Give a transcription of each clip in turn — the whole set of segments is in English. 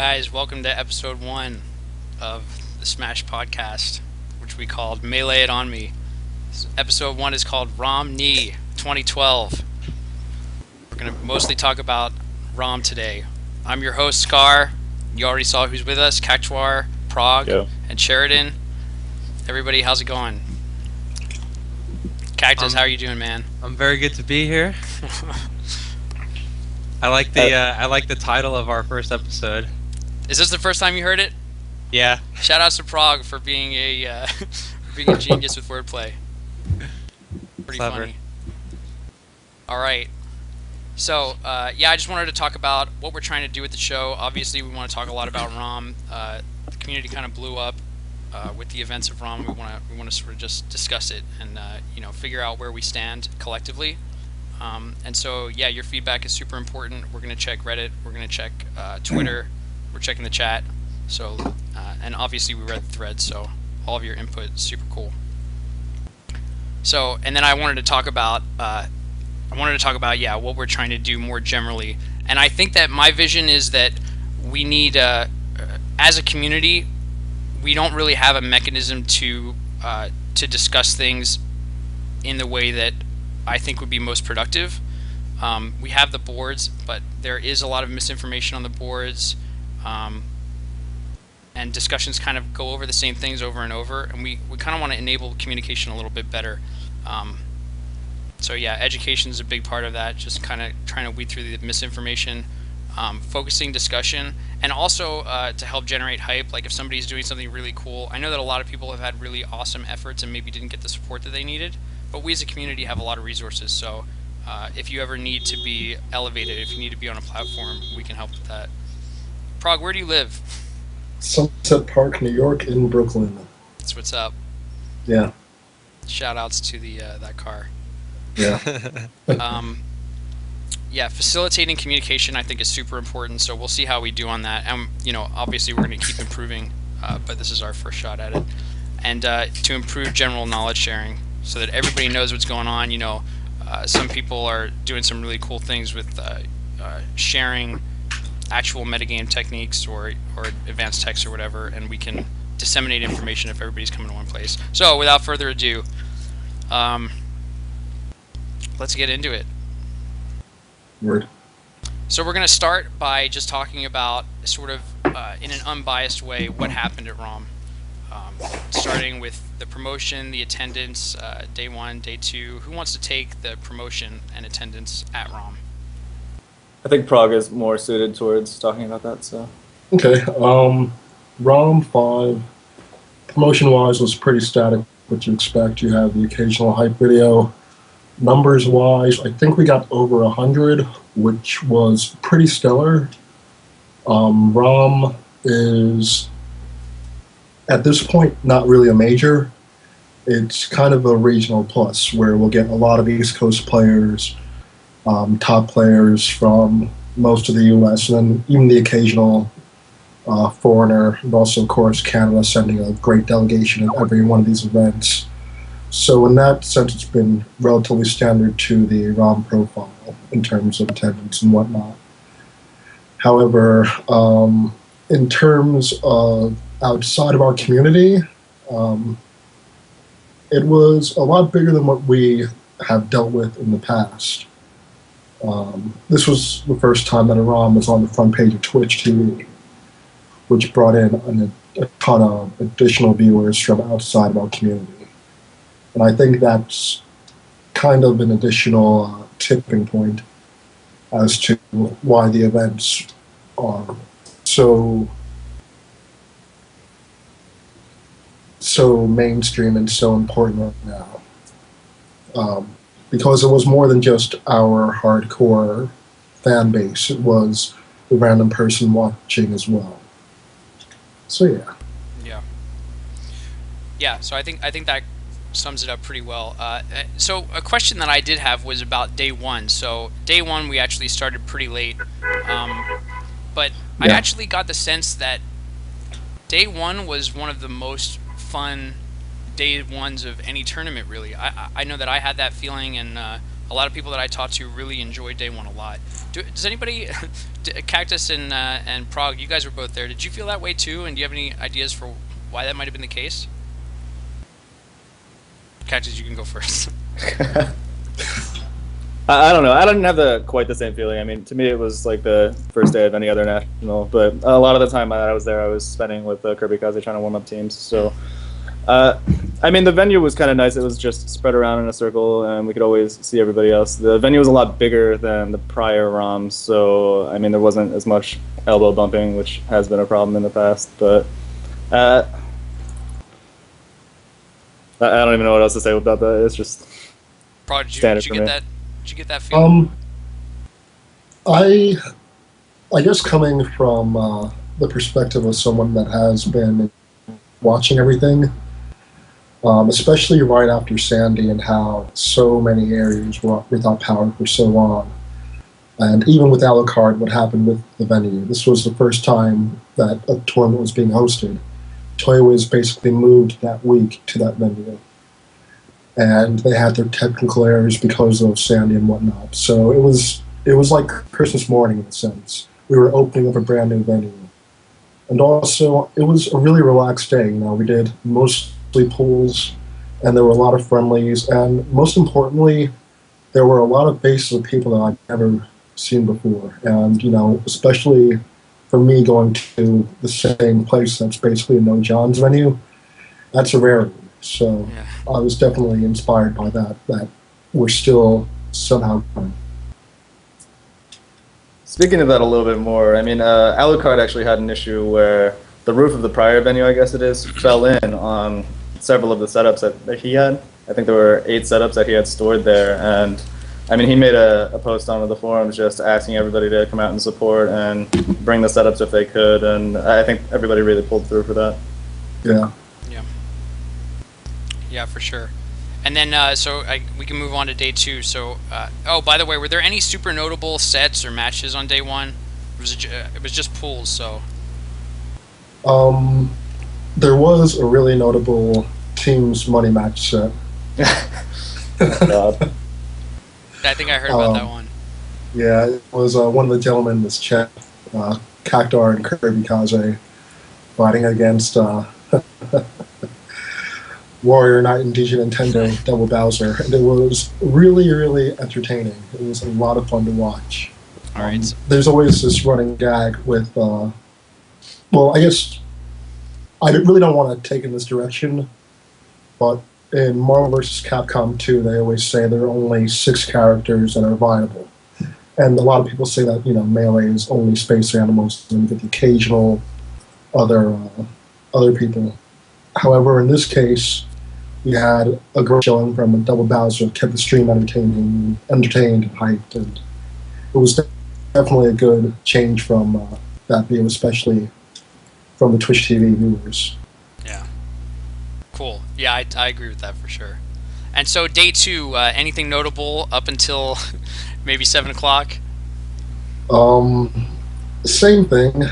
guys? Welcome to episode 1 of the Smash podcast, which we called Melee It On Me. Episode 1 is called RoMKnee 2012. We're going to mostly talk about ROM today. I'm your host, Scar. You already saw who's with us, Kachwar, Prague, and Sheridan. Everybody, how's it going? Cactus, how are you doing, man? I'm very good to be here. I like the title of our first episode. Is this the first time you heard it? Yeah. Shout outs to Prague for being a genius with wordplay. Pretty Clever. Funny. All right. So I just wanted to talk about what we're trying to do with the show. Obviously, we want to talk a lot about ROM. The community kind of blew up with the events of ROM. We want to sort of just discuss it and figure out where we stand collectively. And so, your feedback is super important. We're going to check Reddit. We're going to check Twitter. We're checking the chat. So, and obviously we read the thread, so all of your input is super cool. So, and then I wanted to talk about what we're trying to do more generally. And I think that my vision is that we need, as a community, we don't really have a mechanism to discuss things in the way that I think would be most productive. We have the boards, but there is a lot of misinformation on the boards, and discussions kind of go over the same things over and over, and we kind of want to enable communication a little bit better. Education is a big part of that, just kind of trying to weed through the misinformation, focusing discussion, and also to help generate hype. Like if somebody's doing something really cool, I know that a lot of people have had really awesome efforts and maybe didn't get the support that they needed, but we as a community have a lot of resources, so if you ever need to be elevated, if you need to be on a platform, we can help with that. Prague, where do you live? Sunset Park, New York, in Brooklyn. That's what's up. Yeah. Shout outs to the that car. Yeah. Facilitating communication I think is super important, so we'll see how we do on that. And obviously we're going to keep improving, but this is our first shot at it. And to improve general knowledge sharing so that everybody knows what's going on. Some people are doing some really cool things with sharing actual metagame techniques or advanced text or whatever, and we can disseminate information if everybody's coming to one place. So without further ado, let's get into it. Word. So we're going to start by just talking about sort of in an unbiased way what happened at ROM. Starting with the promotion, the attendance, day 1, day 2. Who wants to take the promotion and attendance at ROM? I think Prague is more suited towards talking about that. So. Okay. ROM 5, promotion-wise, was pretty static. What you expect. You have the occasional hype video. Numbers-wise, I think we got over 100, which was pretty stellar. ROM is, at this point, not really a major. It's kind of a regional plus where we'll get a lot of East Coast players, top players from most of the U.S., and then even the occasional foreigner, and also, of course, Canada sending a great delegation at every one of these events. So in that sense, it's been relatively standard to the ROM profile in terms of attendance and whatnot. However, in terms of outside of our community, it was a lot bigger than what we have dealt with in the past. This was the first time that a ROM was on the front page of Twitch TV, which brought in a ton of additional viewers from outside of our community. And I think that's kind of an additional tipping point as to why the events are so mainstream and so important right now. Because it was more than just our hardcore fan base. It was the random person watching as well. So Yeah, so I think that sums it up pretty well. So a question that I did have was about day 1. So day 1 we actually started pretty late, but I actually got the sense that day 1 was one of the most fun day 1s of any tournament, really. I know that I had that feeling, and a lot of people that I talked to really enjoyed day one a lot. Does anybody, Cactus and Prague, you guys were both there. Did you feel that way too? And do you have any ideas for why that might have been the case? Cactus, you can go first. I don't know. I didn't have quite the same feeling. I mean, to me, it was like the first day of any other national. But a lot of the time I was there, I was spending with Kirby Kaze trying to warm up teams. So, I mean, the venue was kind of nice. It was just spread around in a circle, and we could always see everybody else. The venue was a lot bigger than the prior ROMs, so I mean, there wasn't as much elbow bumping, which has been a problem in the past. But I don't even know what else to say about that. It's just Prague, standard did you for get me. that? Did you get that feeling? I guess coming from the perspective of someone that has been watching everything, especially right after Sandy and how so many areas were without power for so long, and even with Alucard, what happened with the venue. This was the first time that a tournament was being hosted. Toy was basically moved that week to that venue, and they had their technical errors because of Sandy and whatnot. So it was like Christmas morning in a sense. We were opening up a brand new venue, and also it was a really relaxed day. You know, we did mostly pools, and there were a lot of friendlies, and most importantly, there were a lot of faces of people that I've never seen before. And you know, especially for me going to the same place that's basically a No John's venue, that's a rarity. So Yeah. I was definitely inspired by that we're still somehow going. Speaking of that a little bit more, I mean, Alucard actually had an issue where the roof of the prior venue, I guess it is, fell in on several of the setups that he had. I think there were 8 setups that he had stored there, and I mean, he made a post on the forums just asking everybody to come out and support and bring the setups if they could, and I think everybody really pulled through for that. Yeah. Yeah, for sure. And then, we can move on to day 2. So, oh, by the way, were there any super notable sets or matches on day 1? It was just pools, so. There was a really notable teams money match set. God. I think I heard about that one. Yeah, it was one of the gentlemen in this chat, Cactar and Kirby Kaze, fighting against Warrior Knight and DJ Nintendo Double Bowser, and it was really, really entertaining. It was a lot of fun to watch. All right. There's always this running gag with, well, I guess I really don't want to take in this direction, but in Marvel vs. Capcom 2, they always say there are only 6 characters that are viable. And a lot of people say that, you know, Melee is only space animals and you get the occasional other people. However, in this case, we had a great showing from a Double Bowser that kept the stream entertained and hyped, and it was definitely a good change from that view, especially from the Twitch TV viewers. Yeah. Cool. Yeah, I agree with that for sure. And so day 2, anything notable up until maybe 7 o'clock? Same thing.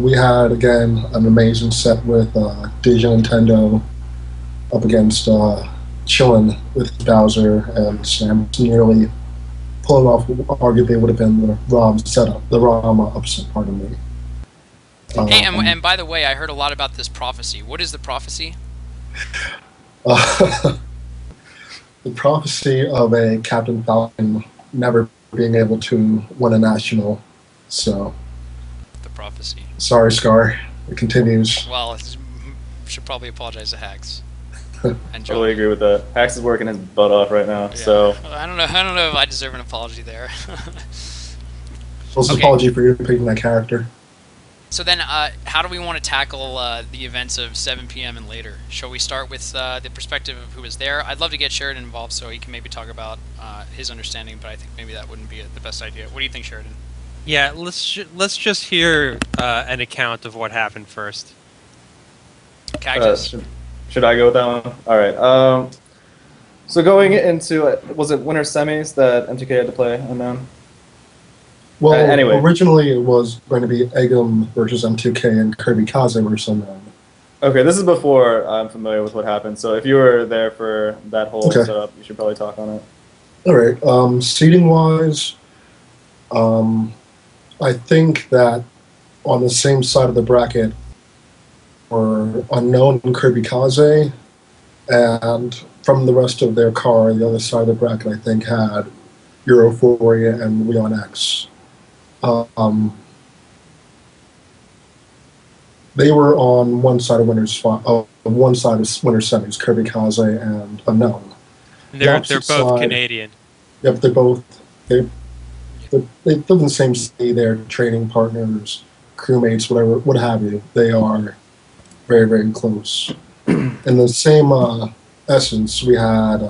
We had, again, an amazing set with DJ Nintendo up against Chillin with Bowser and Sam, nearly pulling off arguably would have been the ROM setup, the ROM upset, pardon me. Hey, and by the way, I heard a lot about this prophecy. What is the prophecy? The prophecy of a Captain Falcon never being able to win a national. So, The prophecy. sorry, Scar. It continues. Well, should probably apologize to Hax. And John. Totally agree with that. Hax is working his butt off right now, Yeah. so I don't know if I deserve an apology there. So it's an Okay. apology for you picking that character. So then, how do we want to tackle the events of 7 p.m. and later? Shall we start with the perspective of who was there? I'd love to get Sheridan involved so he can maybe talk about his understanding, but I think maybe that wouldn't be the best idea. What do you think, Sheridan? Yeah, let's just hear an account of what happened first. Cactus? should I go with that one? All right. So going into was it winter semis that MTK had to play unknown? Well, Anyway. originally it was going to be Egum versus M2K and Kirby Kaze versus Unknown. Okay, this is before I'm familiar with what happened. So if you were there for that whole Okay. setup, you should probably talk on it. All right. Seating wise, um, I think that on the same side of the bracket were Unknown and Kirby Kaze, and from the rest of their car, the other side of the bracket, I think, had Europhoria and Leon X. Um, they were on one side of one side of winner's semis, Kirby Kaze and Unknown. And The they're opposite both side, Canadian. yep, they live in the same city. They're training partners, crewmates, whatever, what have you. They are very, very close. In the same essence, we had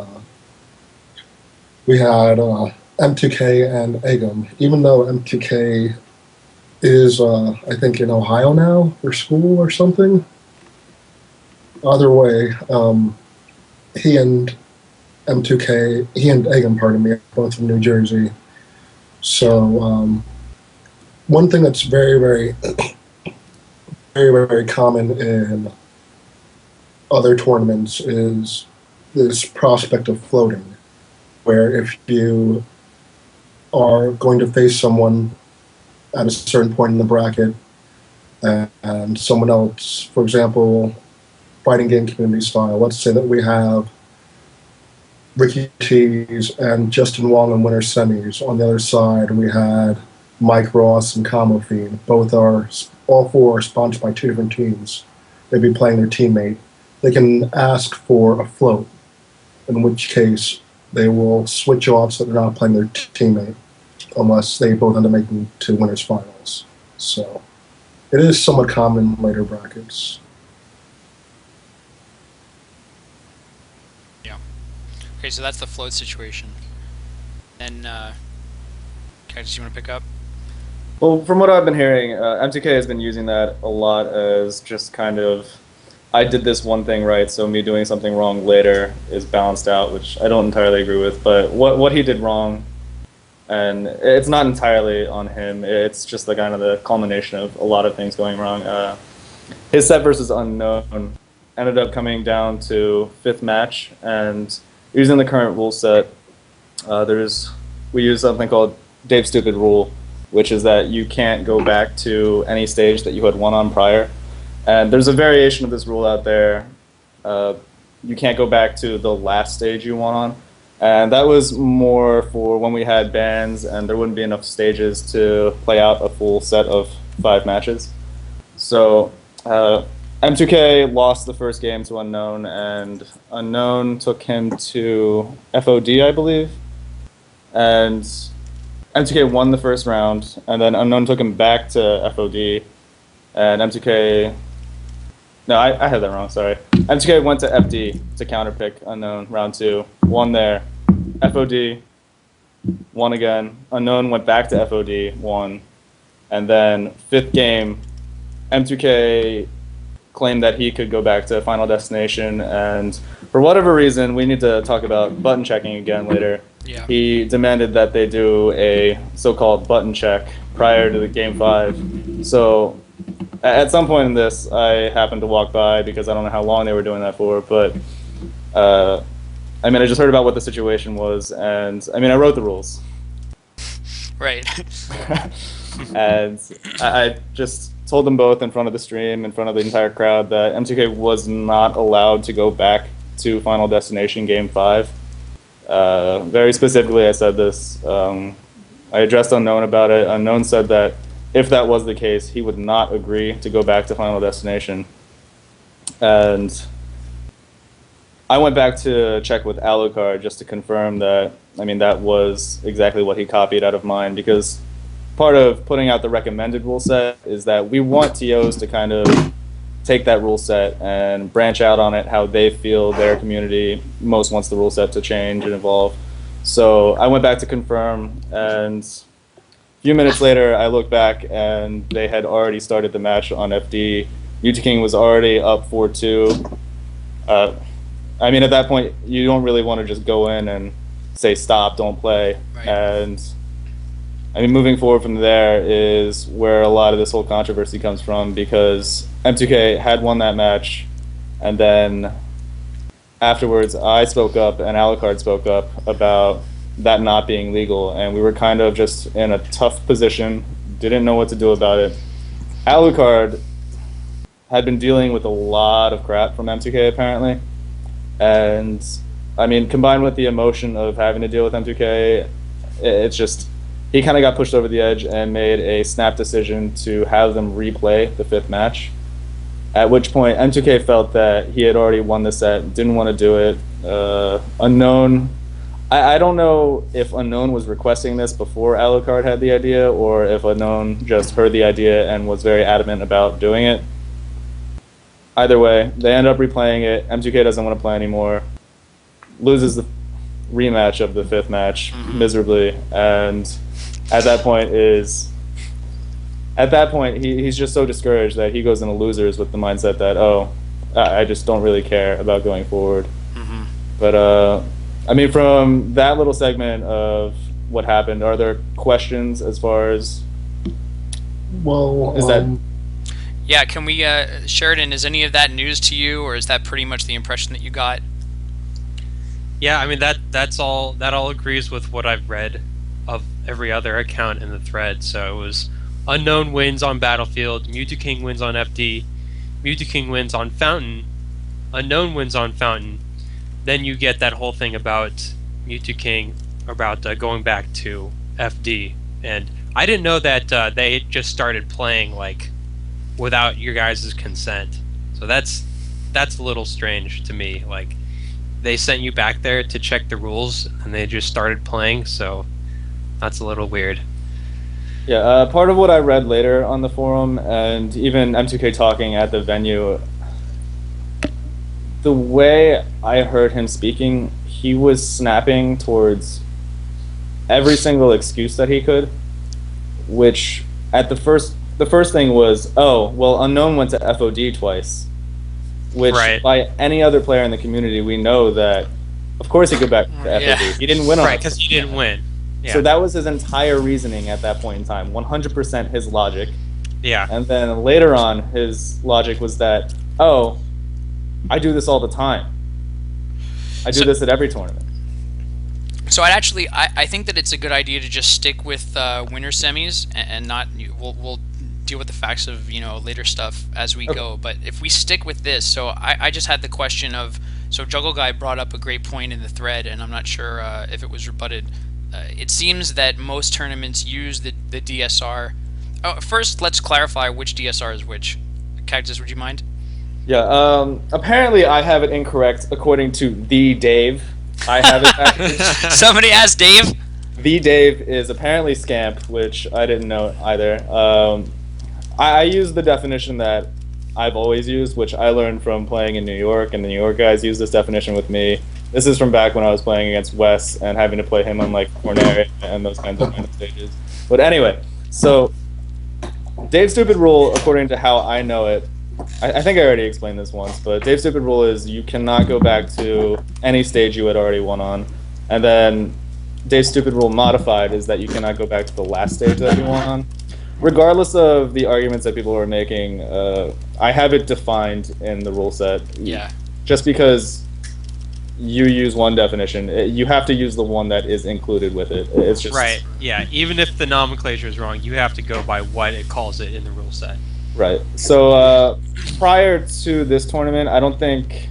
M2K and Egum. Even though M2K is, I think, in Ohio now for school or something. Either way, he and he and Egum, pardon me, are both from New Jersey. So one thing that's very, very, very, very common in other tournaments is this prospect of floating, where if you are going to face someone at a certain point in the bracket and someone else, for example, fighting game community style, let's say that we have Ricky Tees and Justin Wong in winter semis. On the other side, we had Mike Ross and Kamo Fiend. All four are sponsored by two different teams. They'd be playing their teammate. They can ask for a float, in which case they will switch off so they're not playing their teammate unless they both end up making to winners finals. So it is somewhat common in later brackets. Yeah. Okay, so that's the float situation. Then, Cactus, you want to pick up? Well, from what I've been hearing, M2K has been using that a lot as just kind of, I did this one thing right, so me doing something wrong later is balanced out, which I don't entirely agree with. But what he did wrong, and it's not entirely on him, it's just the kind of the culmination of a lot of things going wrong. His set versus Unknown ended up coming down to fifth match, and using the current rule set, we use something called Dave Stupid rule, which is that you can't go back to any stage that you had won on prior. And there's a variation of this rule out there. You can't go back to the last stage you won on. And that was more for when we had bans and there wouldn't be enough stages to play out a full set of 5 matches. So M2K lost the first game to Unknown, and Unknown took him to FOD, I believe. And M2K won the first round, and then Unknown took him back to FOD, and M2K... No, I had that wrong, sorry. M2K went to FD to counterpick Unknown, round 2, won there. FOD, won again. Unknown went back to FOD, won. And then 5th game, M2K claimed that he could go back to Final Destination, and for whatever reason, we need to talk about button checking again later. Yeah. He demanded that they do a so-called button check prior to the game 5. So at some point in this, I happened to walk by because I don't know how long they were doing that for, but I mean, I just heard about what the situation was, and I mean, I wrote the rules. Right. And I just told them both in front of the stream, in front of the entire crowd, that M2K was not allowed to go back to Final Destination Game 5. Very specifically, I said this. I addressed Unknown about it. Unknown said that if that was the case, he would not agree to go back to Final Destination. And I went back to check with Alucard just to confirm that, I mean, that was exactly what he copied out of mine, because part of putting out the recommended rule set is that we want TOs to kind of take that rule set and branch out on it how they feel their community most wants the rule set to change and evolve. So I went back to confirm, and a few minutes later I looked back and they had already started the match on FD. UT King was already up 4-2. I mean, at that point, you don't really want to just go in and say stop, don't play. Right. And I mean, moving forward from there is where a lot of this whole controversy comes from, because M2K had won that match, and then afterwards I spoke up and Alucard spoke up about that not being legal, and we were kind of just in a tough position, didn't know what to do about it. Alucard had been dealing with a lot of crap from M2K apparently, and I mean, combined with the emotion of having to deal with M2K, it's just he kind of got pushed over the edge and made a snap decision to have them replay the 5th match. At which point, M2K felt that he had already won the set, didn't want to do it. Unknown, I don't know if Unknown was requesting this before Alucard had the idea, or if Unknown just heard the idea and was very adamant about doing it. Either way, they end up replaying it. M2K doesn't want to play anymore. Loses the rematch of the 5th match miserably, and at that point he's just so discouraged that he goes into losers with the mindset that, oh, I just don't really care about going forward. But I mean, from that little segment of what happened, are there questions as far as Well, is that Yeah, can we, Sheridan, is any of that news to you, or is that pretty much the impression that you got? Yeah, I mean that all agrees with what I've read of every other account in the thread. So it was Unknown wins on Battlefield, Mewtwo King wins on FD, Mewtwo King wins on Fountain, Unknown wins on Fountain. Then you get that whole thing about Mewtwo King about going back to FD, and I didn't know that they just started playing like without your guys' consent. So that's a little strange to me. Like, they sent you back there to check the rules, and they just started playing, so that's a little weird. Yeah, part of what I read later on the forum, and even M2K talking at the venue, the way I heard him speaking, he was snapping towards every single excuse that he could, which at the first thing was, oh, well, Unknown went to FOD twice, which Right. by any other player in the community, we know that, of course, he could go back to FOD. Yeah. He didn't win on Right, it. because you didn't win. Yeah. So that was his entire reasoning at that point in time, 100% his logic. Yeah. And then later on, his logic was that, oh, I do this all the time. I do this at every tournament. So I think that it's a good idea to just stick with winter semis and not. We'll deal with the facts of later stuff as we go. But if we stick with this, so I just had the question of, so Juggle Guy brought up a great point in the thread, and I'm not sure if it was rebutted. It seems that most tournaments use the DSR. Oh, first, let's clarify which DSR is which. Cactus, would you mind? Yeah, apparently I have it incorrect according to the Dave. I have it actually. Somebody asked Dave. The Dave is apparently Scamp, which I didn't know either. I use the definition that I've always used, which I learned from playing in New York, and the New York guys use this definition with me. This is from back when I was playing against Wes and having to play him on like Corneria and those kinds of stages. But anyway, so Dave's stupid rule, according to how I know it, I think I already explained this once, but Dave's stupid rule is you cannot go back to any stage you had already won on. And then Dave's stupid rule modified is that you cannot go back to the last stage that you won on. Regardless of the arguments that people are making, I have it defined in the rule set. Yeah. Just because you use one definition, you have to use the one that is included with it. It's just Right. Yeah. Even if the nomenclature is wrong, you have to go by what it calls it in the rule set. right. So prior to this tournament, I don't think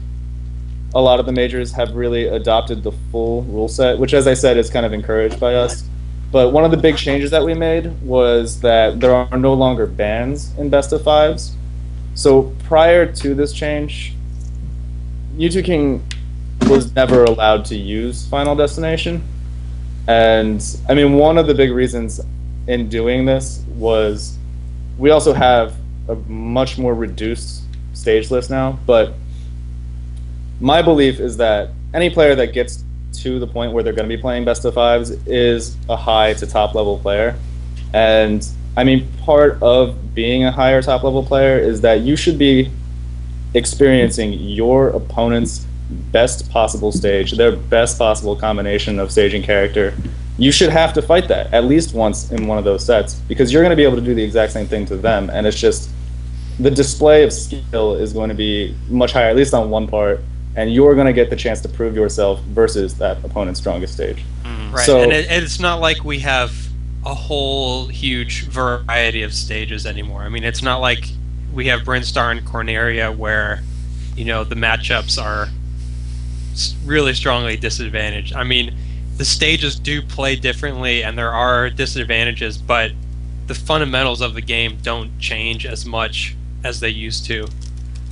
a lot of the majors have really adopted the full rule set, which, as I said, is kind of encouraged by us. But one of the big changes that we made was that there are no longer bans in best of fives. So prior to this change, Mewtwo King was never allowed to use Final Destination. And I mean, one of the big reasons in doing this was we also have a much more reduced stage list now. But my belief is that any player that gets to the point where they're going to be playing best of fives is a high to top level player. And I mean, part of being a higher top level player is that you should be experiencing your opponent's best possible stage, their best possible combination of stage and character. You should have to fight that at least once in one of those sets, because you're going to be able to do the exact same thing to them, and it's just the display of skill is going to be much higher, at least on one part, and you're going to get the chance to prove yourself versus that opponent's strongest stage. Mm-hmm. Right, So and it's not like we have a whole huge variety of stages anymore. I mean, it's not like we have Brinstar and Corneria where, the matchups are really strongly disadvantaged. I mean, the stages do play differently, and there are disadvantages, but the fundamentals of the game don't change as much as they used to.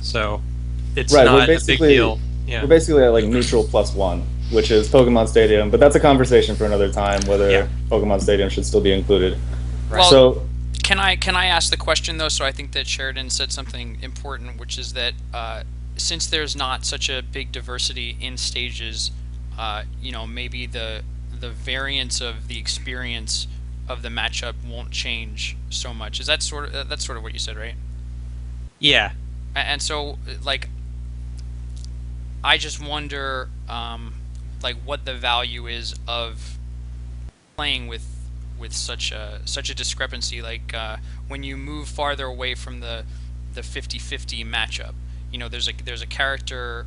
So it's right, not a big deal. Yeah. we're basically at like neutral +1, which is Pokemon Stadium, but that's a conversation for another time whether Yeah. Pokemon Stadium should still be included. Well, So can I ask the question though? So I think that Sheridan said something important, which is that since there's not such a big diversity in stages, maybe the variance of the experience of the matchup won't change so much. Is that that's sort of what you said, right? Yeah. And so like I just wonder like what the value is of playing with such a discrepancy, like when you move farther away from the 50-50 matchup. There's a character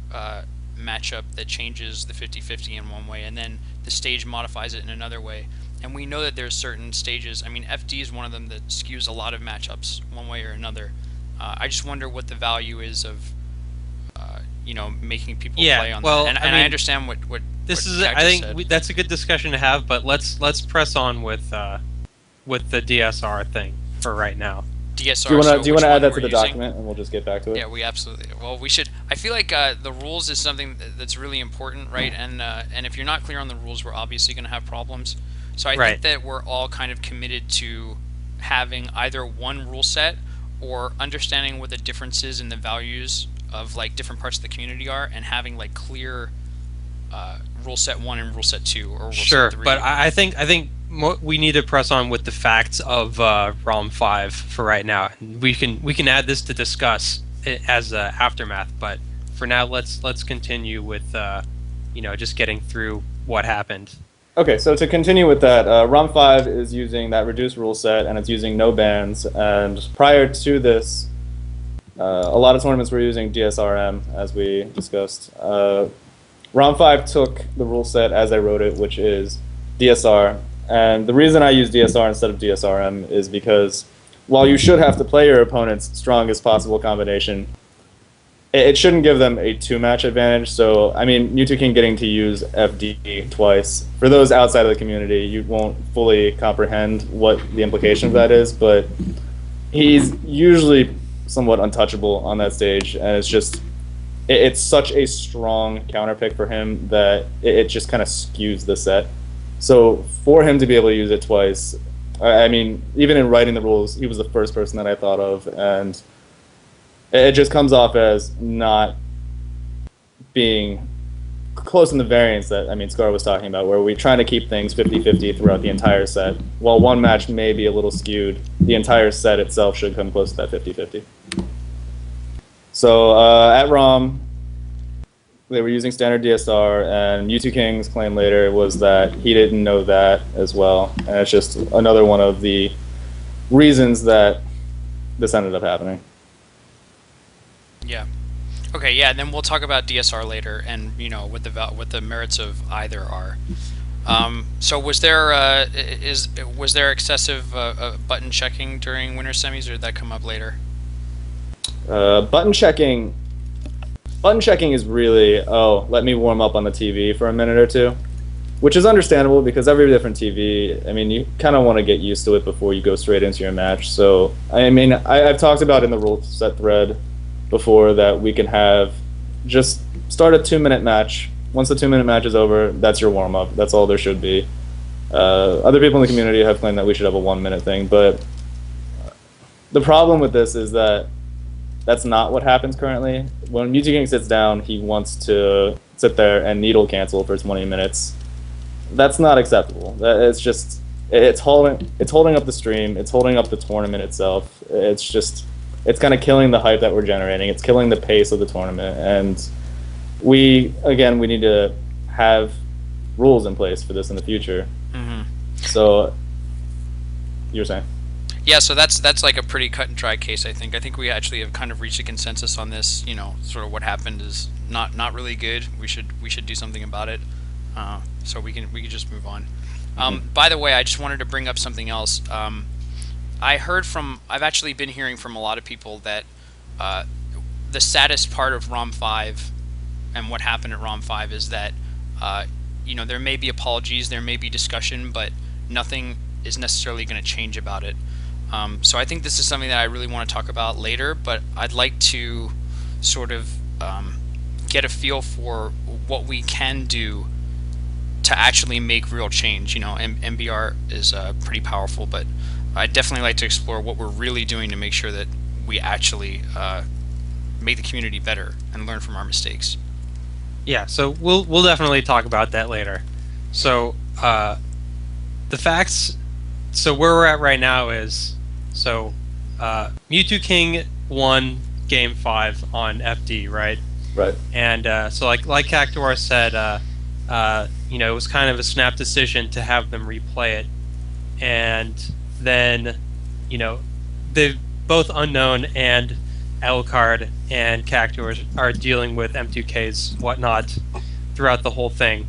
matchup that changes the 50-50 in one way, and then the stage modifies it in another way. And we know that there's certain stages. I mean, FD is one of them that skews a lot of matchups one way or another. I just wonder what the value is of making people play on that. And I mean, understand what this what is. Cactus I think said. that's a good discussion to have, but let's press on with the DSR thing for right now. DSR. do you so want to which add one that we're to the using? document, and we'll just get back to it? Yeah, we absolutely. Well, we should. I feel like the rules is something that's really important, right? And if you're not clear on the rules, we're obviously going to have problems. So I think that we're all kind of committed to having either one rule set or understanding what the differences in the values of like different parts of the community are, and having like clear rule set 1 and rule set 2 or rule Sure, set 3. but I think we need to press on with the facts of ROM 5 for right now. We can add this to discuss it as aftermath, but for now let's continue with just getting through what happened. Okay, so to continue with that, ROM 5 is using that reduced rule set, and it's using no bans. And prior to this, a lot of tournaments were using DSRM, as we discussed. ROM 5 took the rule set as I wrote it, which is DSR. And the reason I use DSR instead of DSRM is because while you should have to play your opponent's strongest possible combination, it shouldn't give them a 2-match advantage. So, I mean, Mewtwo getting to use FD twice, for those outside of the community, you won't fully comprehend what the implication of that is, but he's usually somewhat untouchable on that stage, and it's such a strong counter pick for him that it just kind of skews the set. So for him to be able to use it twice, I mean, even in writing the rules, he was the first person that I thought of, and it just comes off as not being close in the variance that, I mean, Scar was talking about, where we're trying to keep things 50-50 throughout the entire set. While one match may be a little skewed, the entire set itself should come close to that 50-50. So at ROM, they were using standard DSR, and Mewtwo King's claim later was that he didn't know that as well. And it's just another one of the reasons that this ended up happening. Yeah. Okay. Yeah. Then we'll talk about DSR later, and what the merits of either are. So was there excessive button checking during winter semis, or did that come up later? Button checking is really, let me warm up on the TV for a minute or two, which is understandable because every different TV, I mean, you kind of want to get used to it before you go straight into your match. So, I mean, I've talked about in the rule set thread before that we can just start a 2-minute match. Once the 2-minute match is over, that's your warm up. That's all there should be. Other people in the community have claimed that we should have a 1-minute thing, but the problem with this is that that's not what happens currently. When Mewtwo King sits down, he wants to sit there and needle cancel for 20 minutes. That's not acceptable. It's holding up the stream. It's holding up the tournament itself. It's kind of killing the hype that we're generating. It's killing the pace of the tournament. And we need to have rules in place for this in the future. Mm-hmm. So, you were saying? Yeah, so that's like a pretty cut and dry case. I think we actually have kind of reached a consensus on this. Sort of what happened is not really good. We should do something about it. so we can just move on. By the way, I just wanted to bring up something else. I've actually been hearing from a lot of people that the saddest part of ROM 5 and what happened at ROM 5 is that there may be apologies, there may be discussion, but nothing is necessarily going to change about it. So I think this is something that I really want to talk about later, but I'd like to sort of get a feel for what we can do to actually make real change. MBR is pretty powerful, but I'd definitely like to explore what we're really doing to make sure that we actually make the community better and learn from our mistakes. Yeah, so we'll definitely talk about that later. So the facts. So where we're at right now is Mewtwo King won Game 5 on FD, right? Right. And so like Cactuar said, it was kind of a snap decision to have them replay it, and then they've both Unknown and Alucard and Cactuar are dealing with M2K's whatnot throughout the whole thing.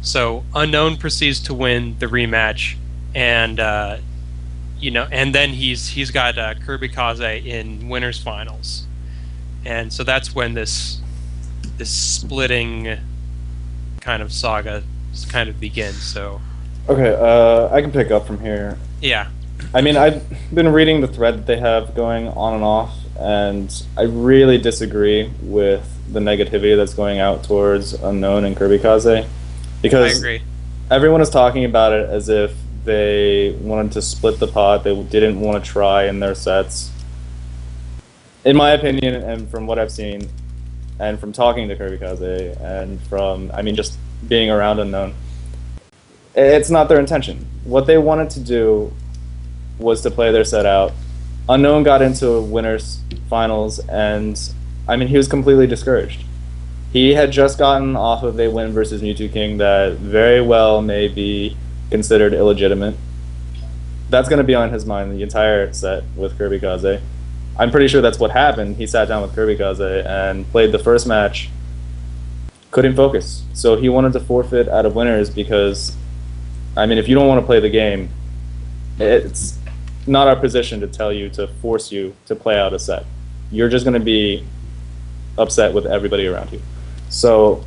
So Unknown proceeds to win the rematch, and and then he's got Kirby Kaze in winners finals, and so that's when this splitting kind of saga kind of begins. So okay, I can pick up from here. Yeah. I mean, I've been reading the thread that they have going on and off, and I really disagree with the negativity that's going out towards Unknown and Kirby Kaze, because I agree. Everyone is talking about it as if they wanted to split the pot. They didn't want to try in their sets. In my opinion, and from what I've seen, and from talking to Kirby Kaze, and from, just being around Unknown, it's not their intention. What they wanted to do was to play their set out. Unknown got into winners finals, and he was completely discouraged. He had just gotten off of a win versus Mewtwo King that very well may be considered illegitimate. That's going to be on his mind the entire set with Kirby Kaze. I'm pretty sure that's what happened. He sat down with Kirby Kaze and played the first match, couldn't focus. So he wanted to forfeit out of winners because, if you don't want to play the game, it's not our position to tell you, to force you to play out a set. You're just going to be upset with everybody around you. So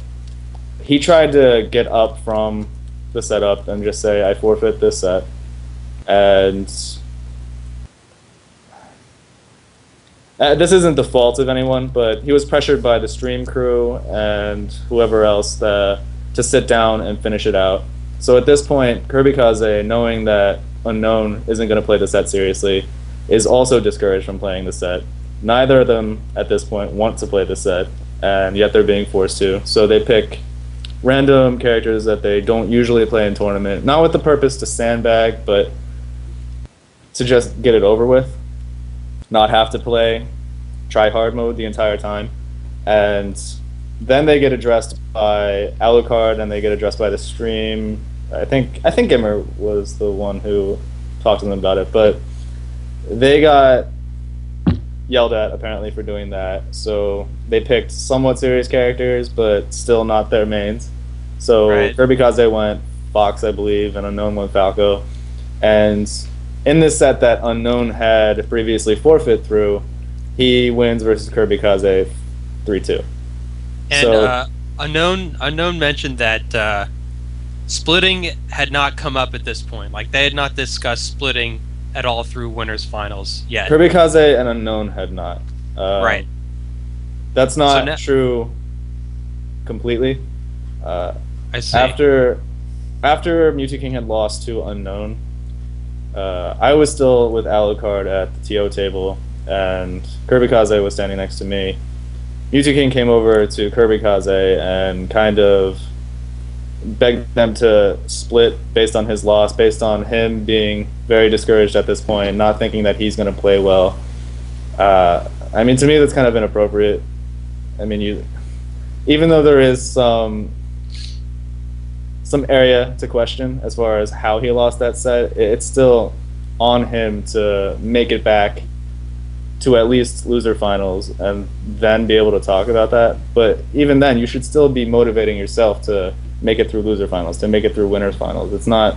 he tried to get up from the setup and just say, I forfeit this set. And this isn't the fault of anyone, but he was pressured by the stream crew and whoever else to sit down and finish it out. So at this point, Kirby Kaze, knowing that Unknown isn't going to play the set seriously, is also discouraged from playing the set. Neither of them at this point want to play the set, and yet they're being forced to. So they pick random characters that they don't usually play in tournament, not with the purpose to sandbag, but to just get it over with, not have to play try hard mode the entire time. And then they get addressed by Alucard, and they get addressed by the stream. I think Gimmer was the one who talked to them about it, but they got yelled at apparently for doing that. So they picked somewhat serious characters, but still not their mains. So Right. Kirby Kaze went Fox, I believe, and Unknown went Falco. And in this set that Unknown had previously forfeit through, he wins versus Kirby Kaze 3-2. And So- Unknown mentioned that splitting had not come up at this point. Like, they had not discussed splitting at all through winners finals yet. Kirby Kaze and Unknown had not. Right. That's not So now- true completely. I see. After Mewtwo King had lost to Unknown, I was still with Alucard at the TO table, and Kirby Kaze was standing next to me. Mewtwo King came over to Kirby Kaze and kind of begged them to split based on his loss, based on him being very discouraged at this point, not thinking that he's going to play well. To me, that's kind of inappropriate. Even though there is some area to question as far as how he lost that set, it's still on him to make it back to at least loser finals and then be able to talk about that. But even then, you should still be motivating yourself to make it through loser finals, to make it through winners finals. It's not,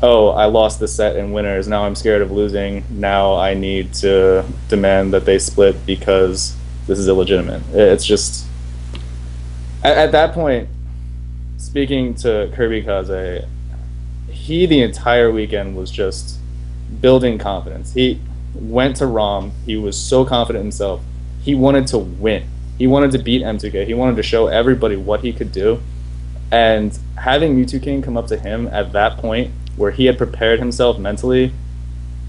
oh, I lost the set in winners, now I'm scared of losing, now I need to demand that they split because this is illegitimate. It's just, at that point, speaking to Kirby Kaze, he the entire weekend was just building confidence. He went to ROM, he was so confident in himself, he wanted to win. He wanted to beat M2K, he wanted to show everybody what he could do. And having Mewtwo King come up to him at that point, where he had prepared himself mentally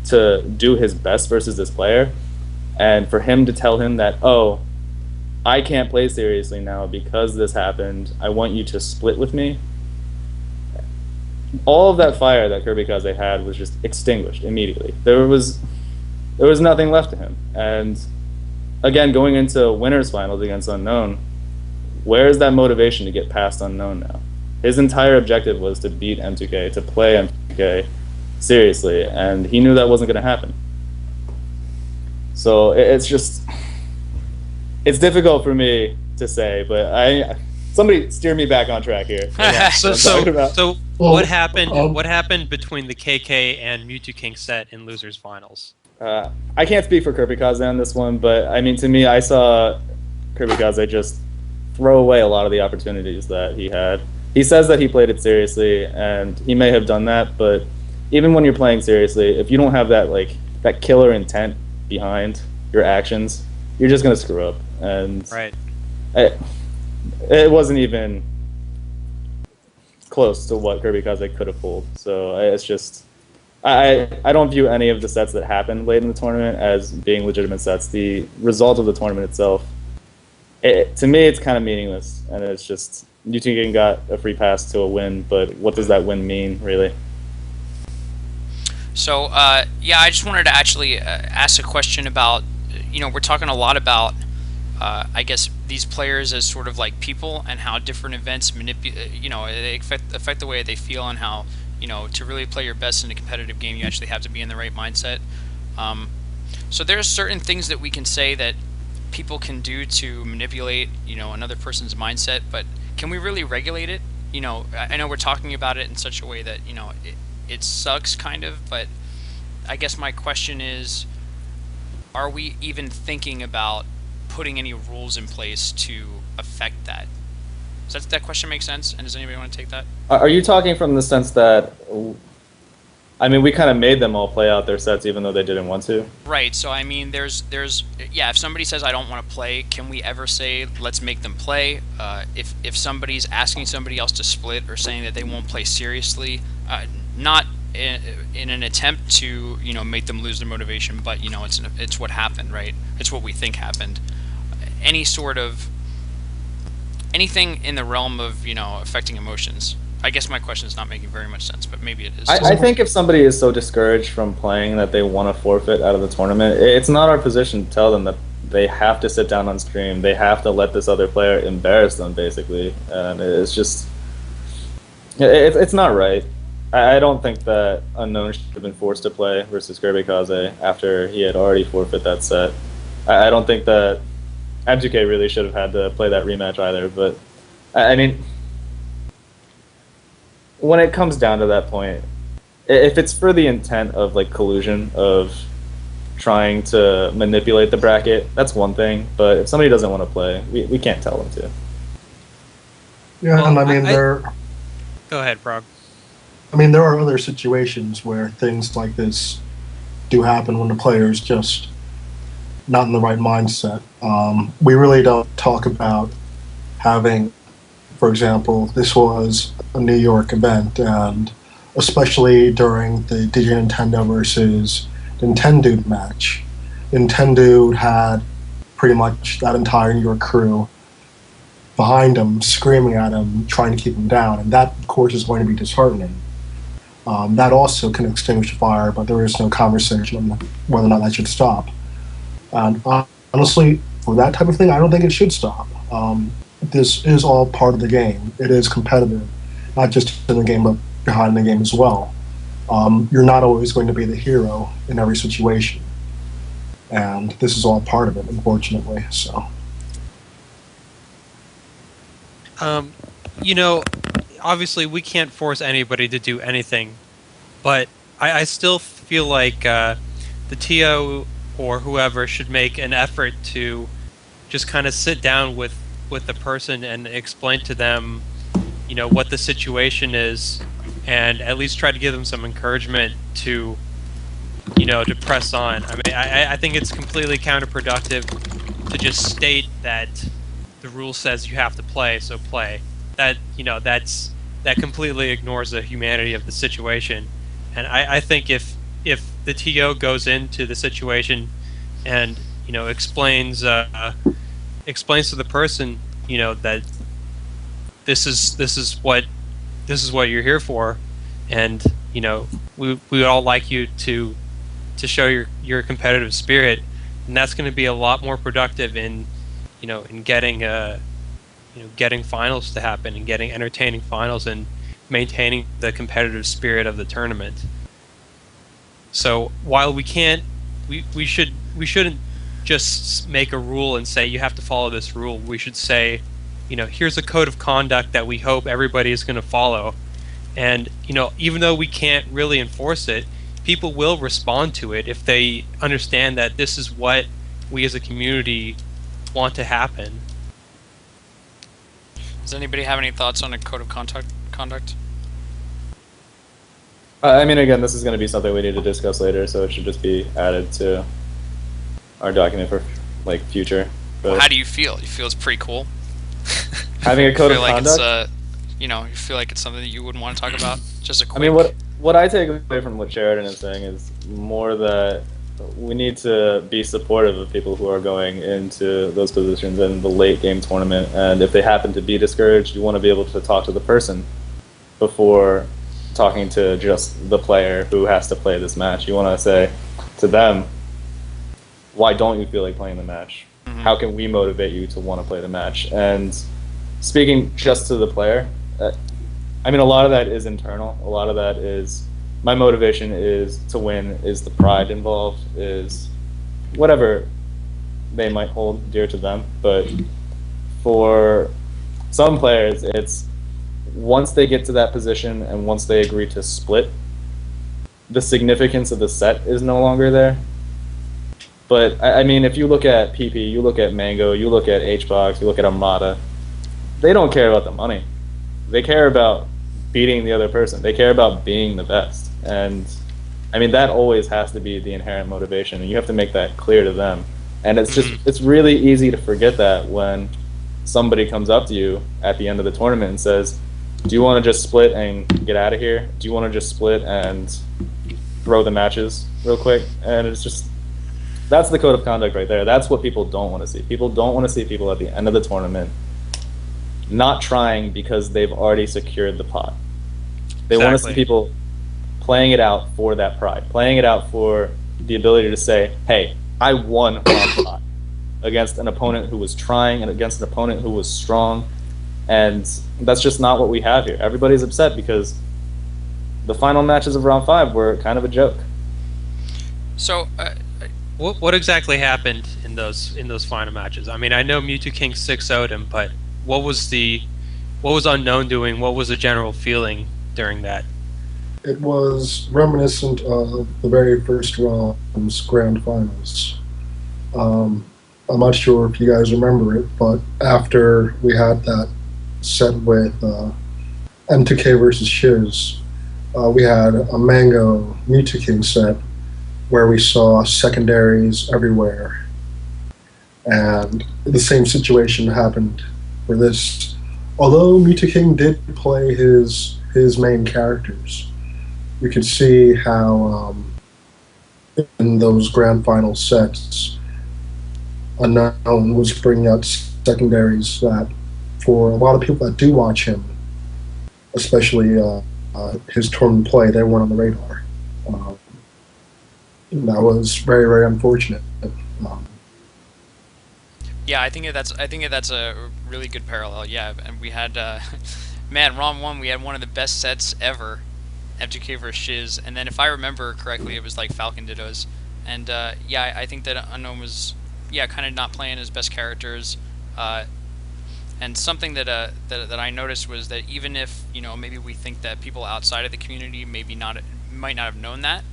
to do his best versus this player, and for him to tell him that, oh, I can't play seriously now because this happened, I want you to split with me, all of that fire that Kirby Kaze had was just extinguished immediately. There was nothing left to him. And again, going into winners finals against Unknown, where is that motivation to get past Unknown now? His entire objective was to beat M2K, to play M2K seriously, and he knew that wasn't going to happen. So it's just, it's difficult for me to say, but somebody steer me back on track here. Yeah. So what happened? Um, What happened between the KK and Mewtwo King set in losers finals? I can't speak for Kirby Kaze on this one, but I mean, to me, I saw Kirby Kaze just throw away a lot of the opportunities that he had. He says that he played it seriously, and he may have done that, but even when you're playing seriously, if you don't have that killer intent behind your actions, you're just gonna screw up. And Right. it wasn't even close to what Kirby Kaze could have pulled. So it's just, I don't view any of the sets that happened late in the tournament as being legitimate sets. The result of the tournament itself, to me, it's kind of meaningless, and it's just, Mewtwo King got a free pass to a win, but what does that win mean, really? So, yeah, I just wanted to actually ask a question about, we're talking a lot about, I guess, these players as sort of like people and how different events they affect the way they feel, and how, to really play your best in a competitive game, you actually have to be in the right mindset. So there's certain things that we can say that people can do to manipulate, another person's mindset, but can we really regulate it? I know we're talking about it in such a way that, it sucks kind of, but I guess my question is, are we even thinking about putting any rules in place to affect that? Does that question make sense? And does anybody want to take that? Are you talking from the sense that, I mean, we kind of made them all play out their sets even though they didn't want to? Right, so I mean, there's yeah, if somebody says I don't want to play, can we ever say let's make them play? If somebody's asking somebody else to split or saying that they won't play seriously, not in an attempt to make them lose their motivation, but it's what happened, right? It's what we think happened. Any sort of anything in the realm of affecting emotions. I guess my question is not making very much sense, but maybe it is. I think if somebody is so discouraged from playing that they want to forfeit out of the tournament, it's not our position to tell them that they have to sit down on stream. They have to let this other player embarrass them, basically. And it's just, it's not right. I don't think that Unknown should have been forced to play versus Kirby Kaze after he had already forfeit that set. I don't think that M2K really should have had to play that rematch either, but I mean, when it comes down to that point, if it's for the intent of collusion, of trying to manipulate the bracket, that's one thing, but if somebody doesn't want to play, we can't tell them to. Yeah, Well, and I mean, Go ahead, Frog. there are other situations where things like this do happen when the player is just not in the right mindset. We really don't talk about having, for example, this was a New York event, and especially during the DJ Nintendo versus Nintendo match, Nintendo had pretty much that entire New York crew behind him, screaming at him, trying to keep him down, and that, of course, is going to be disheartening. That also can extinguish the fire, but there is no conversation on whether or not that should stop. And honestly, for that type of thing, I don't think it should stop. This is all part of the game. It is competitive, not just in the game, but behind the game as well. You're not always going to be the hero in every situation. And this is all part of it, unfortunately. So, you know, obviously we can't force anybody to do anything, but I still feel like the TO or whoever should make an effort to just kind of sit down with the person and explain to them, what the situation is, and at least try to give them some encouragement to, to press on. I mean, I think it's completely counterproductive to just state that the rule says you have to play, so play. That completely ignores the humanity of the situation. And I think if the TO goes into the situation and explains to the person that this is what you're here for, and we would all like you to show your competitive spirit, and that's going to be a lot more productive in getting finals to happen and getting entertaining finals and maintaining the competitive spirit of the tournament. So while we shouldn't just make a rule and say you have to follow this rule. We should say, here's a code of conduct that we hope everybody is going to follow. And even though we can't really enforce it, people will respond to it if they understand that this is what we as a community want to happen. Does anybody have any thoughts on a code of conduct? I mean, again, this is going to be something we need to discuss later, so it should just be added to our document for future. But Well, how do you feel? You feel it's pretty cool? having a code You of feel like conduct. you feel like it's something that you wouldn't want to talk about? Just a quick. I mean, what I take away from what Sheridan is saying is more that we need to be supportive of people who are going into those positions in the late game tournament, and if they happen to be discouraged, you want to be able to talk to the person before talking to just the player who has to play this match. You want to say to them, why don't you feel like playing the match? Mhm. How can we motivate you to want to play the match? And speaking just to the player, I mean, a lot of that is internal. A lot of that is my motivation is to win, is the pride involved, is whatever they might hold dear to them. But for some players, it's once they get to that position and once they agree to split, the significance of the set is no longer there. But I mean, if you look at PP, you look at Mango, you look at HBox, you look at Armada, they don't care about the money. They care about beating the other person. They care about being the best. And I mean, that always has to be the inherent motivation, and you have to make that clear to them. And it's just, it's really easy to forget that when somebody comes up to you at the end of the tournament and says, do you want to just split and get out of here? Do you want to just split and throw the matches real quick? And it's just, that's the code of conduct right there. That's what people don't want to see. People don't want to see people at the end of the tournament not trying because they've already secured the pot. They want to see people playing it out for that pride, playing it out for the ability to say, hey, I won one pot against an opponent who was trying and against an opponent who was strong. And that's just not what we have here. Everybody's upset because the final matches of round 5 were kind of a joke. So, What exactly happened in those final matches? I mean, I know Mewtwo King 6-0'd him, but what was Unknown doing? What was the general feeling during that? It was reminiscent of the very first round's grand finals. I'm not sure if you guys remember it, but after we had that set with M2K versus Shiz, we had a Mango Mewtwo King set where we saw secondaries everywhere. And the same situation happened for this. Although Mewtwo King did play his main characters, you could see how in those grand final sets, Unknown was bringing out secondaries that, for a lot of people that do watch him, especially his tournament play, they weren't on the radar. That was very, very unfortunate. yeah, I think that's a really good parallel. Yeah, and we had, man, round 1 we had one of the best sets ever, M2K versus Shiz, and then if I remember correctly, it was like Falcon Dittos, and yeah, I think that Unknown was kind of not playing his best characters. And something that I noticed was that even if maybe we think that people outside of the community maybe not might not have known that,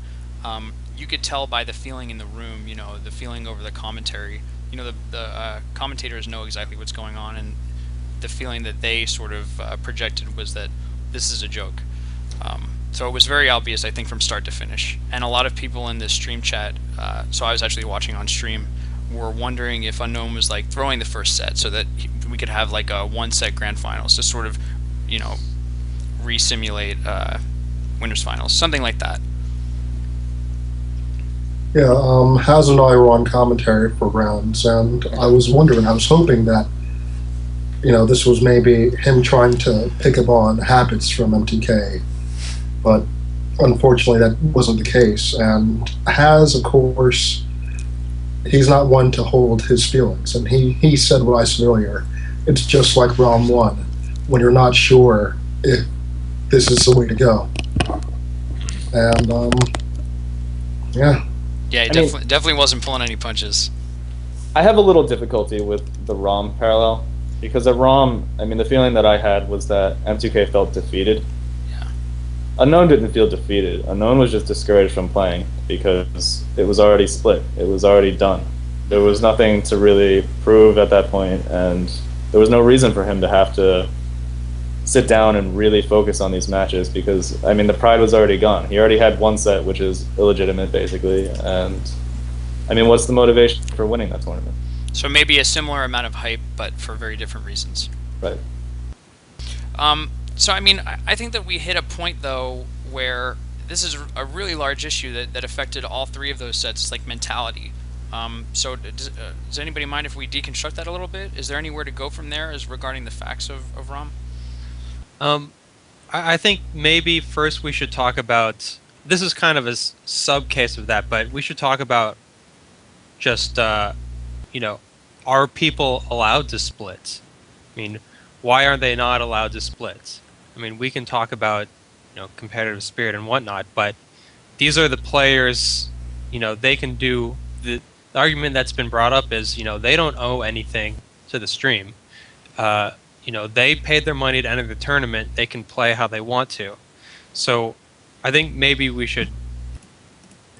you could tell by the feeling in the room. The feeling over the commentary. The commentators know exactly what's going on, and the feeling that they sort of projected was that this is a joke. So it was very obvious, I think, from start to finish. And a lot of people in this stream chat, so I was actually watching on stream, were wondering if Unknown was like throwing the first set so that we could have like a one-set grand finals to sort of, re-simulate winners finals, something like that. Yeah, Haz and I were on commentary for rounds, and I was hoping that, this was maybe him trying to pick up on habits from MTK, but unfortunately that wasn't the case. And Haz, of course, he's not one to hold his feelings, and he said what I said earlier. It's just like round one, when you're not sure if this is the way to go. And, yeah. Yeah, he definitely wasn't pulling any punches. I have a little difficulty with the ROM parallel because at ROM, the feeling that I had was that M2K felt defeated. Yeah. Unknown didn't feel defeated. Unknown was just discouraged from playing because it was already split. It was already done. There was nothing to really prove at that point, and there was no reason for him to have to sit down and really focus on these matches because the pride was already gone. He already had one set, which is illegitimate basically, and what's the motivation for winning that tournament? So maybe a similar amount of hype, but for very different reasons. Right. So I think that we hit a point though where this is a really large issue that affected all three of those sets, like mentality. So does anybody mind if we deconstruct that a little bit? Is there anywhere to go from there as regarding the facts of ROM? I think maybe first we should talk about, this is kind of a sub case of that, but we should talk about just, are people allowed to split? Why are they not allowed to split? We can talk about, competitive spirit and whatnot, but these are the players, they can do, the argument that's been brought up is, they don't owe anything to the stream. They paid their money to enter the tournament. They can play how they want to. So I think maybe we should,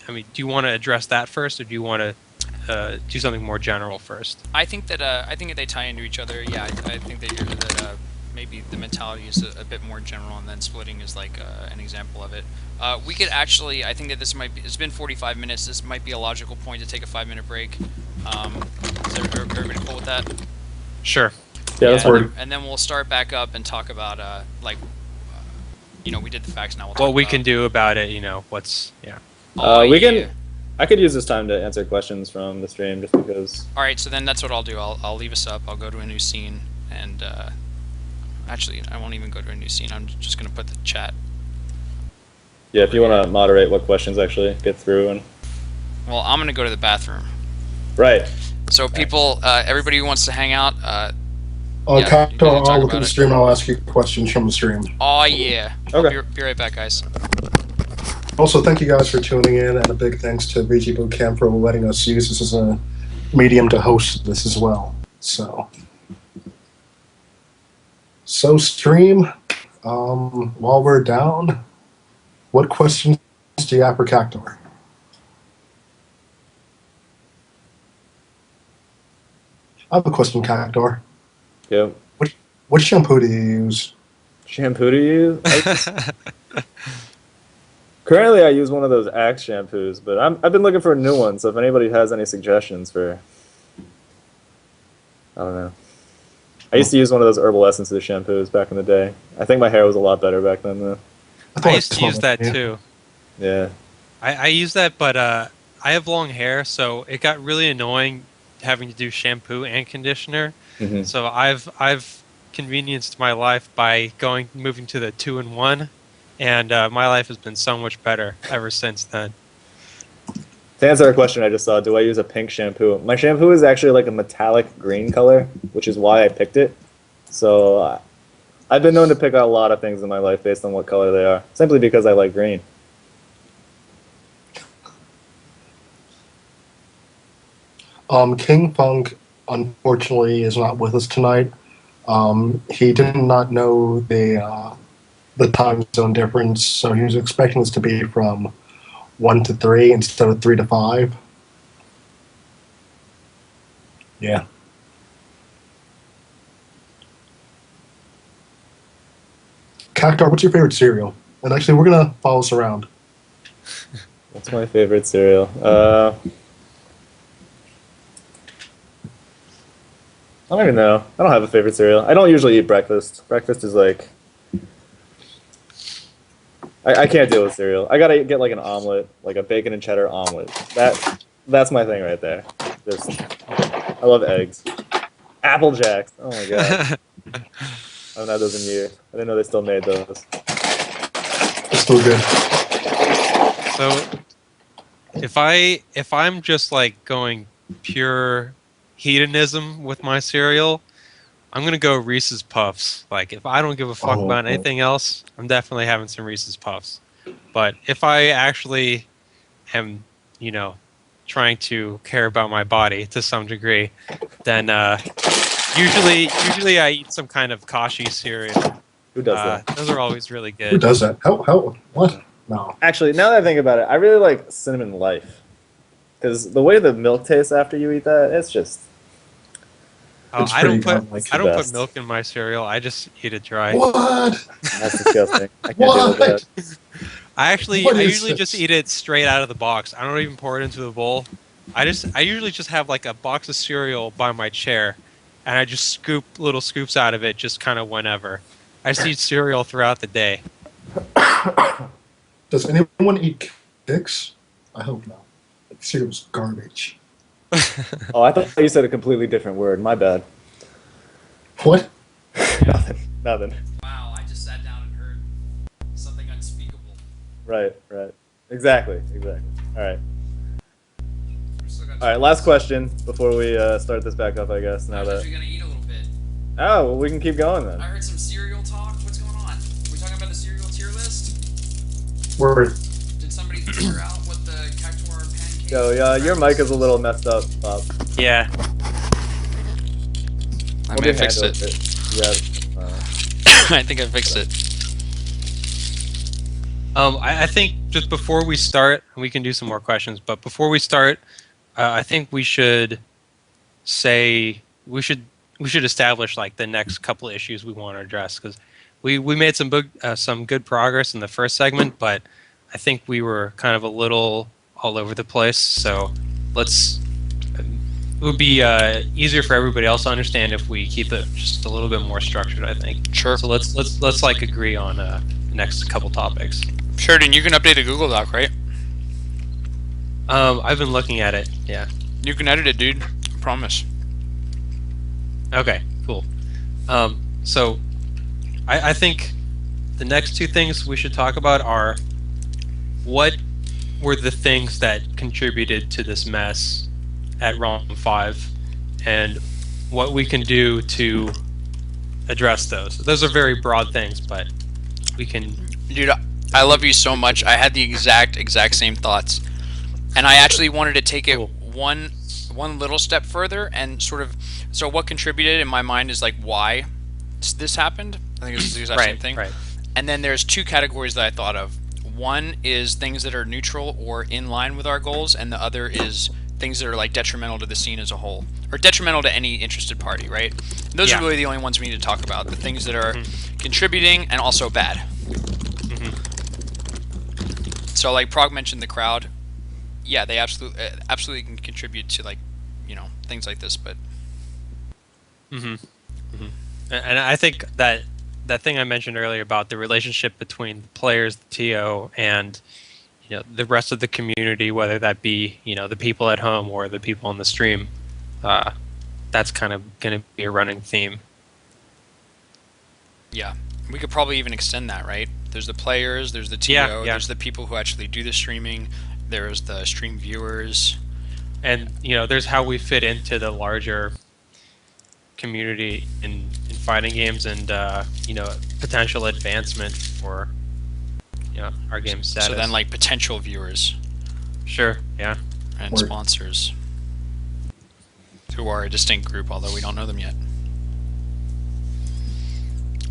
do you want to address that first, or do you want to do something more general first? I think that they tie into each other. Yeah, I think that maybe the mentality is a bit more general, and then splitting is like an example of it. We could actually, I think that this might be, it's been 45 minutes. This might be a logical point to take a 5-minute break. Is everybody cool with that? Sure. Yeah, that's work. And then we'll start back up and talk about we did the facts. Now we'll talk what we about can do about it. What's I could use this time to answer questions from the stream just because. All right, so then that's what I'll do. I'll leave us up. I'll go to a new scene, and actually, I won't even go to a new scene. I'm just gonna put the chat. Yeah, if you want to moderate what questions actually get through and. Well, I'm gonna go to the bathroom. Right. So people, everybody who wants to hang out. I'll look at the stream and I'll ask you questions from the stream. Oh yeah. Okay. I'll be right back, guys. Also, thank you guys for tuning in, and a big thanks to VG Bootcamp for letting us use this as a medium to host this as well. So stream, while we're down, what questions do you have for Cactor? I have a question, Cactor. Yep. What shampoo do you use? Shampoo to use? Currently, I use one of those Axe shampoos, but I've been looking for a new one. So if anybody has any suggestions for, I don't know. I used to use one of those herbal essences shampoos back in the day. I think my hair was a lot better back then, though. I used to use that too. Yeah. I use that, but I have long hair, so it got really annoying having to do shampoo and conditioner. Mm-hmm. So I've convenienced my life by moving to the 2-in-1, and my life has been so much better ever since then. To answer our question, I just saw, do I use a pink shampoo? My shampoo is actually like a metallic green color, which is why I picked it. So I've been known to pick out a lot of things in my life based on what color they are, simply because I like green. King Funk, unfortunately, is not with us tonight. He did not know the time zone difference, so he was expecting this to be from 1 to 3 instead of 3 to 5. Yeah. Cactar, what's your favorite cereal? And actually, we're gonna follow us around. What's my favorite cereal? I don't even know. I don't have a favorite cereal. I don't usually eat breakfast. Breakfast is like I can't deal with cereal. I gotta get like an omelet, like a bacon and cheddar omelet. That's my thing right there. Just I love eggs. Apple Jacks. Oh my god. I haven't had those in years. I didn't know they still made those. It's still good. So if I'm just like going pure hedonism with my cereal, I'm gonna go Reese's Puffs. Like if I don't give a fuck about anything else, I'm definitely having some Reese's Puffs. But if I actually am, trying to care about my body to some degree, then usually I eat some kind of Kashi cereal. Who does that? Those are always really good. Who does that? How? What? No. Actually, now that I think about it, I really like Cinnamon Life. Because the way the milk tastes after you eat that, it's just... It's I don't pretty put good. I don't put milk in my cereal. I just eat it dry. What? That's disgusting. I can't deal What? with that. I What is usually just this? eat it straight out of the box. I don't even pour it into a bowl. I usually just have like a box of cereal by my chair, and I just scoop little scoops out of it just kind of whenever. I just eat cereal throughout the day. Does anyone eat Kix? I hope not. Cereal's garbage. Oh, I thought you said a completely different word. My bad. What? Nothing. Wow, I just sat down and heard something unspeakable. Right. Exactly. All right. We've still got All right, last question before we start this back up, I guess. Now We're that... gonna eat a little bit. Oh, well, we can keep going I then. heard some cereal talk. What's going on? We talking about the cereal tier list? Word. Did somebody figure out what the Cactuar pancake? Yo, your mic is a little messed up, Bob. Yeah. I We'll may have get fixed handled it. Yeah. I think I fixed it. I think just before we start, we can do some more questions. But before we start, I think we should establish like the next couple of issues we want to address, because we made some good progress in the first segment, but I think we were kind of a little all over the place. So it would be easier for everybody else to understand if we keep it just a little bit more structured, I think. Sure. So let's like agree on the next couple topics. Sheridan, you can update a Google Doc, right? I've been looking at it. Yeah. You can edit it, dude. I promise. Okay. Cool. So I think the next two things we should talk about are what were the things that contributed to this mess at ROM 5, and what we can do to address those. Those are very broad things, but we can... Dude, I love you so much. I had the exact same thoughts. And I actually wanted to take it one little step further and sort of... So what contributed in my mind is like why this happened. I think it's the exact same thing. Right. And then there's two categories that I thought of. One is things that are neutral or in line with our goals, and the other is things that are like detrimental to the scene as a whole, or detrimental to any interested party, right? Those are really the only ones we need to talk about. The things that are contributing and also bad. So like Prog mentioned the crowd. Yeah, they absolutely can contribute to like, things like this, but And I think that thing I mentioned earlier about the relationship between the players, the TO, and the rest of the community, whether that be the people at home or the people on the stream, that's kind of going to be a running theme. Yeah, we could probably even extend that, right? There's the players, there's the TO, there's the people who actually do the streaming, there's the stream viewers, and there's how we fit into the larger community in fighting games, and potential advancement for our game status. So then like potential viewers. Sure, yeah. And sponsors, who are a distinct group, although we don't know them yet.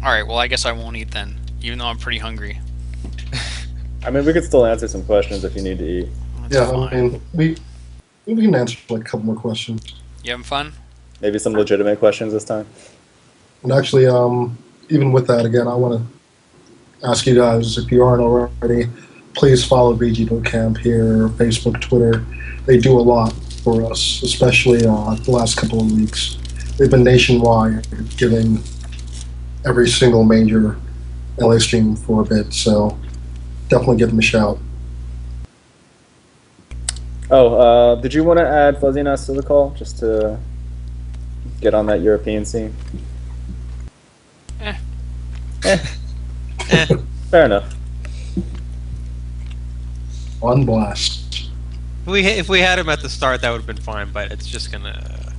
All right. Well, I guess I won't eat then, even though I'm pretty hungry. I mean, we could still answer some questions if you need to eat. That's Yeah, fine. I mean, we can answer like a couple more questions. You having fun? Maybe some legitimate questions this time. And actually, even with that, again, I want to ask you guys, if you aren't already, please follow VG Bootcamp here, Facebook, Twitter. They do a lot for us, especially the last couple of weeks. They've been nationwide, giving every single major LA stream for a bit, so definitely give them a shout. Oh, did you want to add Fuzziness to the call just to get on that European scene? Eh. Fair enough. On blast. If we had him at the start, that would have been fine. But it's just gonna.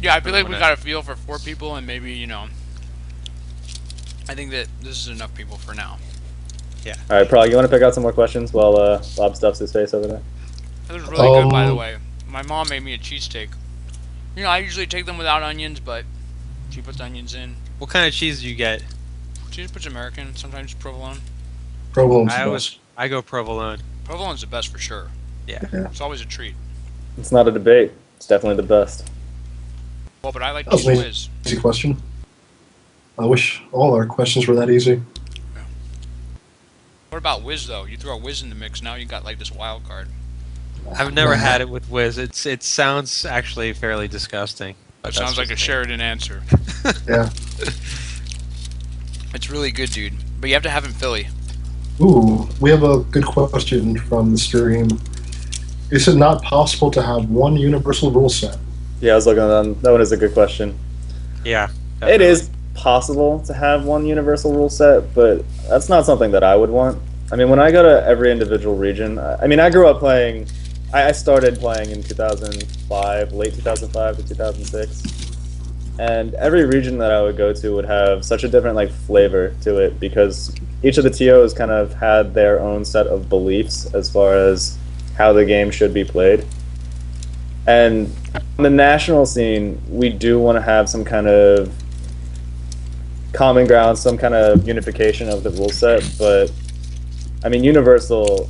Yeah, I feel like we got a feel for 4 people, and maybe I think that this is enough people for now. All right, Prague, you want to pick out some more questions while Bob stuffs his face over there? It was really good, by the way. My mom made me a cheesesteak. I usually take them without onions, but she puts onions in. What kind of cheese do you get? She just puts American, sometimes provolone. Provolone's I the always best. I go provolone. Provolone's the best for sure. Yeah. It's always a treat. It's not a debate. It's definitely the best. Well, but I like That was cheese an whiz. easy question. I wish all our questions were that easy. What about whiz though? You throw a whiz in the mix, now you got like this wild card. I've never Right. had it with whiz. It sounds actually fairly disgusting. That sounds like a Sheridan answer. Yeah. It's really good, dude. But you have to have it in Philly. Ooh, we have a good question from the stream. Is it not possible to have one universal rule set? Yeah, I was looking at that. That one is a good question. Yeah. It definitely. is possible to have one universal rule set, but that's not something that I would want. I mean, when I go to every individual region, I mean, I grew up playing. I started playing in 2005, late 2005 to 2006, and every region that I would go to would have such a different like flavor to it because each of the TOs kind of had their own set of beliefs as far as how the game should be played. And on the national scene, we do want to have some kind of common ground, some kind of unification of the rule set, but I mean, universal,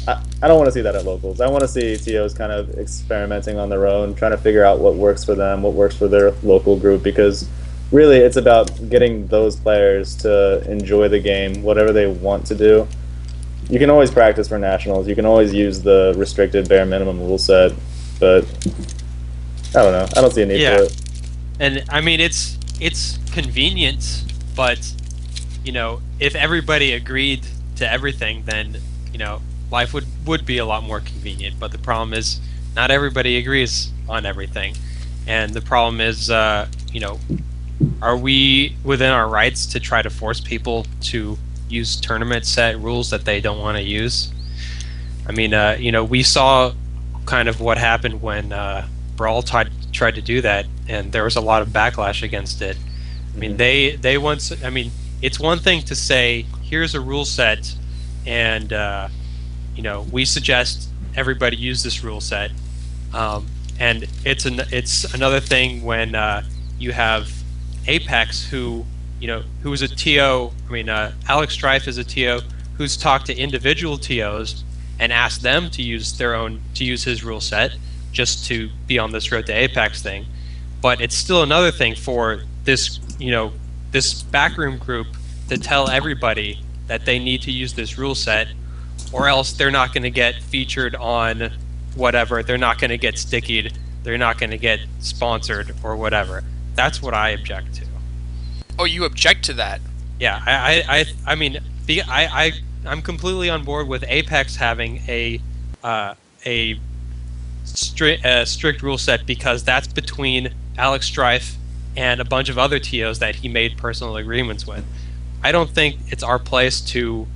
I don't want to see that at locals. I want to see TOs kind of experimenting on their own, trying to figure out what works for them, what works for their local group, because really it's about getting those players to enjoy the game, whatever they want to do. You can always practice for nationals, you can always use the restricted bare minimum rule set, but I don't know. I don't see a need Yeah. for it. And I mean, it's convenient, but if everybody agreed to everything, then life would be a lot more convenient. But the problem is, not everybody agrees on everything, and the problem is, are we within our rights to try to force people to use tournament set rules that they don't want to use? I mean, we saw kind of what happened when Brawl tried to do that, and there was a lot of backlash against it. I mean, they once. I mean, it's one thing to say, here's a rule set, and we suggest everybody use this rule set, and it's another thing when you have Apex who is a TO. I mean, Alex Strife is a TO who's talked to individual TOs and asked them to use his rule set just to be on this road to Apex thing. But it's still another thing for this this backroom group to tell everybody that they need to use this rule set, or else they're not going to get featured on whatever. They're not going to get stickied. They're not going to get sponsored or whatever. That's what I object to. Oh, you object to that? Yeah, I mean, I'm completely on board with Apex having a strict rule set, because that's between Alex Strife and a bunch of other TOs that he made personal agreements with. I don't think it's our place to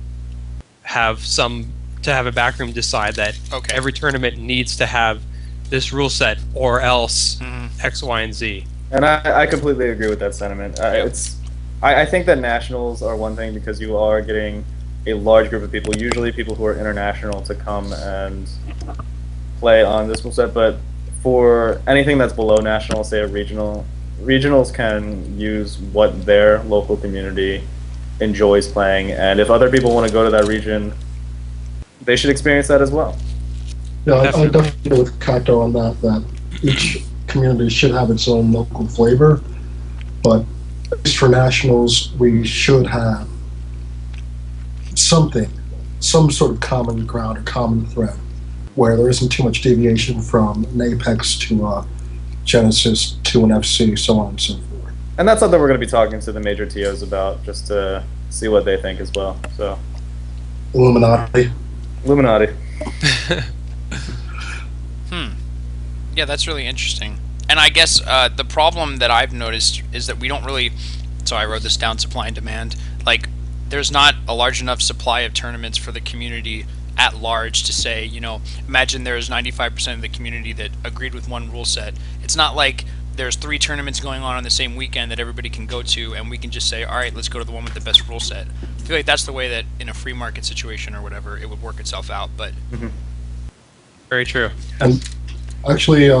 have a backroom decide that every tournament needs to have this rule set or else X, Y, and Z. And I completely agree with that sentiment. I think that nationals are one thing because you are getting a large group of people, usually people who are international, to come and play on this rule set. But for anything that's below national, say a regional, regionals can use what their local community enjoys playing, and if other people want to go to that region, they should experience that as well. Yeah, I Definitely. definitely agree with Kato on that. That each community should have its own local flavor, but at least for nationals, we should have something, some sort of common ground or common thread, where there isn't too much deviation from an Apex to a Genesis to an FC, so on and so forth. And that's something we're going to be talking to the major TOs about, just to see what they think as well. So, Illuminati. Illuminati. Yeah, that's really interesting. And I guess the problem that I've noticed is that we don't really. So I wrote this down: supply and demand. Like, there's not a large enough supply of tournaments for the community at large to say, imagine there's 95% of the community that agreed with one rule set. It's not like there's 3 tournaments going on the same weekend that everybody can go to, and we can just say, all right, let's go to the one with the best rule set. I feel like that's the way that in a free market situation or whatever, it would work itself out. But Very true. And actually, you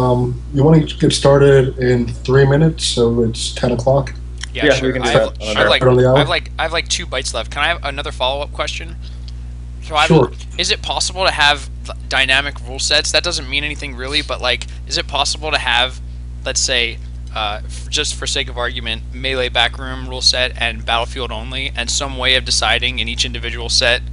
want to get started in 3 minutes, so it's 10 o'clock. yeah, Yeah, sure. we can do I that. On the hour? have like 2 bites left. Can I have another follow-up question? So Sure. Is it possible to have dynamic rule sets? That doesn't mean anything really, but like, is it possible to have, let's say, just for sake of argument, melee backroom rule set and battlefield only, and some way of deciding in each individual set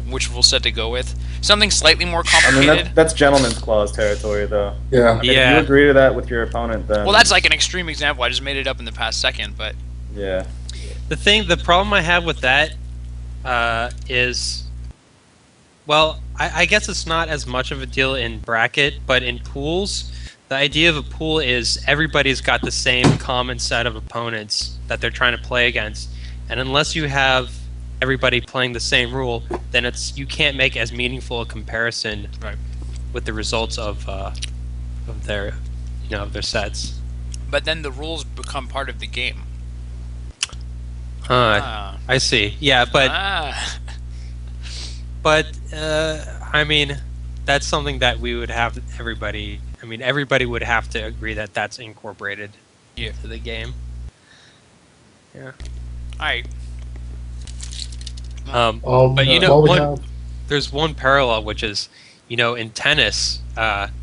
which rule set to go with? Something slightly more I mean, complicated. that's gentleman's clause territory, though. Yeah. I mean, Yeah. If you agree to that with your opponent, then Well, that's like an extreme example. I just made it up in the past second, but yeah. The problem I have with that is, well, I guess it's not as much of a deal in bracket, but in pools, the idea of a pool is everybody's got the same common set of opponents that they're trying to play against, and unless you have everybody playing the same rule, then you can't make as meaningful a comparison Right. with the results of their of their sets. but then the rules become part of the game. I see. Yeah, but I mean, that's something that we would have everybody. I mean, everybody would have to agree that that's incorporated into the game. Yeah. All right. But while we one, have, there's one parallel, which is, in tennis,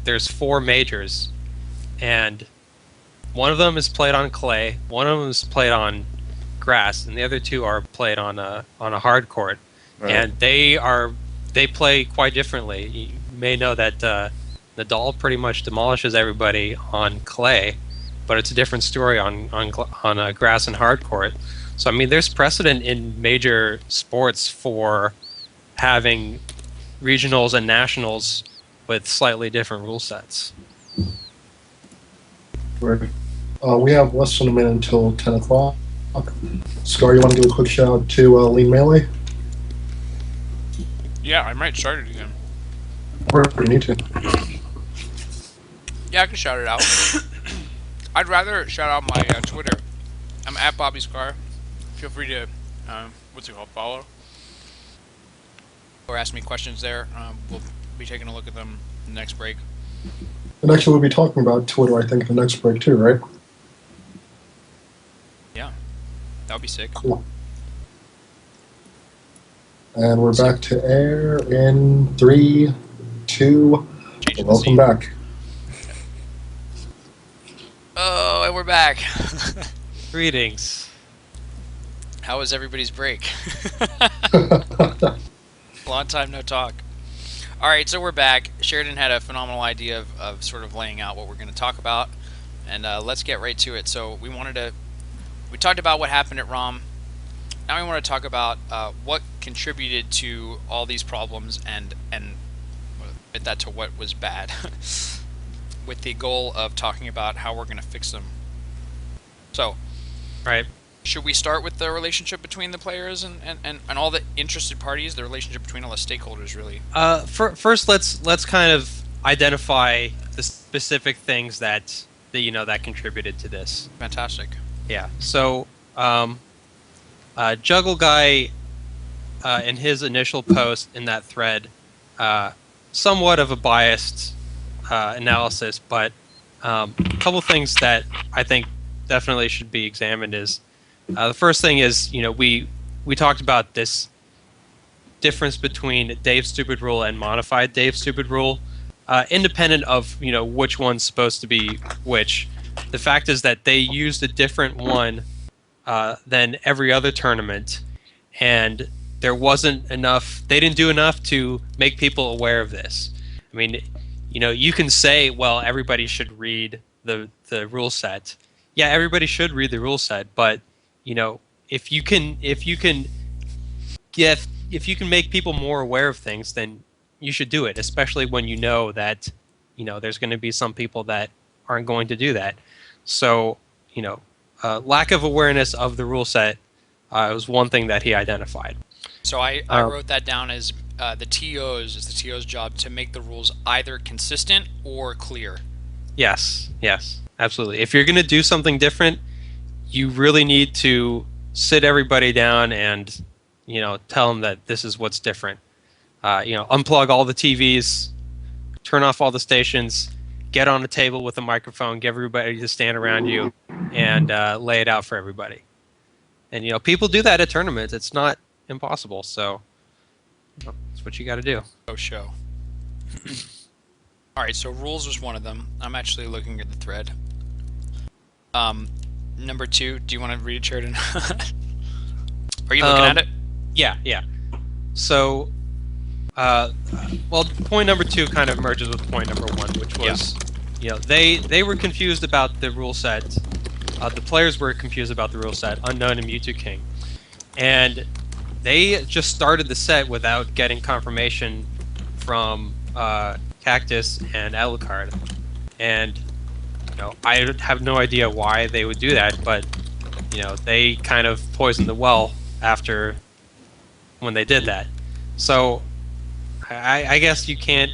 there's 4 majors, and one of them is played on clay, one of them is played on grass, and the other 2 are played on a hard court, Right. and they play quite differently. You may know that Nadal pretty much demolishes everybody on clay, but it's a different story on grass and hard court. So I mean, there's precedent in major sports for having regionals and nationals with slightly different rule sets. we have less than a minute until 10 o'clock. Scar, you want to give a quick shout out to Lean Melee? Yeah, I might start it again. Or if you need to. Yeah, I can shout it out. I'd rather shout out my Twitter. I'm at Bobby Scar. Feel free to, follow. Or ask me questions there. We'll be taking a look at them in the next break. And actually, we'll be talking about Twitter, I think, in the next break, too, right? Yeah, that would be sick. Cool. And we're back to air in 3, 2, Changing the welcome scene. back. Oh, and we're back. Greetings. How was everybody's break? Long time no talk. All right, so we're back. Sheridan had a phenomenal idea of sort of laying out what we're going to talk about, and let's get right to it. So we talked about what happened at ROM. Now we want to talk about what contributed to all these problems and admit that to what was bad, with the goal of talking about how we're going to fix them. So, Right. should we start with the relationship between the players and all the interested parties, the relationship between all the stakeholders, really? First, let's kind of identify the specific things that contributed to this. Fantastic. Yeah. So, Juggle Guy, in his initial post in that thread, somewhat of a biased analysis, but a couple things that I think definitely should be examined is the first thing is, we talked about this difference between Dave's Stupid Rule and modified Dave's Stupid Rule, independent of which one's supposed to be which. The fact is that they used a different one than every other tournament, and there wasn't enough. They didn't do enough to make people aware of this. I mean, you can say, well, everybody should read the rule set. Yeah, everybody should read the rule set, but if you can make people more aware of things, then you should do it, especially when you know that there's going to be some people that aren't going to do that. So lack of awareness of the rule set was one thing that he identified. So I wrote that down as the TO's job to make the rules either consistent or clear. Yes, absolutely. If you're going to do something different, you really need to sit everybody down and tell them that this is what's different. Unplug all the TVs, turn off all the stations, get on a table with a microphone, get everybody to stand around you, and lay it out for everybody. And people do that at tournaments. It's not impossible. So that's what you got to do. Show. All right. So rules was one of them. I'm actually looking at the thread. Number 2. Do you want to read it, Sheridan? Are you looking at it? Yeah. So, point number 2 kind of merges with point number 1, which was, they were confused about the rule set. The players were confused about the rule set, Unknown and Mewtwo King, and they just started the set without getting confirmation from Cactus and Alucard, and I have no idea why they would do that, but they kind of poisoned the well after when they did that. So I guess you can't.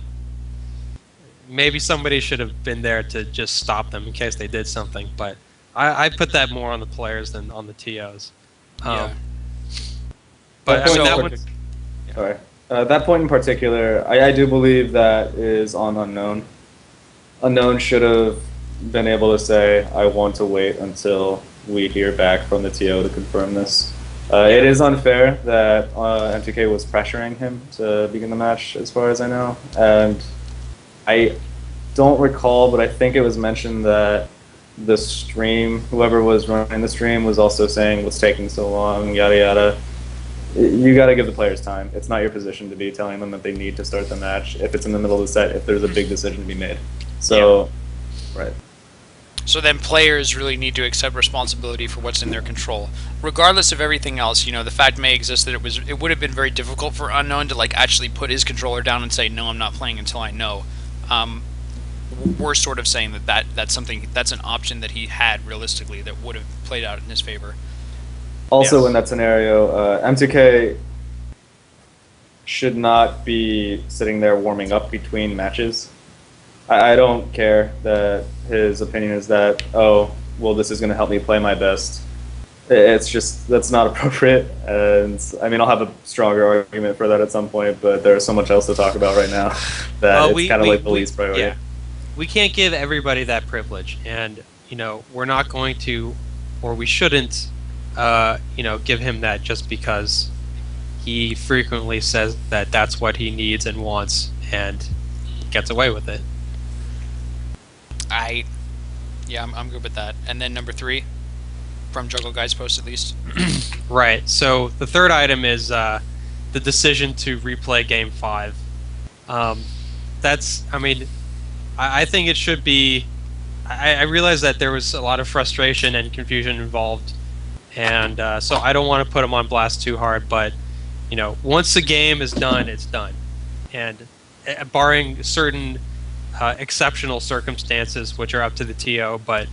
Maybe somebody should have been there to just stop them in case they did something, but I put that more on the players than on the TOs. Yeah. But I mean, that one. Sorry. That point in particular, I do believe that is on Unknown. Unknown should have been able to say, I want to wait until we hear back from the TO to confirm this. It is unfair that MTK was pressuring him to begin the match, as far as I know. And I don't recall, but I think it was mentioned that the stream, whoever was running the stream, was also saying what's taking so long, yada yada. You got to give the players time. It's not your position to be telling them that they need to start the match if it's in the middle of the set, if there's a big decision to be made. So, right. So then players really need to accept responsibility for what's in their control, regardless of everything else. The fact may exist that it would have been very difficult for Unknown to actually put his controller down and say, no, I'm not playing until I know. We're sort of saying that's an option that he had realistically that would have played out in his favor. Also, in that scenario, M2K should not be sitting there warming up between matches. I don't care that his opinion is that, oh, well, this is going to help me play my best. It's just, that's not appropriate. And I mean, I'll have a stronger argument for that at some point, but there's so much else to talk about right now that it's kind of like the least priority. Yeah. We can't give everybody that privilege. And, we're not going to, or we shouldn't, give him that just because he frequently says that that's what he needs and wants and gets away with it. I'm good with that. And then number 3, from Juggle Guy's post at least. Right. So the third item is the decision to replay Game 5. I think it should be. I realize that there was a lot of frustration and confusion involved, and so I don't want to put him on blast too hard. But once the game is done, it's done, and barring certain exceptional circumstances, which are up to the TO, but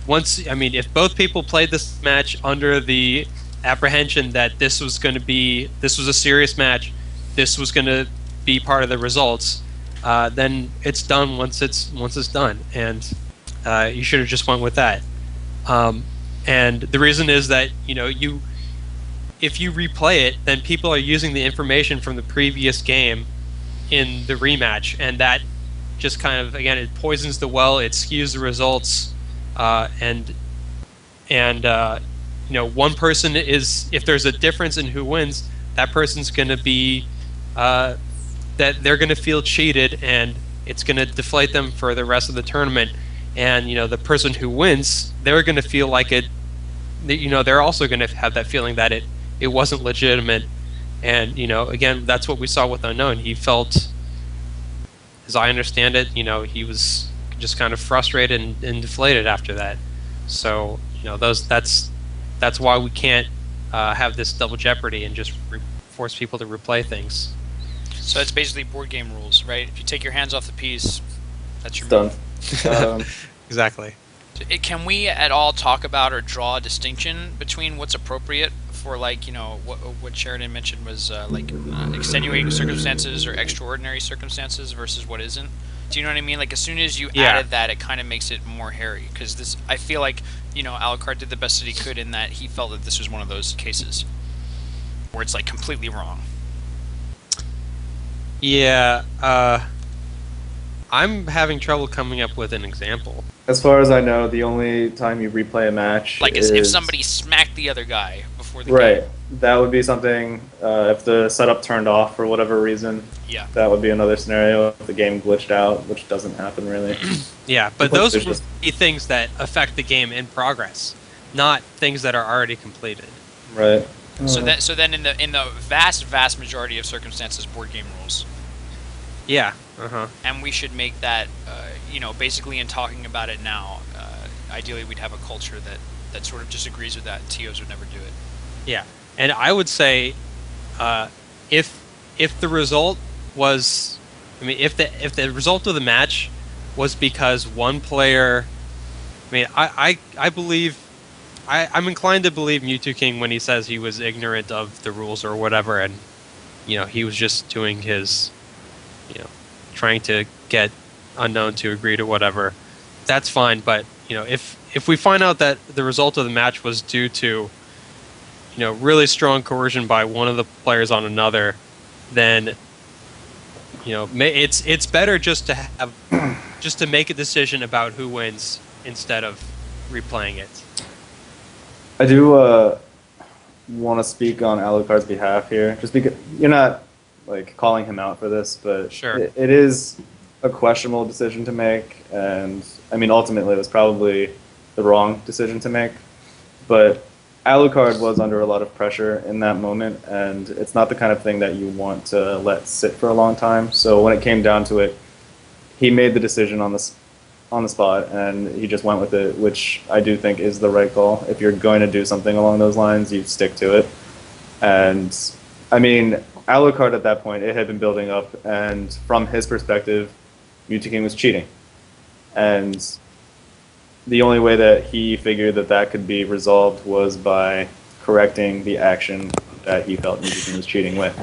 if both people played this match under the apprehension that this was a serious match, this was going to be part of the results, then it's done once it's done, and you should have just went with that. And the reason is that if you replay it, then people are using the information from the previous game in the rematch, and that just kind of, again, it poisons the well, it skews the results, and and one person is, if there's a difference in who wins, that person's going to be that they're going to feel cheated, and it's going to deflate them for the rest of the tournament. And the person who wins, they're going to feel like it. They're also going to have that feeling that it wasn't legitimate. And again, that's what we saw with Unknown. He felt, as I understand it, he was just kind of frustrated and deflated after that. So that's why we can't have this double jeopardy and just force people to replay things. So it's basically board game rules, right? If you take your hands off the piece, that's your Done. Exactly. Can we at all talk about or draw a distinction between what's appropriate for, like, what Sheridan mentioned was extenuating circumstances or extraordinary circumstances versus what isn't? Do you know what I mean? Like, as soon as you added that, it kind of makes it more hairy, because I feel like Alucard did the best that he could in that he felt that this was one of those cases where it's like completely wrong. Yeah, I'm having trouble coming up with an example. As far as I know, the only time you replay a match is if somebody smacked the other guy before the right. game. That would be something. If the setup turned off for whatever reason, that would be another scenario. If the game glitched out, which doesn't happen really. Yeah, but those would be things that affect the game in progress, not things that are already completed. Right. So then in the vast majority of circumstances, board game rules. Yeah. And we should make that, basically in talking about it now, ideally we'd have a culture that sort of disagrees with that, and TOs would never do it. Yeah, and I would say, if the result was, if the result of the match was because one player, I believe, I'm inclined to believe Mewtwo King when he says he was ignorant of the rules or whatever, and he was just doing his, trying to get Unknown to agree to whatever. That's fine, but if we find out that the result of the match was due to really strong coercion by one of the players on another, then it's better just to make a decision about who wins instead of replaying it. I do want to speak on Alucard's behalf here, just because you're not calling him out for this, but sure, it is a questionable decision to make, and ultimately it was probably the wrong decision to make, but Alucard was under a lot of pressure in that moment, and it's not the kind of thing that you want to let sit for a long time. So when it came down to it, he made the decision on the spot, and he just went with it, which I do think is the right call. If you're going to do something along those lines, you stick to it. And Alucard at that point, it had been building up, and from his perspective, Mewtwo King was cheating. And the only way that he figured that could be resolved was by correcting the action that he felt Mewtwo King was cheating with.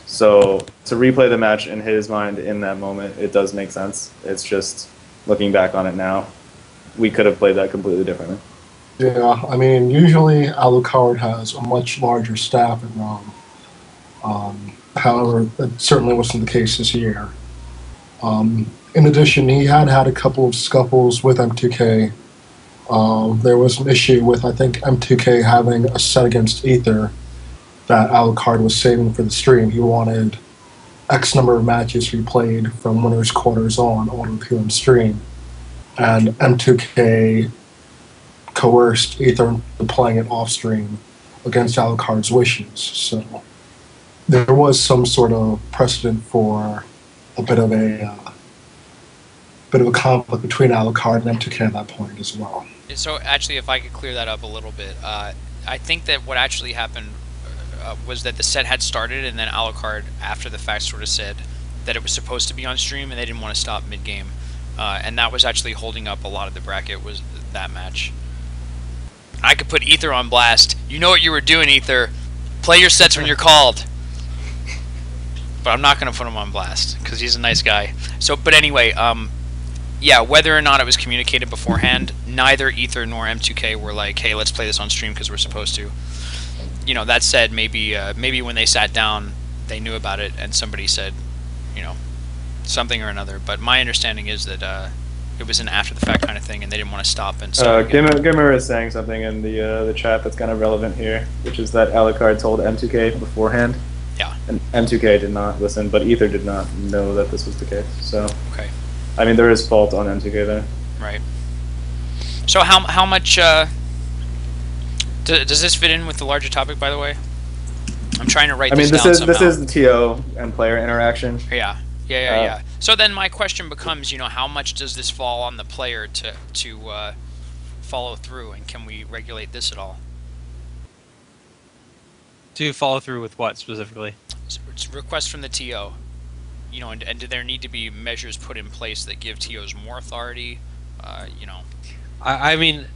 So to replay the match in his mind in that moment, it does make sense. It's just, looking back on it now, we could have played that completely differently. Yeah, usually Alucard has a much larger staff in ROM. However, that certainly wasn't the case this year. In addition, he had a couple of scuffles with M2K. There was an issue with, I think, M2K having a set against Ether that Alucard was saving for the stream. He wanted X number of matches replayed from winners quarters on to appear on stream. And M2K coerced Ether into playing it off stream against Alucard's wishes. So there was some sort of precedent for a bit of a conflict between Alucard and M2K at that point as well. So actually, if I could clear that up a little bit, I think that what actually happened was that the set had started, and then Alucard, after the fact, sort of said that it was supposed to be on stream, and they didn't want to stop mid-game. And that was actually holding up a lot of the bracket, was that match. I could put Ether on blast. You know what you were doing, Ether. Play your sets when you're called. But I'm not going to put him on blast, because he's a nice guy. So, but anyway, yeah, whether or not it was communicated beforehand, neither Ether nor M2K were like, hey, let's play this on stream because we're supposed to. That said, maybe when they sat down, they knew about it, and somebody said, something or another. But my understanding is that it was an after the fact kind of thing, and they didn't want to stop and start. Gimmer is saying something in the chat that's kind of relevant here, which is that Alucard told M2K beforehand. Yeah. And M2K did not listen, but Ether did not know that this was the case. So, Okay. I mean, there is fault on M2K there. Right. So how much does this fit in with the larger topic? By the way, I'm trying to write. I mean, this down somehow. this is the TO and player interaction. Yeah. So then my question becomes, how much does this fall on the player to follow through, and can we regulate this at all? To follow through with what specifically? It's requests from the TO, and do there need to be measures put in place that give TOs more authority? I mean,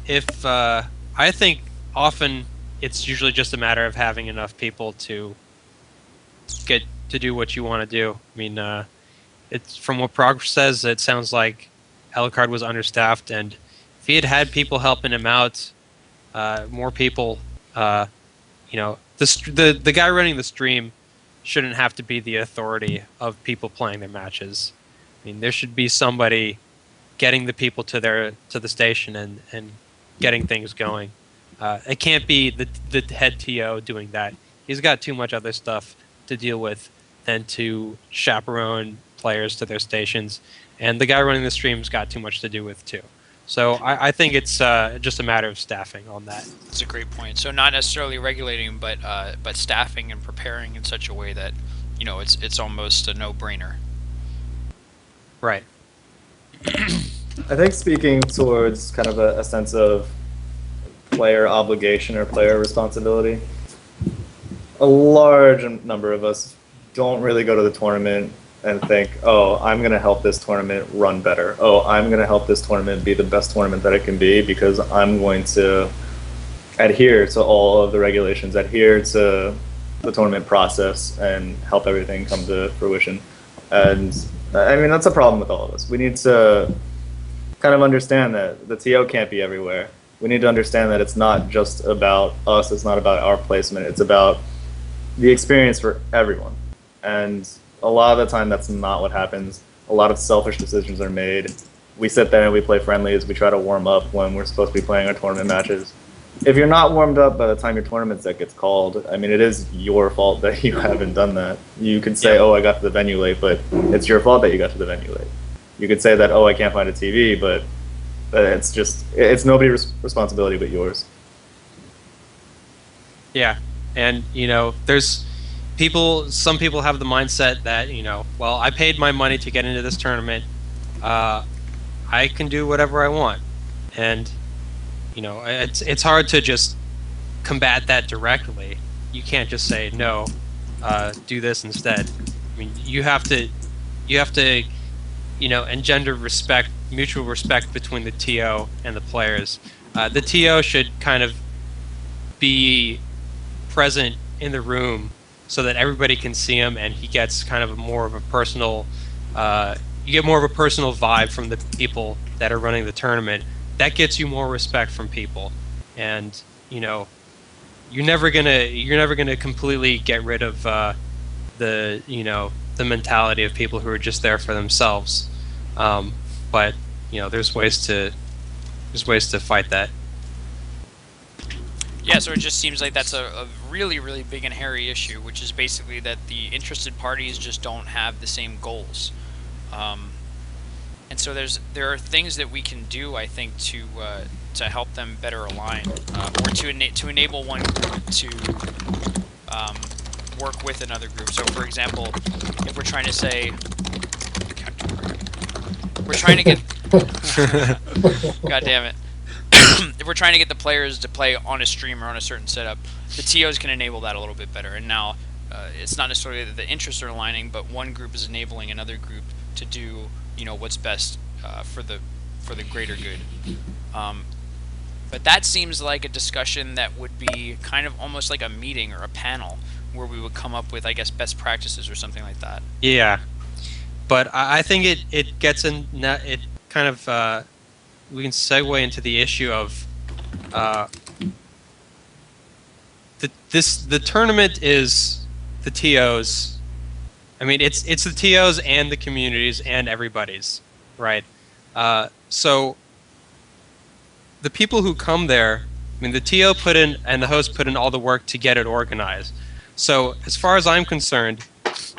if I think often it's usually just a matter of having enough people to get to do what you want to do. I mean, it's from what Progress says, it sounds like Alucard was understaffed, and if he had had people helping him out, more people, the guy running the stream shouldn't have to be the authority of people playing their matches. I mean, there should be somebody getting the people to the station and getting things going. It can't be the head TO doing that. He's got too much other stuff to deal with than to chaperone players to their stations, and the guy running the stream's got too much to do with too. So I think it's just a matter of staffing on that. That's a great point. So not necessarily regulating, but staffing and preparing in such a way that it's almost a no-brainer. Right. I think speaking towards kind of a sense of player obligation or player responsibility, a large number of us don't really go to the tournament and think, oh, I'm going to help this tournament run better. Oh, I'm going to help this tournament be the best tournament that it can be because I'm going to adhere to all of the regulations, adhere to the tournament process, and help everything come to fruition. And I mean, that's a problem with all of us. We need to kind of understand that the TO can't be everywhere. We need to understand that it's not just about us, it's not about our placement, it's about the experience for everyone. And a lot of the time that's not what happens. A lot of selfish decisions are made. We sit there and we play friendlies, we try to warm up when we're supposed to be playing our tournament matches. If you're not warmed up by the time your tournament set gets called, I mean, it is your fault that you haven't done that. You could say, oh, I got to the venue late, but it's your fault that you got to the venue late. You could say that, oh, I can't find a TV, but it's nobody's responsibility but yours. Yeah, and there's some people have the mindset that well, I paid my money to get into this tournament, I can do whatever I want, and it's hard to just combat that directly. You can't just say no, do this instead. I mean, you have to engender respect, mutual respect between the TO and the players. The TO should kind of be present in the room so that everybody can see him, and he gets kind of more of a personal. You get more of a personal vibe from the people that are running the tournament. That gets you more respect from people, and you're never gonna completely get rid of the mentality of people who are just there for themselves. But there's ways to fight that. Yeah, so it just seems like that's a really, really big and hairy issue, which is basically that the interested parties just don't have the same goals. And so there are things that we can do, I think, to help them better align, or to enable one group to work with another group. So, for example, if we're trying to say, we're trying to get, God damn it. If we're trying to get the players to play on a stream or on a certain setup, the TOs can enable that a little bit better. And now it's not necessarily that the interests are aligning, but one group is enabling another group to do what's best for the greater good. But that seems like a discussion that would be kind of almost like a meeting or a panel where we would come up with, I guess, best practices or something like that. Yeah, but I think it gets in. It kind of we can segue into the issue of the tournament is the TOs. I mean, it's the TOs and the communities and everybody's, right? So the people who come there, I mean, the TO put in and the host put in all the work to get it organized. So as far as I'm concerned,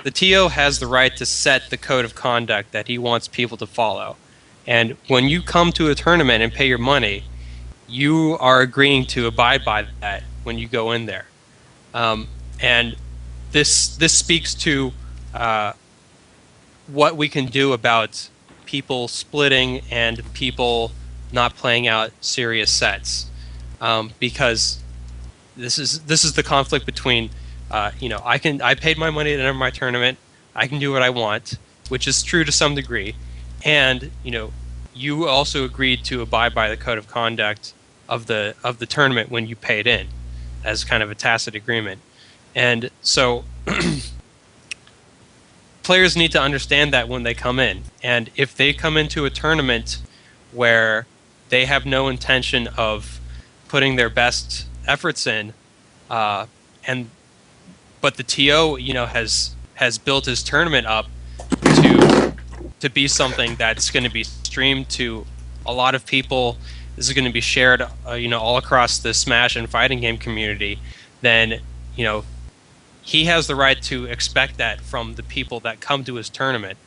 the TO has the right to set the code of conduct that he wants people to follow. And when you come to a tournament and pay your money, you are agreeing to abide by that when you go in there. And this speaks to what we can do about people splitting and people not playing out serious sets, because this is the conflict between I paid my money to enter my tournament, I can do what I want, which is true to some degree, and you also agreed to abide by the code of conduct of the tournament when you paid in, as kind of a tacit agreement. And so players need to understand that when they come in. And if they come into a tournament where they have no intention of putting their best efforts in, but the TO has built his tournament up to be something that's going to be streamed to a lot of people. This is going to be shared all across the Smash and fighting game community. Then he has the right to expect that from the people that come to his tournament,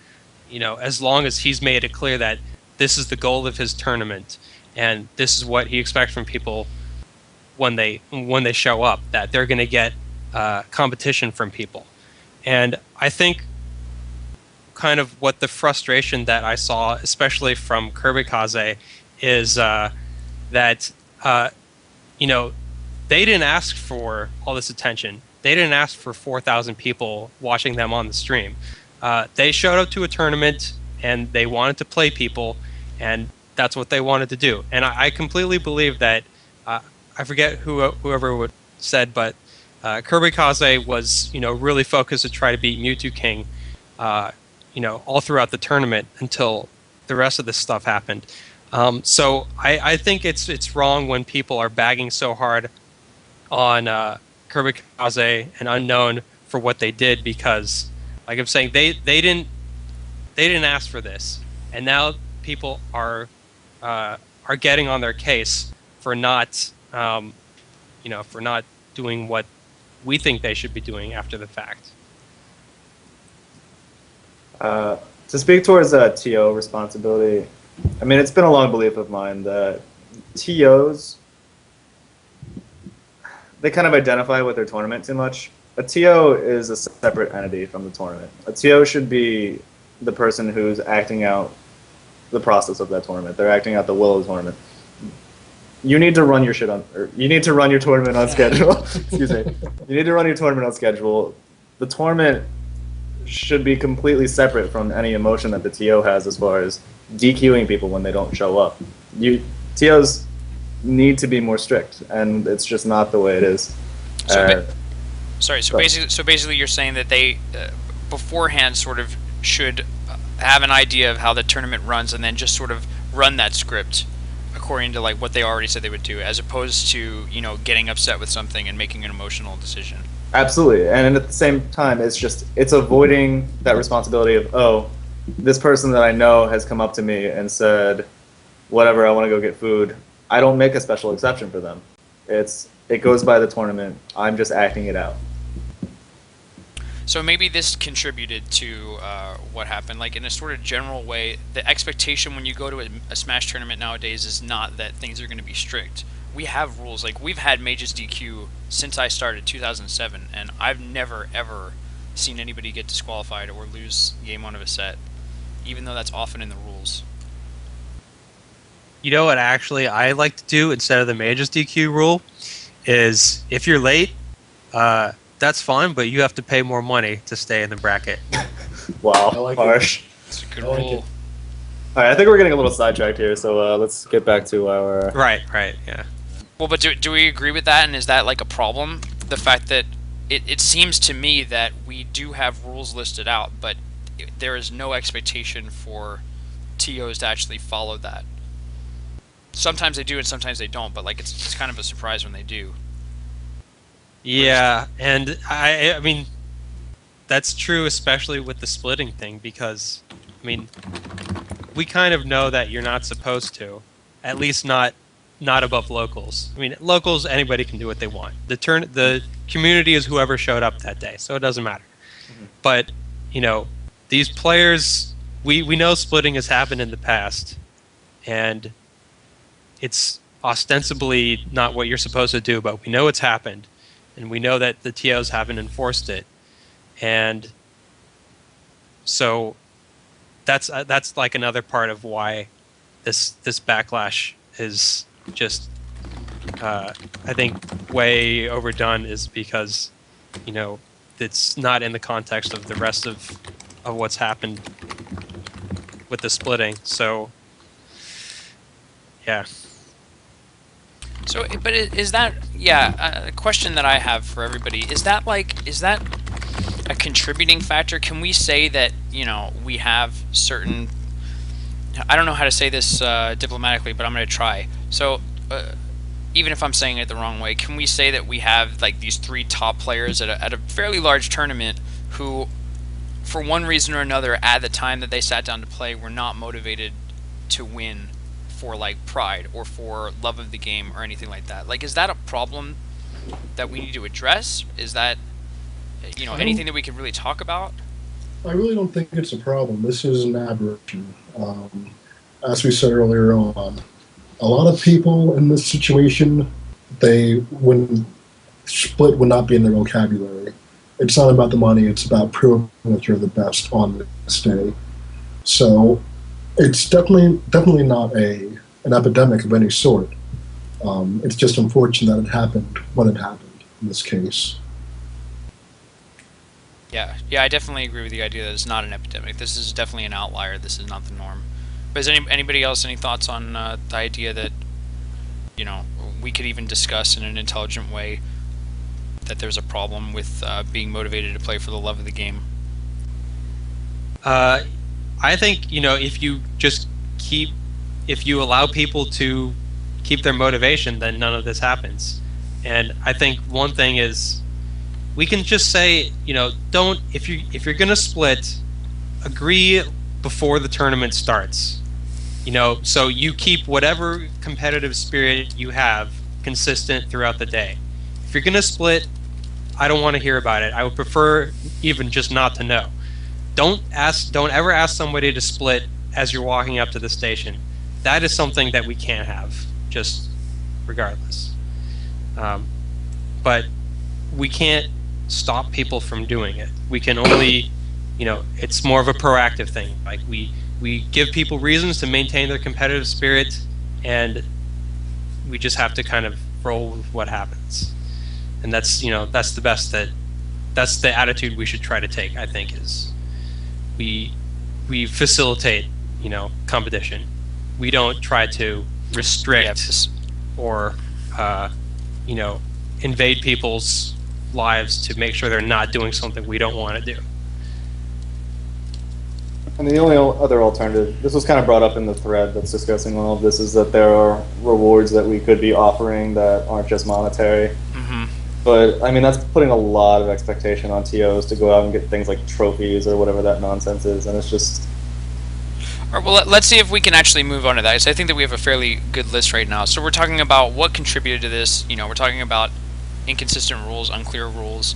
as long as he's made it clear that this is the goal of his tournament and this is what he expects from people when they show up, that they're going to get competition from people. And I think kind of what the frustration that I saw, especially from Kirby is that they didn't ask for all this attention. They didn't ask for 4,000 people watching them on the stream. They showed up to a tournament and they wanted to play people, and that's what they wanted to do. And I completely believe that. I forget whoever said, but Kirby was really focused to try to beat Mewtwo King, all throughout the tournament until the rest of this stuff happened. So I think it's wrong when people are bagging so hard on Kirby and Unknown for what they did, because, like I'm saying, they didn't ask for this, and now people are getting on their case for not doing what we think they should be doing after the fact. To speak towards TO responsibility, I mean, it's been a long belief of mine that TOs, they kind of identify with their tournament too much. A TO is a separate entity from the tournament. A TO should be the person who's acting out the process of that tournament. They're acting out the will of the tournament. You need to run your you need to run your tournament on schedule. Excuse me. You need to run your tournament on schedule. The tournament should be completely separate from any emotion that the TO has as far as DQing people when they don't show up. TOs need to be more strict, and it's just not the way it is. Basically you're saying that they beforehand sort of should have an idea of how the tournament runs and then just sort of run that script according to like what they already said they would do, as opposed to getting upset with something and making an emotional decision. Absolutely. And at the same time, it's avoiding that responsibility of, oh, this person that I know has come up to me and said, whatever, I want to go get food. I don't make a special exception for them. It goes by the tournament. I'm just acting it out. So maybe this contributed to what happened. Like, in a sort of general way, the expectation when you go to a Smash tournament nowadays is not that things are going to be strict. We have rules. Like, we've had Mages DQ since I started 2007, and I've never, ever seen anybody get disqualified or lose game one of a set, even though that's often in the rules. You know what actually I like to do instead of the Mages DQ rule is, if you're late, that's fine, but you have to pay more money to stay in the bracket. Wow, harsh. It's a good rule. All right, I think we're getting a little sidetracked here, so let's get back to our... Right, yeah. Well, but do we agree with that, and is that like a problem? The fact that it seems to me that we do have rules listed out, but there is no expectation for TOs to actually follow that. Sometimes they do and sometimes they don't, but like it's kind of a surprise when they do. Yeah, and I mean, that's true, especially with the splitting thing, because, I mean, we kind of know that you're not supposed to, at least not above locals. I mean, locals, anybody can do what they want. The community is whoever showed up that day, so it doesn't matter. But these players, we know splitting has happened in the past, and it's ostensibly not what you're supposed to do, but we know it's happened, and we know that the TOs haven't enforced it, and so that's like another part of why this backlash is just I think way overdone, is because it's not in the context of the rest of what's happened with the splitting. So yeah. So, but is that, a question that I have for everybody, is that a contributing factor? Can we say that, we have certain, I don't know how to say this diplomatically, but I'm going to try. So, even if I'm saying it the wrong way, can we say that we have like these 3 top players at a fairly large tournament who, for one reason or another, at the time that they sat down to play, were not motivated to win for like pride or for love of the game or anything like that? Like, is that a problem that we need to address? Is that anything that we could really talk about? I really don't think it's a problem. This is an aberration. As we said earlier on, a lot of people in this situation, split would not be in their vocabulary. It's not about the money, it's about proving that you're the best on this day. So it's definitely not an epidemic of any sort. It's just unfortunate that it happened when it happened in this case. Yeah, I definitely agree with the idea that it's not an epidemic. This is definitely an outlier. This is not the norm. But is anybody else any thoughts on the idea that we could even discuss in an intelligent way that there's a problem with being motivated to play for the love of the game? I think if you allow people to keep their motivation, then none of this happens. And I think one thing is, we can just say, don't, if you're gonna split, agree before the tournament starts. So you keep whatever competitive spirit you have consistent throughout the day. If you're gonna split, I don't want to hear about it. I would prefer even just not to know. Don't ever ask somebody to split as you're walking up to the station. That is something that we can't have, just regardless. But we can't stop people from doing it. We can only, it's more of a proactive thing. Like we give people reasons to maintain their competitive spirit, and we just have to kind of roll with what happens. And that's the attitude we should try to take, I think, is we facilitate, competition. We don't try to restrict or, invade people's lives to make sure they're not doing something we don't want to do. And the only other alternative, this was kind of brought up in the thread that's discussing all of this, is that there are rewards that we could be offering that aren't just monetary. Mm-hmm. But, I mean, that's putting a lot of expectation on TOs to go out and get things like trophies or whatever that nonsense is, and it's just... All right, well, let's see if we can actually move on to that. So I think that we have a fairly good list right now. So we're talking about what contributed to this. We're talking about inconsistent rules, unclear rules,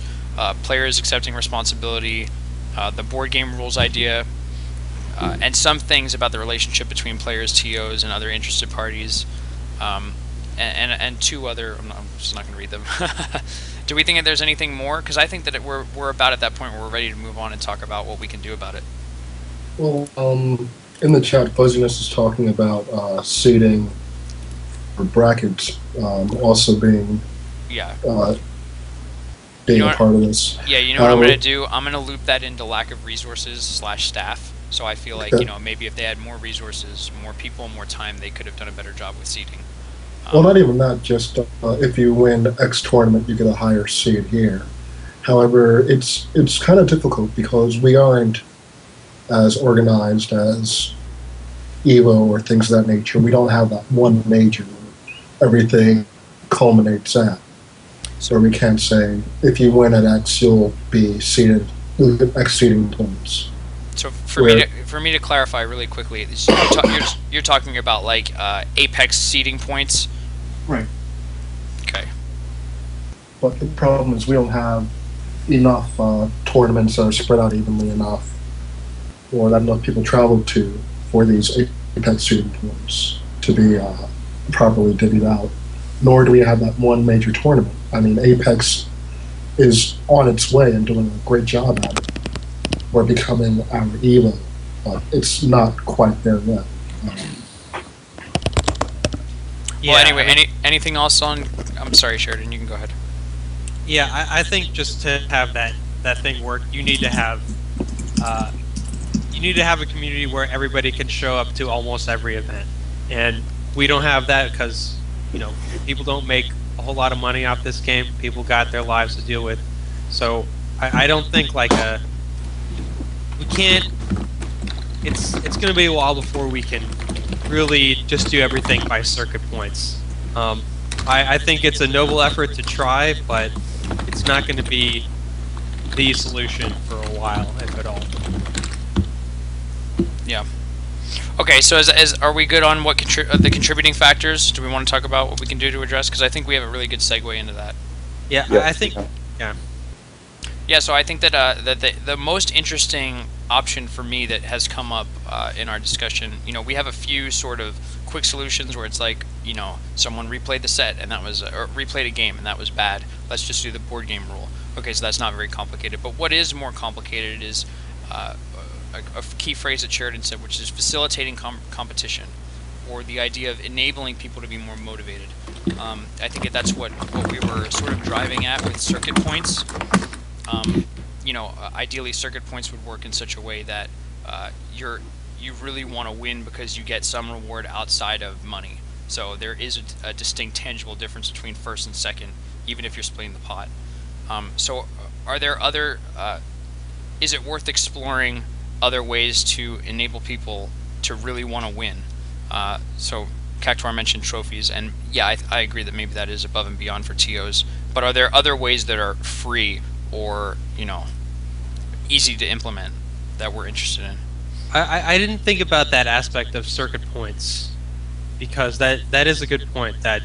players accepting responsibility, the board game rules idea, and some things about the relationship between players, TOs, and other interested parties, and 2 other. I'm just not going to read them. Do we think that there's anything more? Because I think that we're about at that point where we're ready to move on and talk about what we can do about it. Well, in the chat, Fuzziness is talking about seating or brackets also being a part of this. Yeah, you know what I'm going to do? I'm going to loop that into lack of resources / staff. So I feel like, maybe if they had more resources, more people, more time, they could have done a better job with seating. Well, not even that, just if you win X tournament, you get a higher seed here. However, it's kind of difficult because we aren't as organized as Evo or things of that nature. We don't have that one major where everything culminates at. So we can't say, if you win at X, you'll be seated, X seeding points. So where for me to clarify really quickly, you're talking about like Apex seeding points. right. Okay. But the problem is we don't have enough tournaments that are spread out evenly enough, or that enough people travel to for these Apex shooting points to be properly divvied out. Nor do we have that one major tournament. I mean, Apex is on its way and doing a great job at it. We're becoming our EVO, but it's not quite there yet. Yeah, Well, anyway, anything else on? I'm sorry, Sheridan. You can go ahead. Yeah, I think just to have that thing work, you need to have a community where everybody can show up to almost every event, and we don't have that because people don't make a whole lot of money off this game. People got their lives to deal with, so I don't think we can't. It's going to be a while before we can really just do everything by circuit points. I think it's a noble effort to try, but it's not going to be the solution for a while, if at all. Yeah. Okay, so are we good on what the contributing factors? Do we want to talk about what we can do to address? Because I think we have a really good segue into that. Yeah, Yeah. I think. Yeah. Yeah, so I think that that the most interesting option for me that has come up in our discussion, we have a few sort of quick solutions where it's like, someone replayed the set and that was, or replayed a game and that was bad. Let's just do the board game rule. Okay, so that's not very complicated. But what is more complicated is a key phrase that Sheridan said, which is facilitating competition, or the idea of enabling people to be more motivated. I think that's what we were sort of driving at with circuit points. Ideally circuit points would work in such a way that you really want to win because you get some reward outside of money. So there is a distinct tangible difference between first and second, even if you're splitting the pot. So are there other, is it worth exploring other ways to enable people to really want to win? So Cactuar mentioned trophies, and yeah, I agree that maybe that is above and beyond for TOs, but are there other ways that are free or, easy to implement that we're interested in? I didn't think about that aspect of circuit points, because that is a good point. That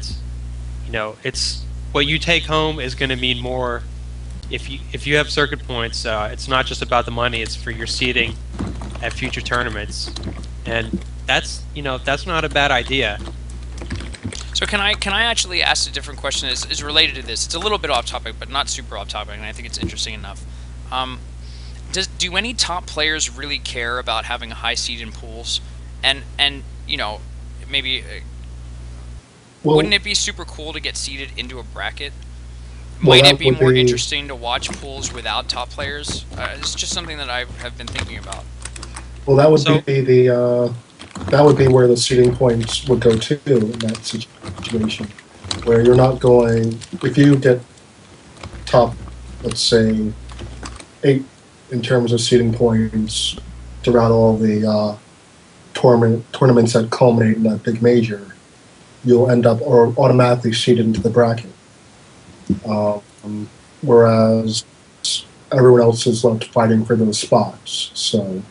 it's what you take home is going to mean more if you have circuit points. It's not just about the money; it's for your seeding at future tournaments, and that's not a bad idea. So can I actually ask a different question? Is related to this. It's a little bit off topic, but not super off topic, and I think it's interesting enough. Do any top players really care about having a high seed in pools? And maybe wouldn't it be super cool to get seeded into a bracket? Might it be more interesting to watch pools without top players? It's just something that I have been thinking about. Well, that would be that would be where the seeding points would go to in that situation, where you're not going. If you get top, let's say 8 in terms of seeding points throughout all the tournaments that culminate in that big major, you'll end up or automatically seeded into the bracket. Whereas everyone else is left fighting for those spots. So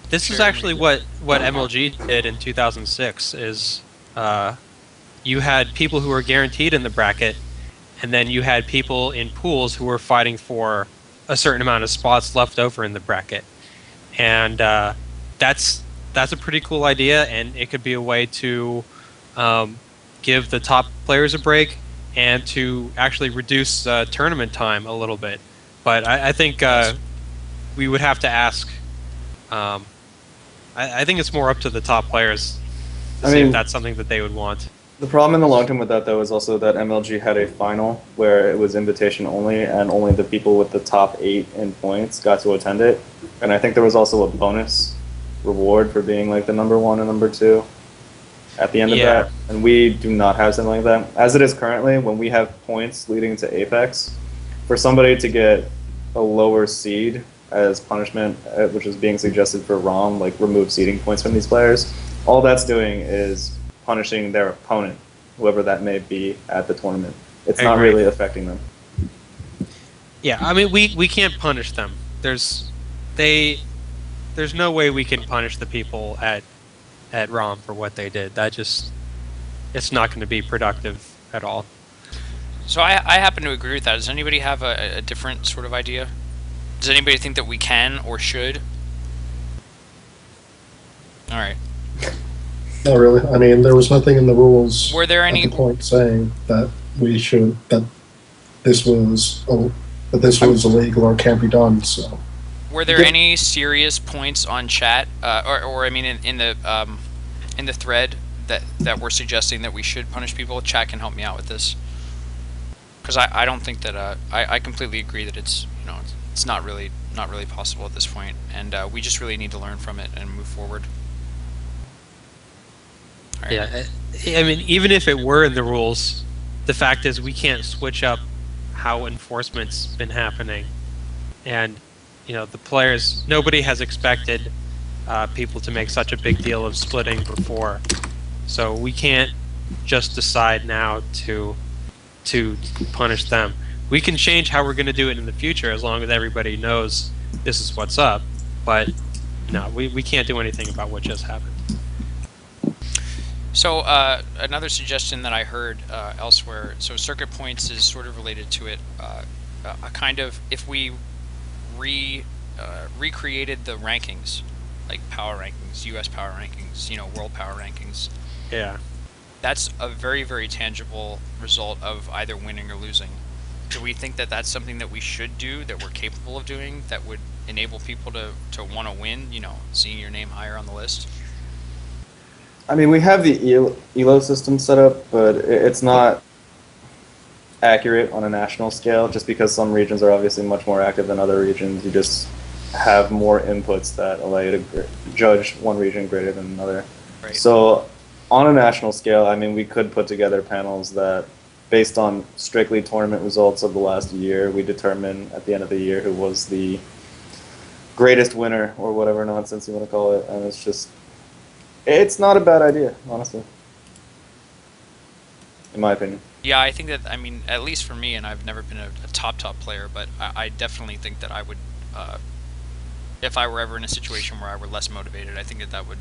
this is actually what MLG did in 2006. Is you had people who were guaranteed in the bracket, and then you had people in pools who were fighting for a certain amount of spots left over in the bracket, and that's a pretty cool idea, and it could be a way to give the top players a break and to actually reduce tournament time a little bit. But I think we would have to ask. I think it's more up to the top players to see if that's something that they would want. The problem in the long term with that, though, is also that MLG had a final where it was invitation only, and only the people with the top 8 in points got to attend it. And I think there was also a bonus reward for being like the number 1 and number 2 at the end of that. And we do not have something like that. As it is currently, when we have points leading to Apex, for somebody to get a lower seed as punishment, which is being suggested for ROM, like remove seeding points from these players, all that's doing is punishing their opponent, whoever that may be at the tournament. It's not really affecting them. Yeah, I mean, we can't punish them. There's there's no way we can punish the people at ROM for what they did. It's not going to be productive at all. So I happen to agree with that. Does anybody have a different sort of idea? Does anybody think that we can or should? All right. Not really. I mean, there was nothing in the rules Were there any? at the point saying that we should that this was illegal or can't be done. So, Were there any serious points on chat, or I mean, in the thread that were suggesting that we should punish people? Chat can help me out with this, because I don't think that I completely agree that it's it's not really possible at this point, and we just really need to learn from it and move forward. All right. Yeah, I mean, even if it were in the rules, the fact is we can't switch up how enforcement's been happening, and the players, nobody has expected people to make such a big deal of splitting before, so we can't just decide now to punish them. We can change how we're going to do it in the future as long as everybody knows this is what's up, but no, we can't do anything about what just happened. So another suggestion that I heard elsewhere, so circuit points is sort of related to it, a kind of, if we recreated the rankings, like power rankings, US power rankings, world power rankings. Yeah. That's a very, very tangible result of either winning or losing. Do we think that that's something that we should do, that we're capable of doing, that would enable people to want to win, seeing your name higher on the list? I mean, we have the ELO system set up, but it's not accurate on a national scale, just because some regions are obviously much more active than other regions. You just have more inputs that allow you to judge one region greater than another. Right. So on a national scale, I mean, we could put together panels that, based on strictly tournament results of the last year, we determine at the end of the year who was the greatest winner, or whatever nonsense you want to call it. And it's not a bad idea, honestly, in my opinion. Yeah, I think that, I mean, at least for me, and I've never been a top player, but I definitely think that I would, if I were ever in a situation where I were less motivated, I think that would,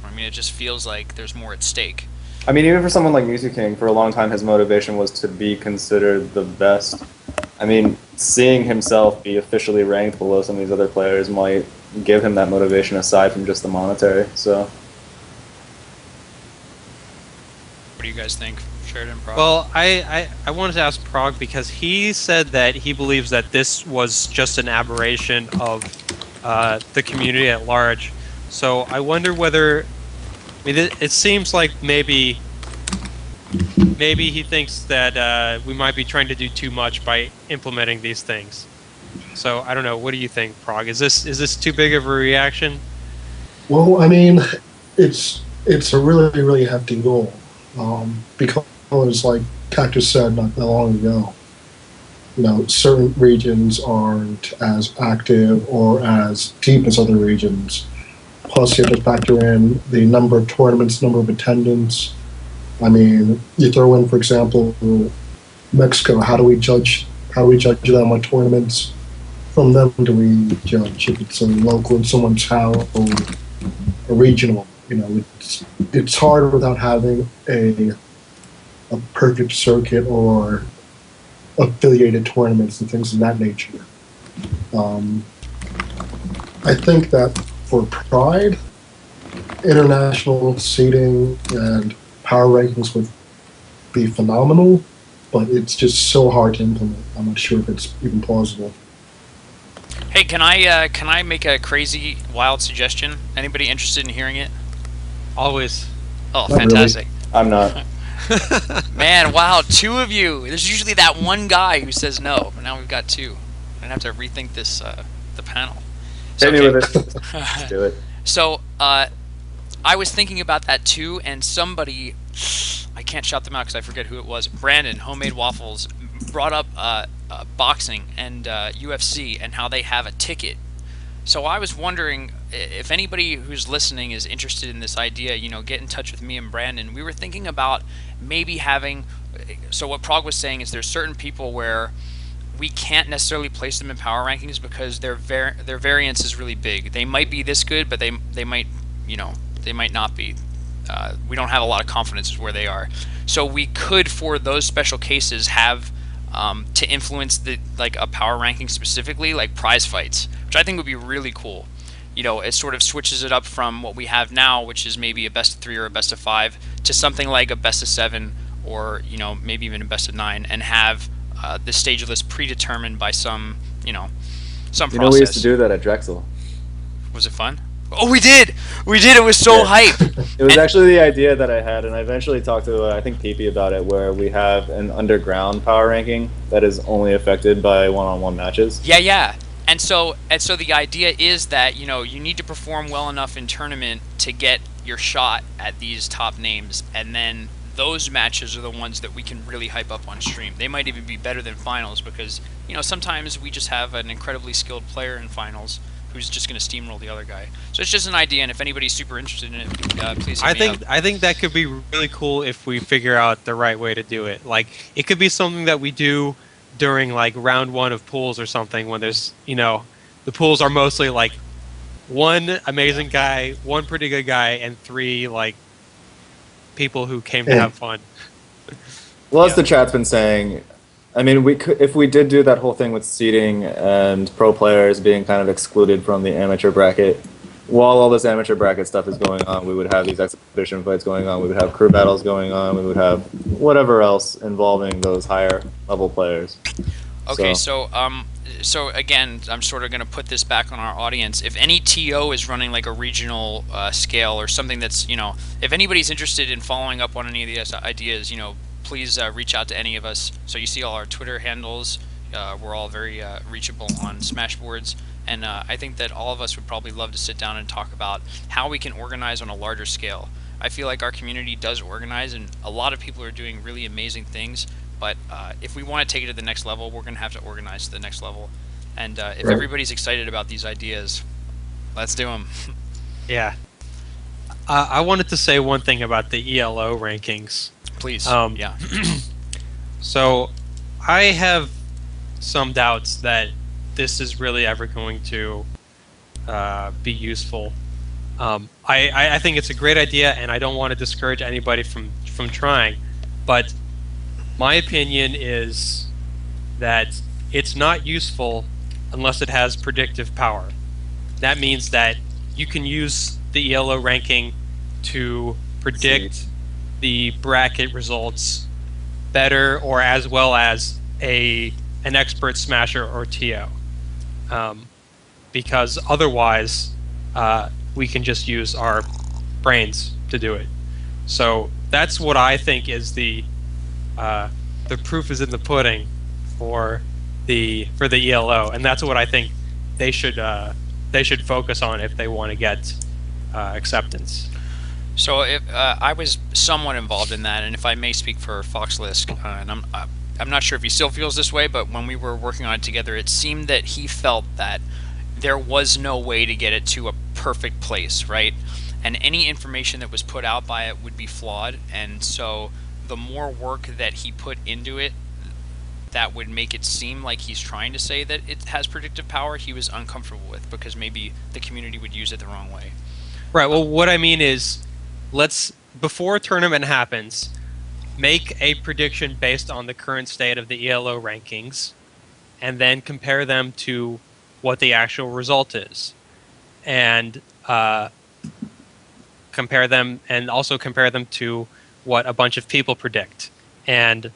I mean, it just feels like there's more at stake. I mean, even for someone like Music King, for a long time his motivation was to be considered the best. I mean, seeing himself be officially ranked below some of these other players might give him that motivation aside from just the monetary, so... What do you guys think, Sheridan, Prague? Well, I wanted to ask Prague because he said that he believes that this was just an aberration of the community at large. So I wonder whether, I mean, it seems like maybe he thinks that we might be trying to do too much by implementing these things. So I don't know. What do you think, Prague? Is this too big of a reaction? well, I mean, it's a really, really hefty goal. Because, like Cactus said not that long ago, certain regions aren't as active or as deep as other regions. Plus, you have to factor in the number of tournaments, number of attendance. I mean, you throw in, for example, Mexico. How do we judge them on tournaments? From them, do we judge if it's a local in someone's house or a regional? It's hard without having a perfect circuit or affiliated tournaments and things of that nature. I think that for Pride, international seeding and power rankings would be phenomenal, but it's just so hard to implement. I'm not sure if it's even plausible. Hey, can I make a crazy, wild suggestion? Anybody interested in hearing it? Always. Oh, Not fantastic. I'm not. Man, wow, two of you. There's usually that one guy who says no, but now we've got two. I'm going to have to rethink this, the panel. Hit me with it. Let's do it. So, I was thinking about that too, and somebody, I can't shout them out because I forget who it was, Brandon, Homemade Waffles, brought up boxing and UFC and how they have a ticket. So I was wondering if anybody who's listening is interested in this idea, get in touch with me and Brandon. We were thinking about maybe having, so what Prague was saying is there's certain people where we can't necessarily place them in power rankings because their variance is really big. They might be this good, but they might, they might not be. We don't have a lot of confidence where they are. So we could, for those special cases, have to influence a power ranking specifically, like prize fights, which I think would be really cool. It sort of switches it up from what we have now, which is maybe a best of 3 or a best of 5, to something like a best of 7, or maybe even a best of 9, and have the stage list predetermined by some process. We used to do that at Drexel. Was it fun? Oh, we did! We did! It was so hype! It was actually the idea that I had, and I eventually talked to, I think, PP about it, where we have an underground power ranking that is only affected by one-on-one matches. Yeah. And so the idea is that, you need to perform well enough in tournament to get your shot at these top names, and then those matches are the ones that we can really hype up on stream. They might even be better than finals because, sometimes we just have an incredibly skilled player in finals who's just going to steamroll the other guy. So it's just an idea, and if anybody's super interested in it, please hit me up. I think that could be really cool if we figure out the right way to do it. Like, it could be something that we do during, like, round 1 of pools or something, when there's, the pools are mostly, like, 1 amazing guy, 1 pretty good guy, and 3, like, people who came to have fun. Well, as the chat's been saying, I mean, we could, if we did do that whole thing with seeding and pro players being kind of excluded from the amateur bracket, while all this amateur bracket stuff is going on, we would have these exhibition fights going on, we would have crew battles going on, we would have whatever else involving those higher level players. Okay, so again, I'm sort of going to put this back on our audience. If any TO is running like a regional scale or something that's, if anybody's interested in following up on any of these ideas, please reach out to any of us. So you see all our Twitter handles. We're all very reachable on Smashboards. And I think that all of us would probably love to sit down and talk about how we can organize on a larger scale. I feel like our community does organize, and a lot of people are doing really amazing things. But if we want to take it to the next level, we're going to have to organize to the next level. And if everybody's excited about these ideas, let's do them. Yeah. I wanted to say one thing about the ELO rankings. Please. Yeah. So I have some doubts that this is really ever going to be useful. I think it's a great idea, and I don't want to discourage anybody from trying. But my opinion is that it's not useful unless it has predictive power. That means that you can use the ELO ranking to predict the bracket results better or as well as an expert smasher or TO. Because otherwise we can just use our brains to do it. So that's what I think is the proof is in the pudding for the ELO, and that's what I think they should focus on if they want to get acceptance. So if I was somewhat involved in that, and if I may speak for Foxlisk, and I'm not sure if he still feels this way, but when we were working on it together, it seemed that he felt that there was no way to get it to a perfect place, right? And any information that was put out by it would be flawed, and so the more work that he put into it that would make it seem like he's trying to say that it has predictive power, he was uncomfortable with, because maybe the community would use it the wrong way. Right, well, what I mean is, before a tournament happens, make a prediction based on the current state of the ELO rankings, and then compare them to what the actual result is. And compare them to what a bunch of people predict. And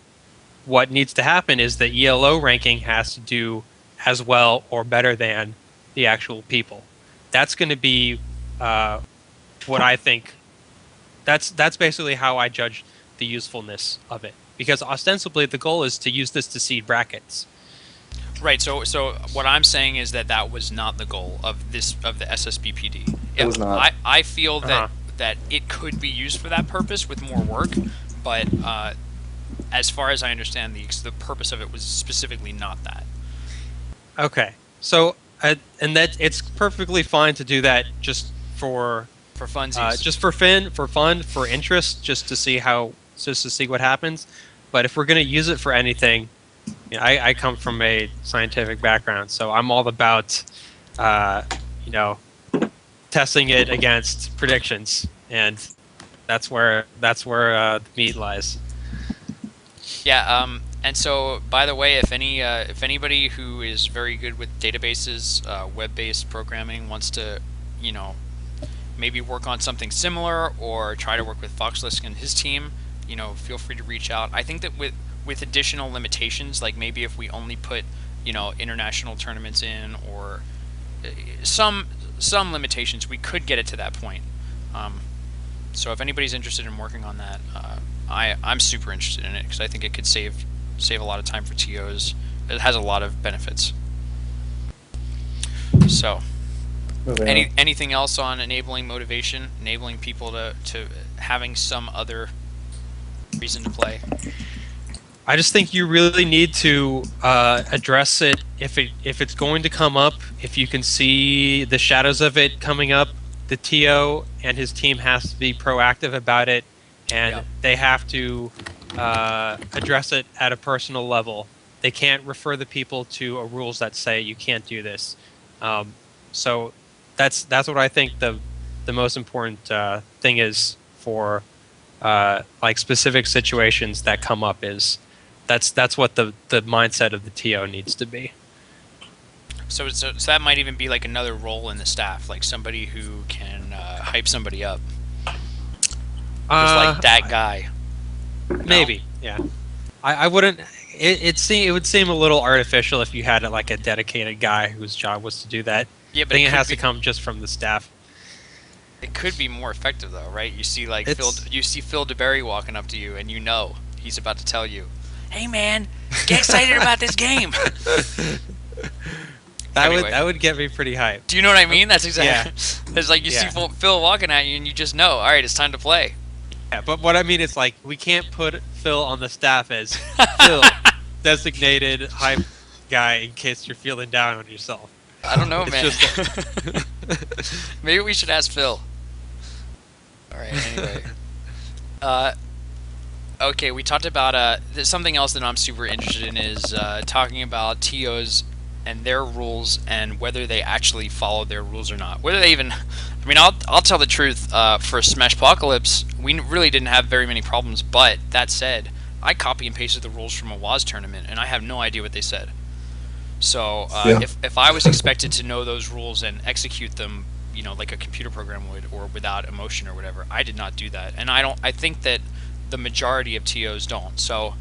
what needs to happen is the ELO ranking has to do as well or better than the actual people. That's going to be what I think. That's basically how I judge the usefulness of it, because ostensibly the goal is to use this to seed brackets. Right. So what I'm saying is that was not the goal of the SSBPD. It was not. I feel that it could be used for that purpose with more work, but as far as I understand, the purpose of it was specifically not that. Okay. So and that it's perfectly fine to do that just for funsies, just for fun, for interest, just to see what happens. But if we're going to use it for anything, I come from a scientific background, so I'm all about, you know, testing it against predictions, and that's where the meat lies. Yeah. And so, by the way, if anybody who is very good with databases, web-based programming, wants to, you know, maybe work on something similar or try to work with Foxlisk and his team, you know, feel free to reach out. I think that with additional limitations, like maybe if we only put, you know, international tournaments in, or some limitations, we could get it to that point. So if anybody's interested in working on that, I'm super interested in it because I think it could save a lot of time for TOs. It has a lot of benefits. So, anything else on enabling motivation, enabling people to having some other reason to play? I just think you really need to address it if it's going to come up. If you can see the shadows of it coming up, the TO and his team has to be proactive about it, and they have to address it at a personal level. They can't refer the people to rules that say you can't do this. So that's what I think the most important thing is for like specific situations that come up. Is that's what the mindset of the TO needs to be. So that might even be like another role in the staff, like somebody who can hype somebody up. Just like that guy. Maybe, yeah. I wouldn't. It would seem a little artificial if you had like a dedicated guy whose job was to do that. Yeah, but I think it has to come just from the staff. It could be more effective though, right? You see like Phil DeBerry walking up to you, and you know he's about to tell you, "Hey man, get excited about this game." That would get me pretty hyped. Do you know what I mean? That's exactly. Yeah. It's like you see Phil walking at you, and you just know, all right, it's time to play. Yeah, but what I mean is like we can't put Phil on the staff as Phil, designated hype guy, in case you're feeling down on yourself. I don't know, It's man. just Maybe we should ask Phil. All right. Anyway. Okay, we talked about something else that I'm super interested in is talking about TOs and their rules and whether they actually follow their rules or not. Whether they even, I mean, I'll tell the truth. For Smashpocalypse, we really didn't have very many problems. But that said, I copy and pasted the rules from a WAS tournament, and I have no idea what they said. So if I was expected to know those rules and execute them, you know, like a computer program would, or without emotion or whatever, I did not do that, and I think that the majority of TOs don't. So,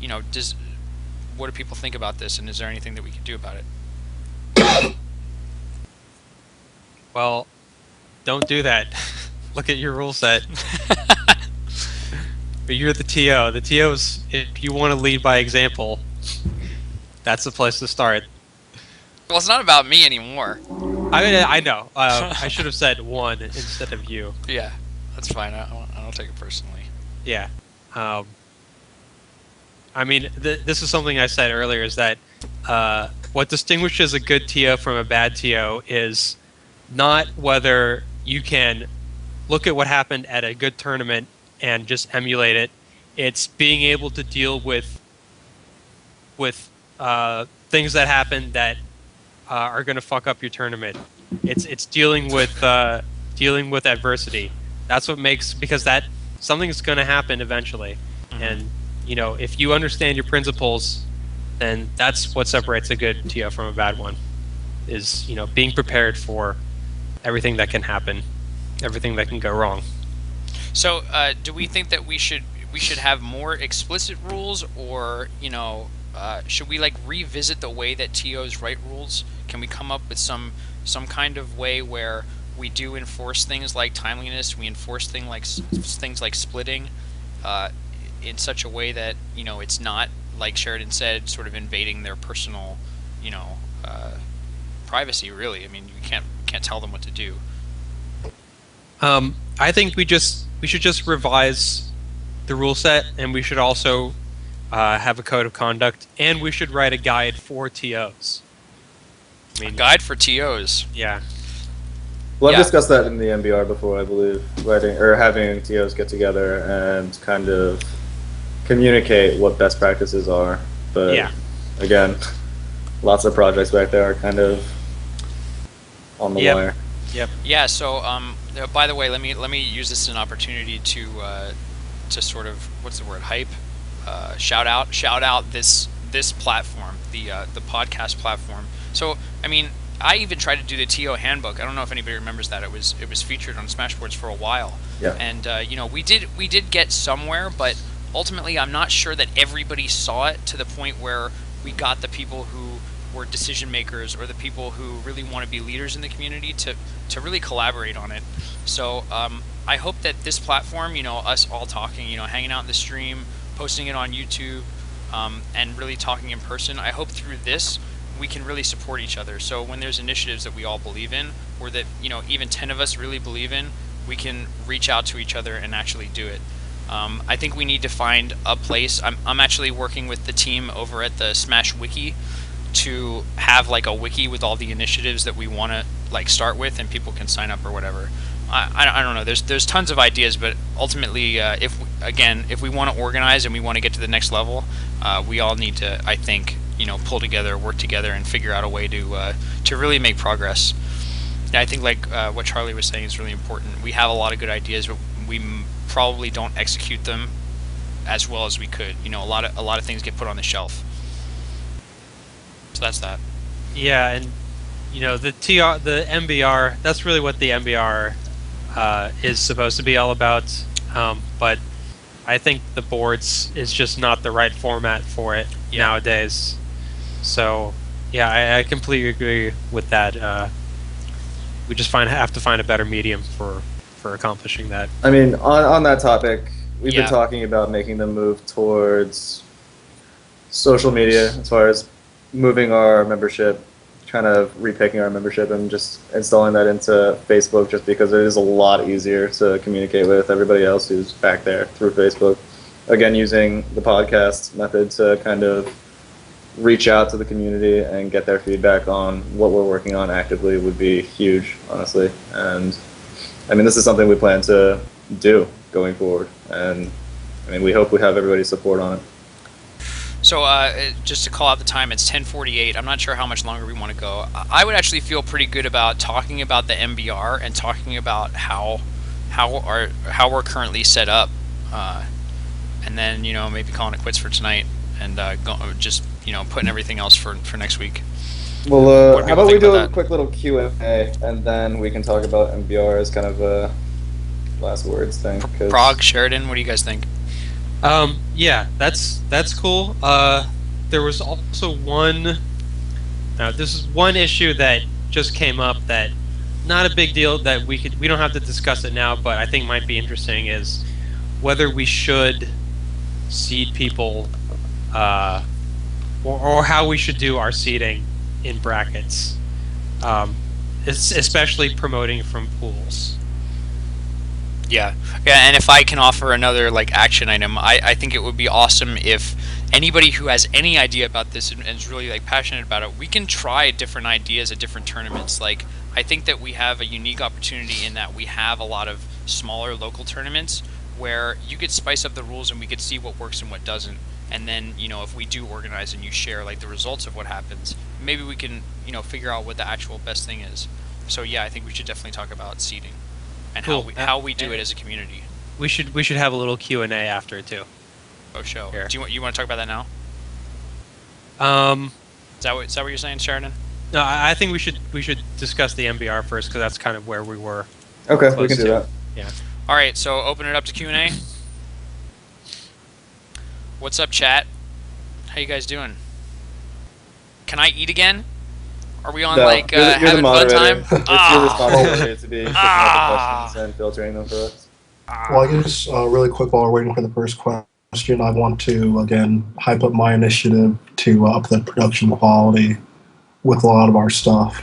you know, what do people think about this, and is there anything that we can do about it? well, don't do that. Look at your rule set. But you're the TO. The TO's, if you want to lead by example, that's the place to start. Well, it's not about me anymore. I mean, I know. I should have said one instead of you. Yeah, that's fine. I don't take it personally. Yeah. I mean, this is something I said earlier, is that what distinguishes a good TO from a bad TO is not whether you can look at what happened at a good tournament and just emulate it. It's being able to deal with things that happen that are going to fuck up your tournament. It's dealing with adversity. That's what makes, because that something's going to happen eventually, and you know, if you understand your principles, then that's what separates a good TO from a bad one. Is, you know, being prepared for everything that can happen, everything that can go wrong. So, do we think that we should have more explicit rules, or, you know, should we like revisit the way that TOs write rules? Can we come up with some kind of way where we do enforce things like timeliness, we enforce things like splitting, in such a way that, you know, it's not, like Sheridan said, sort of invading their personal, you know, privacy. Really, I mean, you can't tell them what to do. I think we should just revise the rule set, and we should also have a code of conduct, and we should write a guide for TOs. I mean, a guide for TOs. Yeah. Well, I've discussed that in the MBR before, I believe, writing or having TOs get together and kind of communicate what best practices are But Yeah. again, lots of projects back there are kind of on the Yep. wire. Yep. Yeah. So, by the way, let me use this as an opportunity to sort of, what's the word, hype, shout out this platform, the podcast platform. So, I mean, I even tried to do the TO handbook. I don't know if anybody remembers that. It was featured on Smashboards for a while. Yeah. And we did get somewhere, but ultimately, I'm not sure that everybody saw it to the point where we got the people who were decision makers or the people who really want to be leaders in the community to really collaborate on it. So I hope that this platform, us all talking, hanging out in the stream, posting it on YouTube, and really talking in person, I hope through this we can really support each other. So when there's initiatives that we all believe in, or that even 10 of us really believe in, we can reach out to each other and actually do it. I think we need to find a place. I'm actually working with the team over at the Smash Wiki to have like a wiki with all the initiatives that we want to like start with, and people can sign up or whatever. I don't know. There's tons of ideas, but ultimately, if we want to organize and we want to get to the next level, we all need to, I think, pull together, work together, and figure out a way to really make progress. And I think like what Charlie was saying is really important. We have a lot of good ideas, but we probably don't execute them as well as we could. A lot of things get put on the shelf. So that's that. Yeah, and the MBR. That's really what the MBR is supposed to be all about. But I think the boards is just not the right format for it nowadays. So yeah, I completely agree with that. We just have to find a better medium for accomplishing that. I mean, on that topic, we've Yeah. been talking about making the move towards social media as far as moving our membership, kind of repicking our membership and just installing that into Facebook, just because it is a lot easier to communicate with everybody else who's back there through Facebook. Again, using the podcast method to kind of reach out to the community and get their feedback on what we're working on actively would be huge, honestly. And I mean, this is something we plan to do going forward, and I mean, we hope we have everybody's support on it. So just to call out the time, it's 10:48. I'm not sure how much longer we want to go. I would actually feel pretty good about talking about the MBR and talking about how we're currently set up, and then maybe calling it quits for tonight and just putting everything else for next week. Well, What do how people about we think do about a that? quick little Q&A, and then we can talk about MBR as kind of a last words thing. 'Cause Prague, Sheridan, what do you guys think? Yeah, that's cool. There was also one. Now, this is one issue that just came up that not a big deal that we don't have to discuss it now, but I think might be interesting is whether we should seed people, or how we should do our seeding in brackets, especially promoting from pools. Yeah, and if I can offer another like action item, I think it would be awesome if anybody who has any idea about this and is really like passionate about it, we can try different ideas at different tournaments. Like I think that we have a unique opportunity in that we have a lot of smaller local tournaments where you could spice up the rules and we could see what works and what doesn't. And then if we do organize and you share like the results of what happens, maybe we can figure out what the actual best thing is. So yeah, I think we should definitely talk about seeding. And Cool. how we do it as a community. We should have a little Q&A after it too. Oh, show. Here. Do you want to talk about that now? Um, Is that what you're saying, Sheridan? no, I think we should discuss the MBR first because that's kind of where we were. Okay, we close can do to. that. Yeah. All right, so open it up to Q&A. What's up, chat? How you guys doing? Can I eat again? Are we on No, like you're the having fun moderator. time? It's your responsibility to be picking up Ah. the questions and filtering them for us. Well, I guess really quick while we're waiting for the first question, I want to again hype up my initiative to up the production quality with a lot of our stuff.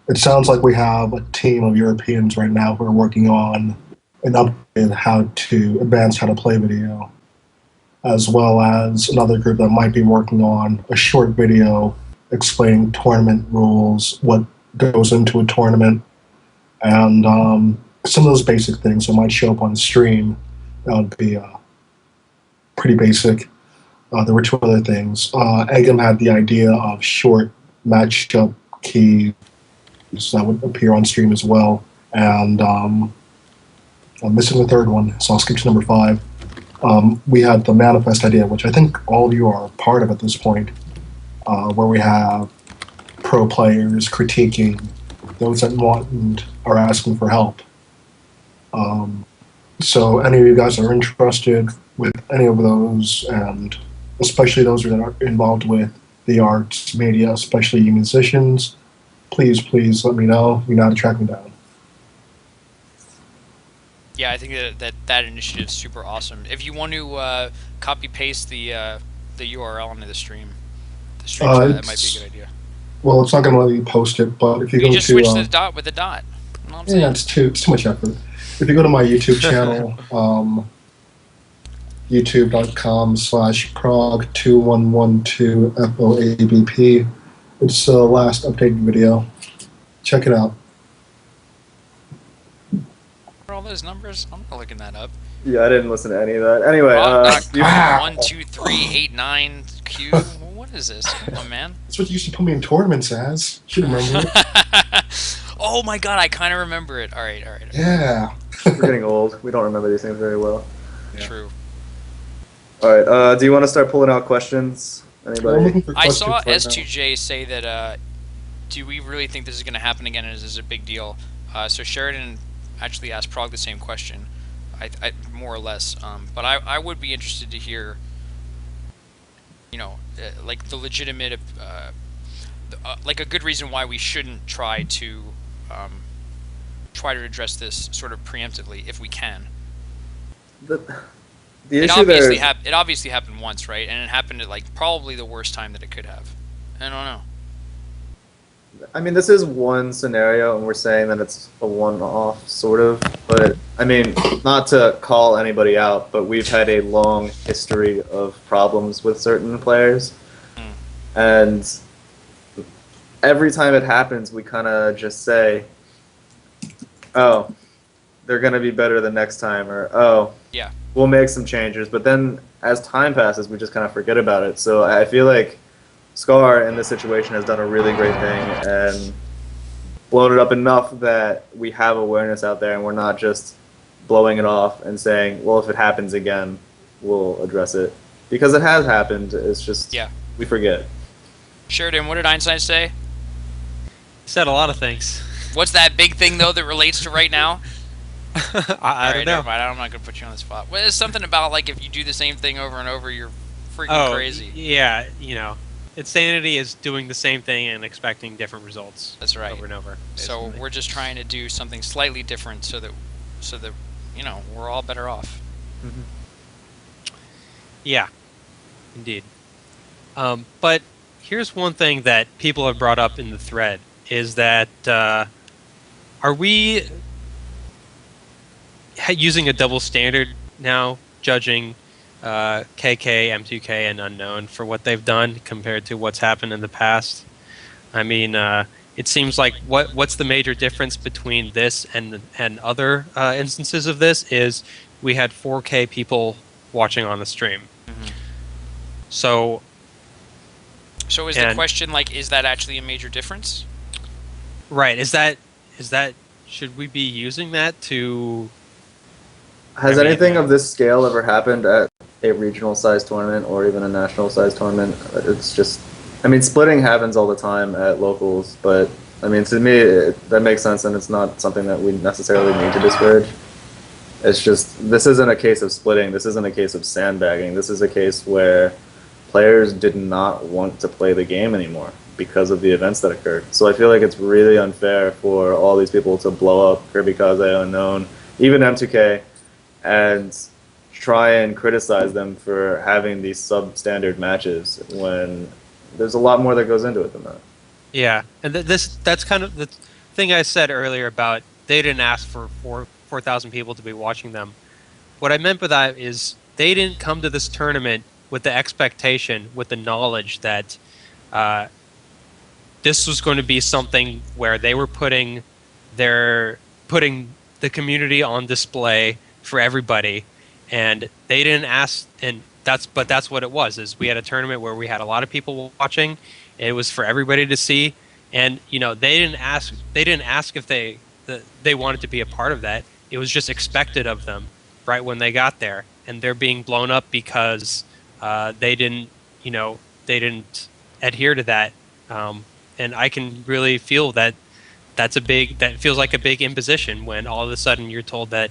It sounds like we have a team of Europeans right now who are working on an update how to advance how to play video, as well as another group that might be working on a short video explaining tournament rules, what goes into a tournament, and some of those basic things that might show up on stream. That would be pretty basic. There were two other things. Eggum had the idea of short matchup keys that would appear on stream as well. And I'm missing the third one, so I'll skip to number 5. We had the manifest idea, which I think all of you are part of at this point, where we have pro players critiquing those that want and are asking for help. So any of you guys are interested with any of those, and especially those that are involved with the arts, media, especially you musicians, please let me know. You know how to track me down. Yeah, I think that initiative is super awesome. If you want to copy paste the URL into the stream chat, that might be a good idea. Well, it's not going to let you post it, but if you go just to switch to the dot with the dot. You know what I'm saying? it's too much effort. If you go to my YouTube channel, youtube.com/prog2112FOABP, it's the last updated video. Check it out. What are all those numbers? I'm not looking that up. Yeah, I didn't listen to any of that. Anyway, 12389 Q. What is this? Come on, man. That's what you used to put me in tournaments as. Should remember it. Oh my god, I kind of remember it. All right. Yeah. we're getting old. We don't remember these things very well. Yeah. True. All right. Do you want to start pulling out questions? Anybody? I saw S2J say that. Do we really think this is going to happen again? And is this a big deal? So Sheridan actually asked Prog the same question, I more or less. But I would be interested to hear, like the legitimate, like a good reason why we shouldn't try to address this sort of preemptively if we can. The issue there. It obviously happened once, right? And it happened at like probably the worst time that it could have. I don't know. I mean, this is one scenario, and we're saying that it's a one-off, sort of. But, I mean, not to call anybody out, but we've had a long history of problems with certain players. And every time it happens, we kind of just say, oh, they're going to be better the next time, or, oh, yeah, we'll make some changes. But then, as time passes, we just kind of forget about it. So I feel like Scar in this situation has done a really great thing and blown it up enough that we have awareness out there and we're not just blowing it off and saying, well, if it happens again, we'll address it. Because it has happened, it's just, we forget. Sheridan, what did Einstein say? He said a lot of things. What's that big thing, though, that relates to right now? I don't know. Never mind. I'm not going to put you on the spot. Well, it's something about, like, if you do the same thing over and over, you're freaking crazy. Yeah, insanity is doing the same thing and expecting different results. That's right. Over and over. Basically. So we're just trying to do something slightly different so that we're all better off. Mm-hmm. Yeah, indeed. But here's one thing that people have brought up in the thread is that are we using a double standard now, judging KK, M2K, and Unknown for what they've done compared to what's happened in the past? I mean, it seems like what's the major difference between this and other instances of this is we had 4K people watching on the stream. Mm-hmm. So is the question, like, is that actually a major difference? Right. Is that should we be using that to... Has anything of this scale ever happened at a regional size tournament or even a national size tournament? It's just, I mean, splitting happens all the time at locals, but I mean, to me, that makes sense, and it's not something that we necessarily need to discourage. It's just, this isn't a case of splitting, this isn't a case of sandbagging, this is a case where players did not want to play the game anymore because of the events that occurred. So I feel like it's really unfair for all these people to blow up Kirby Kaze, Unknown, even M2K, and try and criticize them for having these substandard matches when there's a lot more that goes into it than that. Yeah, and that's kind of the thing I said earlier about they didn't ask for 4,000 people to be watching them. What I meant by that is they didn't come to this tournament with the expectation, with the knowledge that this was going to be something where they were putting the community on display for everybody, and they didn't ask, and that's what it was. Is we had a tournament where we had a lot of people watching. It was for everybody to see, and they didn't ask if they wanted to be a part of that. It was just expected of them right when they got there, and they're being blown up because they didn't adhere to that. And I can really feel that that feels like a big imposition when all of a sudden you're told that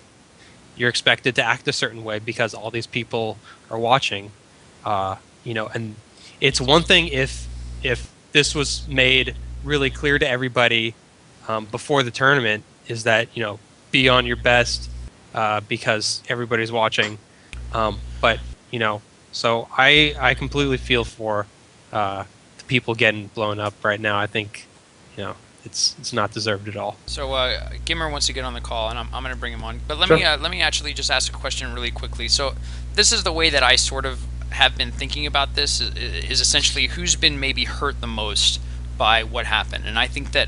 you're expected to act a certain way because all these people are watching. And it's one thing if this was made really clear to everybody before the tournament, is that be on your best because everybody's watching. But so I completely feel for the people getting blown up right now. I think it's not deserved at all. So Gimmer wants to get on the call, and I'm going to bring him on. But let me actually just ask a question really quickly. So this is the way that I sort of have been thinking about this, is essentially who's been maybe hurt the most by what happened. And I think that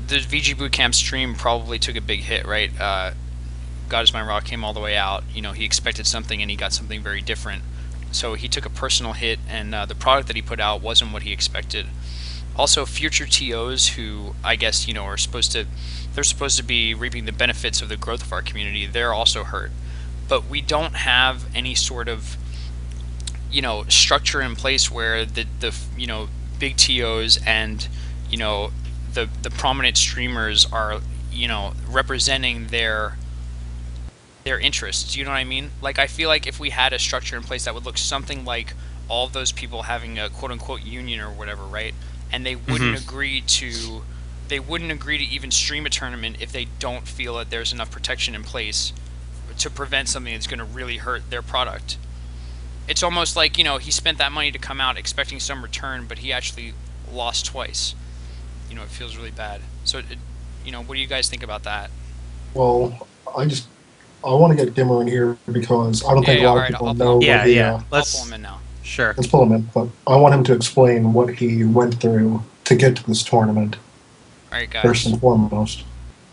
the VG Bootcamp stream probably took a big hit, right? God Is My Rock came all the way out. He expected something and he got something very different. So he took a personal hit, and the product that he put out wasn't what he expected. Also, future TOs who I guess are supposed to be reaping the benefits of the growth of our community, they're also hurt. But we don't have any sort of structure in place where the big TOs and the prominent streamers are representing their interests. You know what I mean? Like, I feel like if we had a structure in place that would look something like all of those people having a quote unquote union or whatever, right? And they wouldn't agree to even stream a tournament if they don't feel that there's enough protection in place to prevent something that's going to really hurt their product. It's almost like he spent that money to come out expecting some return, but he actually lost twice. It feels really bad. So what do you guys think about that? Well, I want to get Gimmer in here because I don't think a lot of people know. Let's pull him in now. Sure. Let's pull him in, but I want him to explain what he went through to get to this tournament. All right, guys. First and foremost.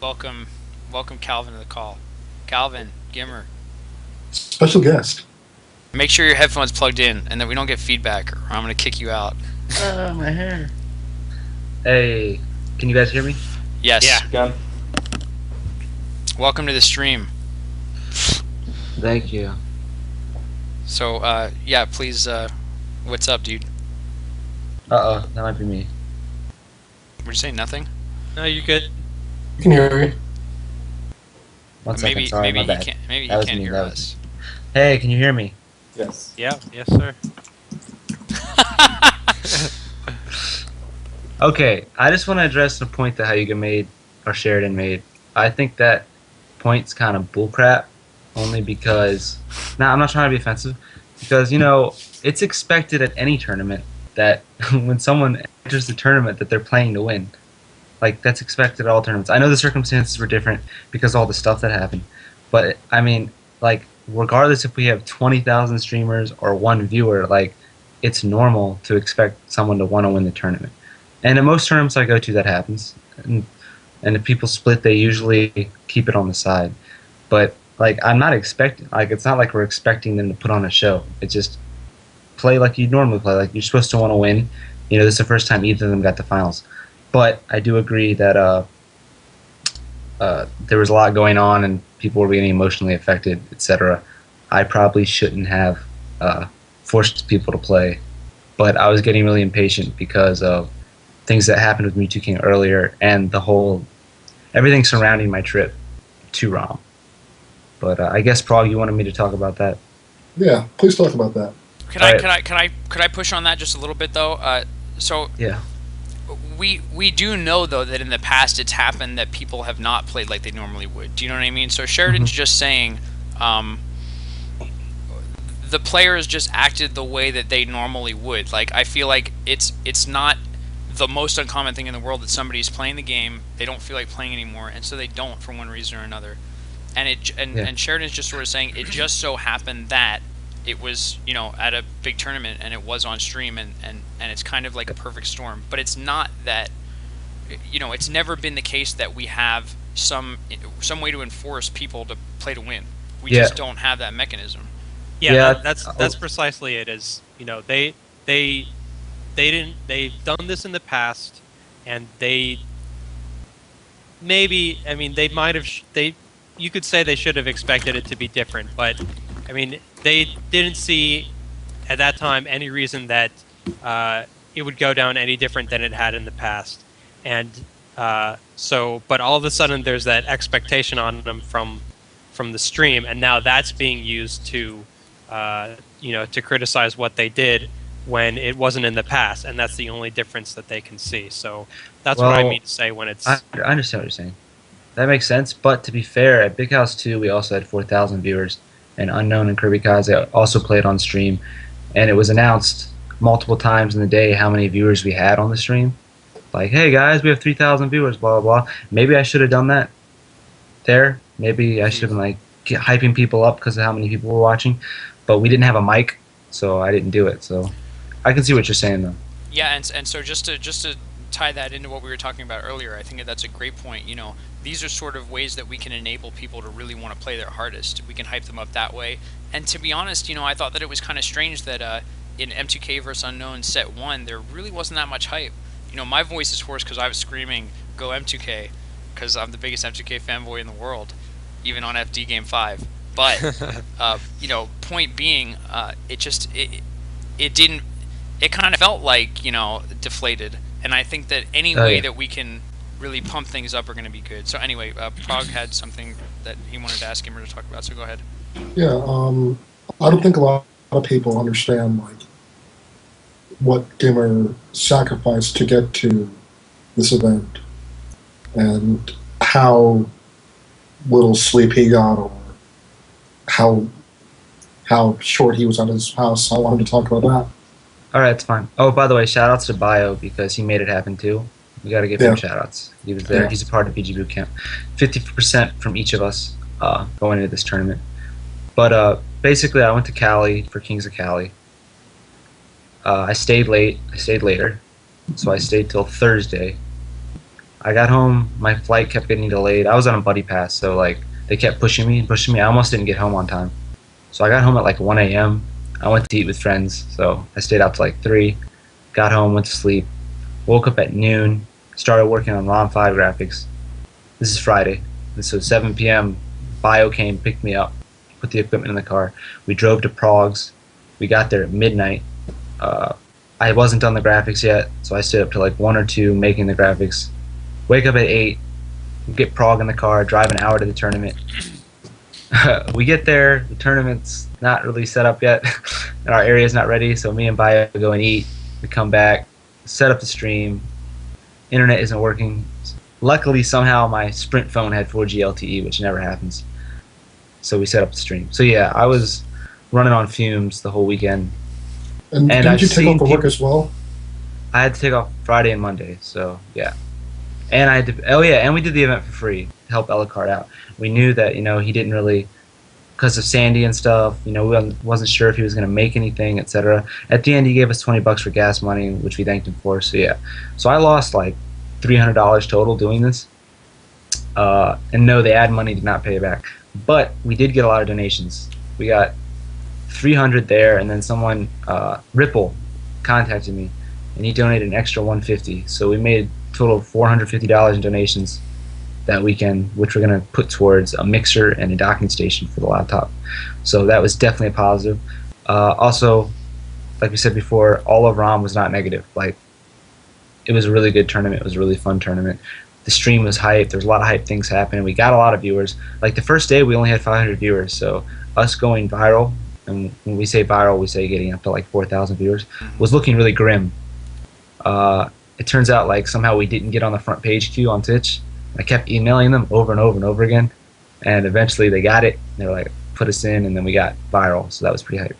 Welcome Calvin to the call. Calvin, Gimmer. Special guest. Make sure your headphones plugged in and that we don't get feedback, or I'm going to kick you out. My hair. Hey, can you guys hear me? Yes. Yeah. Welcome to the stream. Thank you. So, please, what's up, dude? That might be me. Would you say nothing? No, you're good. You can hear you. One second, sorry, my bad. Maybe he That was can't me, hear that was us. Hey, can you hear me? Yes. Yeah. Yes, sir. Okay, I just want to address the point that Hayuga made, or Sheridan made. I think that point's kind of bullcrap, only because... I'm not trying to be offensive, because, it's expected at any tournament that when someone enters the tournament that they're playing to win. Like, that's expected at all tournaments. I know the circumstances were different because of all the stuff that happened, but, I mean, like, regardless if we have 20,000 streamers or one viewer, like, it's normal to expect someone to want to win the tournament. And in most tournaments I go to, that happens. And if people split, they usually keep it on the side. But, like, I'm not expecting... Like, it's not like we're expecting them to put on a show. It's just play like you normally play. Like, you're supposed to want to win. This is the first time either of them got the finals. But I do agree that there was a lot going on and people were getting emotionally affected, etc. I probably shouldn't have forced people to play. But I was getting really impatient because of things that happened with Mewtwo King earlier and everything surrounding my trip to ROM. But I guess, Prague, you wanted me to talk about that? Yeah, please talk about that. Could I push on that just a little bit though? Yeah. We do know though that in the past it's happened that people have not played like they normally would. Do you know what I mean? So Sheridan's just saying the players just acted the way that they normally would. Like, I feel like it's not the most uncommon thing in the world that somebody's playing the game, they don't feel like playing anymore, and so they don't for one reason or another. And Sheridan's just sort of saying it just so happened that it was, at a big tournament and it was on stream and it's kind of like a perfect storm. But it's not that, it's never been the case that we have some way to enforce people to play to win. We just don't have that mechanism. Yeah, Yeah. that's precisely it. Is they they've done this in the past, and they might have they you could say they should have expected it to be different, but I mean they didn't see at that time any reason that it would go down any different than it had in the past, and but all of a sudden there's that expectation on them from the stream, and now that's being used to to criticize what they did when it wasn't in the past, and that's the only difference that they can see. So that's what I Well, mean to say when I it's understand what you're saying. That makes sense. But to be fair, at Big House 2, we also had 4,000 viewers, and Unknown and Kirby Kaze also played on stream, and it was announced multiple times in the day how many viewers we had on the stream. Like, hey guys, we have 3,000 viewers, blah blah blah. Maybe I should have done that there. Maybe I should have been like hyping people up because of how many people were watching. But we didn't have a mic, so I didn't do it. So I can see what you're saying though. Yeah, and so just to tie that into what we were talking about earlier, I think that that's a great point. These are sort of ways that we can enable people to really want to play their hardest. We can hype them up that way. And to be honest, I thought that it was kind of strange that in M2K vs Unknown Set 1, there really wasn't that much hype. My voice is hoarse because I was screaming, "Go M2K," because I'm the biggest M2K fanboy in the world, even on FD Game 5. But, point being, it didn't, it kind of felt like, deflated. And I think that any way that we can really pump things up are going to be good. So anyway, Prague had something that he wanted to ask Gimmer to talk about, so go ahead. Yeah, I don't think a lot of people understand like what Gimmer sacrificed to get to this event, and how little sleep he got, or how short he was at his house. I wanted to talk about that. All right, it's fine. Oh, by the way, shout outs to Bio because he made it happen too. We got to give him shout outs. He was there. Yeah. He's a part of BG Bootcamp. 50% from each of us going into this tournament. But basically, I went to Cali for Kings of Cali. I stayed late. I stayed later. So I stayed till Thursday. I got home. My flight kept getting delayed. I was on a buddy pass, so like they kept pushing me and pushing me. I almost didn't get home on time. So I got home at like 1 a.m. I went to eat with friends, so I stayed out till like 3. Got home, went to sleep. Woke up at noon. Started working on ROM 5 graphics. This is Friday. So 7 p.m. Bio came, picked me up, put the equipment in the car. We drove to Prague's. We got there at midnight. I wasn't done the graphics yet, so I stayed up to like 1 or 2 making the graphics. Wake up at 8. Get Prague in the car. Drive an hour to the tournament. We get there. The tournament's not really set up yet, and our area's not ready. So me and Bio go and eat. We come back, set up the stream. Internet isn't working. Luckily, somehow my Sprint phone had 4G LTE, which never happens. So we set up the stream. So yeah, I was running on fumes the whole weekend. And didn't I've you take seen off for work as well? I had to take off Friday and Monday, so yeah. And I did, and we did the event for free to help Ellicard out. We knew that he didn't really, because of Sandy and stuff. We wasn't sure if he was going to make anything, etc. At the end, he gave us $20 for gas money, which we thanked him for. So yeah, so I lost like $300 total doing this. And no, the ad money did not pay back, but we did get a lot of donations. We got 300 there, and then someone Ripple contacted me, and he donated an extra 150. So we made a total of $450 in donations that weekend, which we're going to put towards a mixer and a docking station for the laptop. So that was definitely a positive. Also, like we said before, all of ROM was not negative. Like, it was a really good tournament. It was a really fun tournament. The stream was hyped. There was a lot of hype things happening. We got a lot of viewers. Like the first day, we only had 500 viewers. So us going viral, and when we say viral, we say getting up to like 4,000 viewers, was looking really grim. It turns out like somehow we didn't get on the front page queue on Twitch. I kept emailing them over and over and over again, and eventually they got it. They were like, put us in, and then we got viral. So that was pretty hype.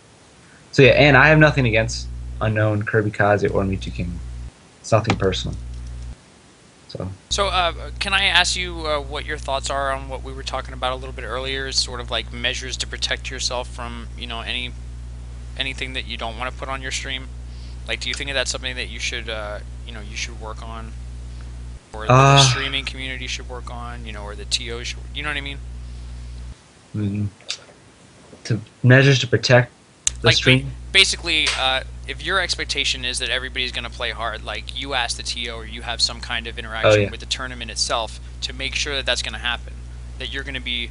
So yeah, and I have nothing against Unknown, Kirby Kaze, or Mewtwo King. It's nothing personal. So can I ask you what your thoughts are on what we were talking about a little bit earlier, is sort of like measures to protect yourself from anything that you don't want to put on your stream? Like, do you think that's something that you should you should work on, or the streaming community should work on, or the TO should, you know what I mean? measures to protect the Like stream. basically, if your expectation is that everybody's going to play hard, like you ask the TO or you have some kind of interaction yeah. with the tournament itself to make sure that that's going to happen, that you're going to be,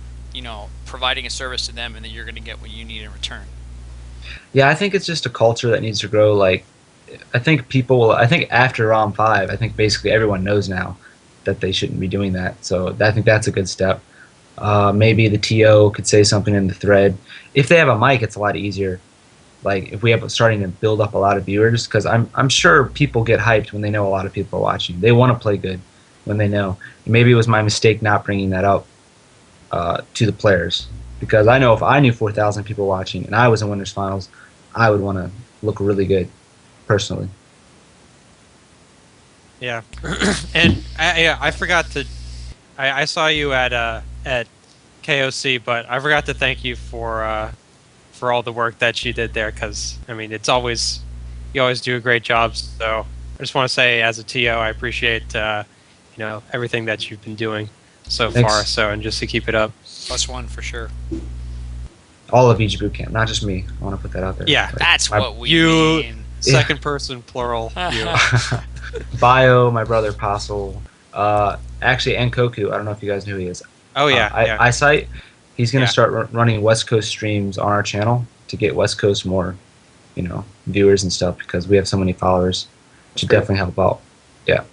providing a service to them and that you're going to get what you need in return. Yeah, I think it's just a culture that needs to grow. Like, I think after ROM 5, I think basically everyone knows now that they shouldn't be doing that. So I think that's a good step. Maybe the TO could say something in the thread. If they have a mic, it's a lot easier. Like if we have starting to build up a lot of viewers, because I'm sure people get hyped when they know a lot of people are watching. They want to play good when they know. Maybe it was my mistake not bringing that up to the players, because I know if I knew 4,000 people watching and I was in winners finals, I would want to look really good, personally. Yeah, and I forgot to. I saw you at KOC, but I forgot to thank you for all the work that you did there. Because I mean, you always do a great job. So I just want to say, as a TO, I appreciate everything that you've been doing so Thanks. far. So, and just to keep it up. +1 for sure. All of each boot camp, not just me. I want to put that out there. Yeah. Like, That's what we you- mean. Second person plural. You. Bio, my brother Apostle, actually, and Koku. I don't know if you guys knew who he is. Oh yeah. Yeah. Eyesight. He's going to Yeah. start running West Coast streams on our channel to get West Coast more, viewers and stuff, because we have so many followers. Should definitely help out. Yeah.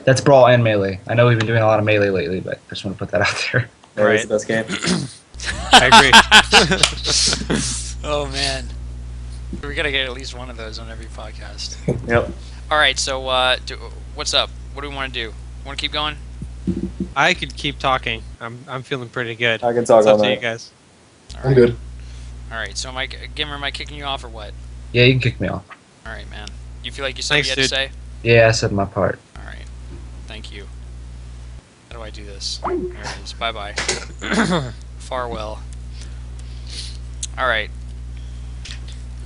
That's Brawl and Melee. I know we've been doing a lot of Melee lately, but I just want to put that out there. It's the best game. I agree. Oh man, we gotta get at least one of those on every podcast. Yep. All right, so what's up? What do we want to do? Want to keep going? I could keep talking. I'm feeling pretty good. I can talk It's all up to you night. guys. I'm good. All right, so Gimmer, am I kicking you off or what? Yeah, you can kick me off. All right, man. You feel like you said what Thanks, you had to dude. say? Yeah, I said my part. All right. Thank you. How do I do this? There it is. Bye-bye. Farewell. All right.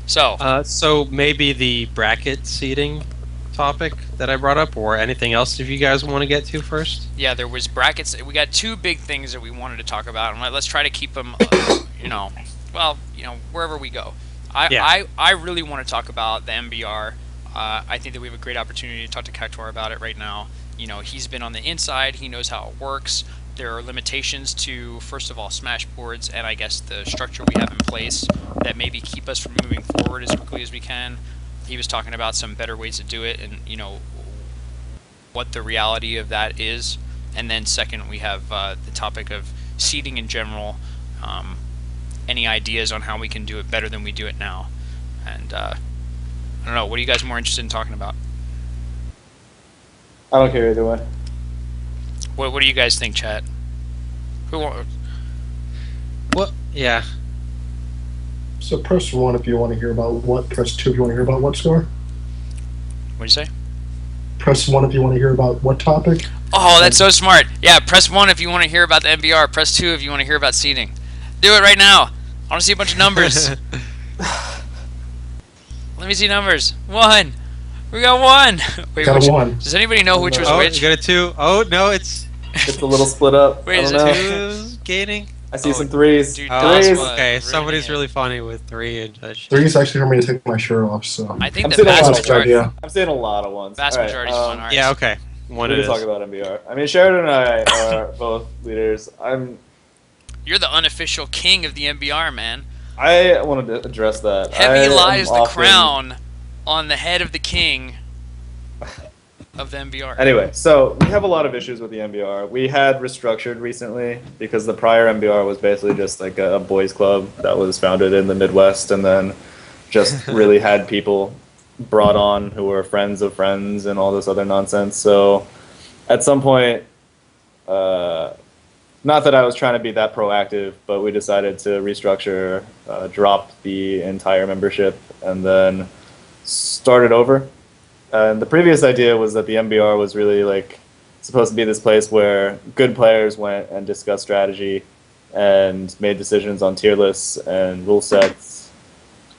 So, So maybe the bracket seating topic that I brought up, or anything else if you guys want to get to first. yeah, there was brackets. We got two big things that we wanted to talk about, and let's try to keep them, wherever we go. I really want to talk about the MBR. I think that we have a great opportunity to talk to Cactuar about it right now. He's been on the inside. He knows how it works. There are limitations to, first of all, Smash boards, and I guess the structure we have in place that maybe keep us from moving forward as quickly as we can. He was talking about some better ways to do it, and what the reality of that is. And then second, we have the topic of seating in general. Any ideas on how we can do it better than we do it now? And I don't know. What are you guys more interested in talking about? I don't care either way. What do you guys think, chat? What? Yeah. So press 1 if you want to hear about what. Press 2 if you want to hear about what score. What'd you say? Press 1 if you want to hear about what topic. Oh, that's so smart. Yeah, press 1 if you want to hear about the MBR. Press 2 if you want to hear about seating. Do it right now. I want to see a bunch of numbers. Let me see numbers. 1. We got 1. Wait, Got which, a 1. does anybody know which was Oh, which? you got a 2. Oh no, it's It's a little split up. Wait, I is don't it know. 2's gaining. I see Oh, some threes. dude, Oh, that's Threes. what- okay. ruining Somebody's it. really funny with 3 and 3 is actually for me to take my shirt off, so. I think I'm the seeing a vast lot of majority. idea. I'm seeing a lot of ones. Vast All right, majority is 1. All right. Yeah, okay. One We it can is. talk about MBR. I mean, Sheridan and I are both leaders. You're the unofficial king of the MBR, man. I wanted to address that. Heavy I am lies the often- crown on the head of the king of the MBR. Anyway, so we have a lot of issues with the MBR. We had restructured recently because the prior MBR was basically just like a boys club that was founded in the Midwest, and then just really had people brought on who were friends of friends and all this other nonsense. So at some point, not that I was trying to be that proactive, but we decided to restructure, drop the entire membership, and then start it over. And the previous idea was that the MBR was really like supposed to be this place where good players went and discussed strategy and made decisions on tier lists and rule sets.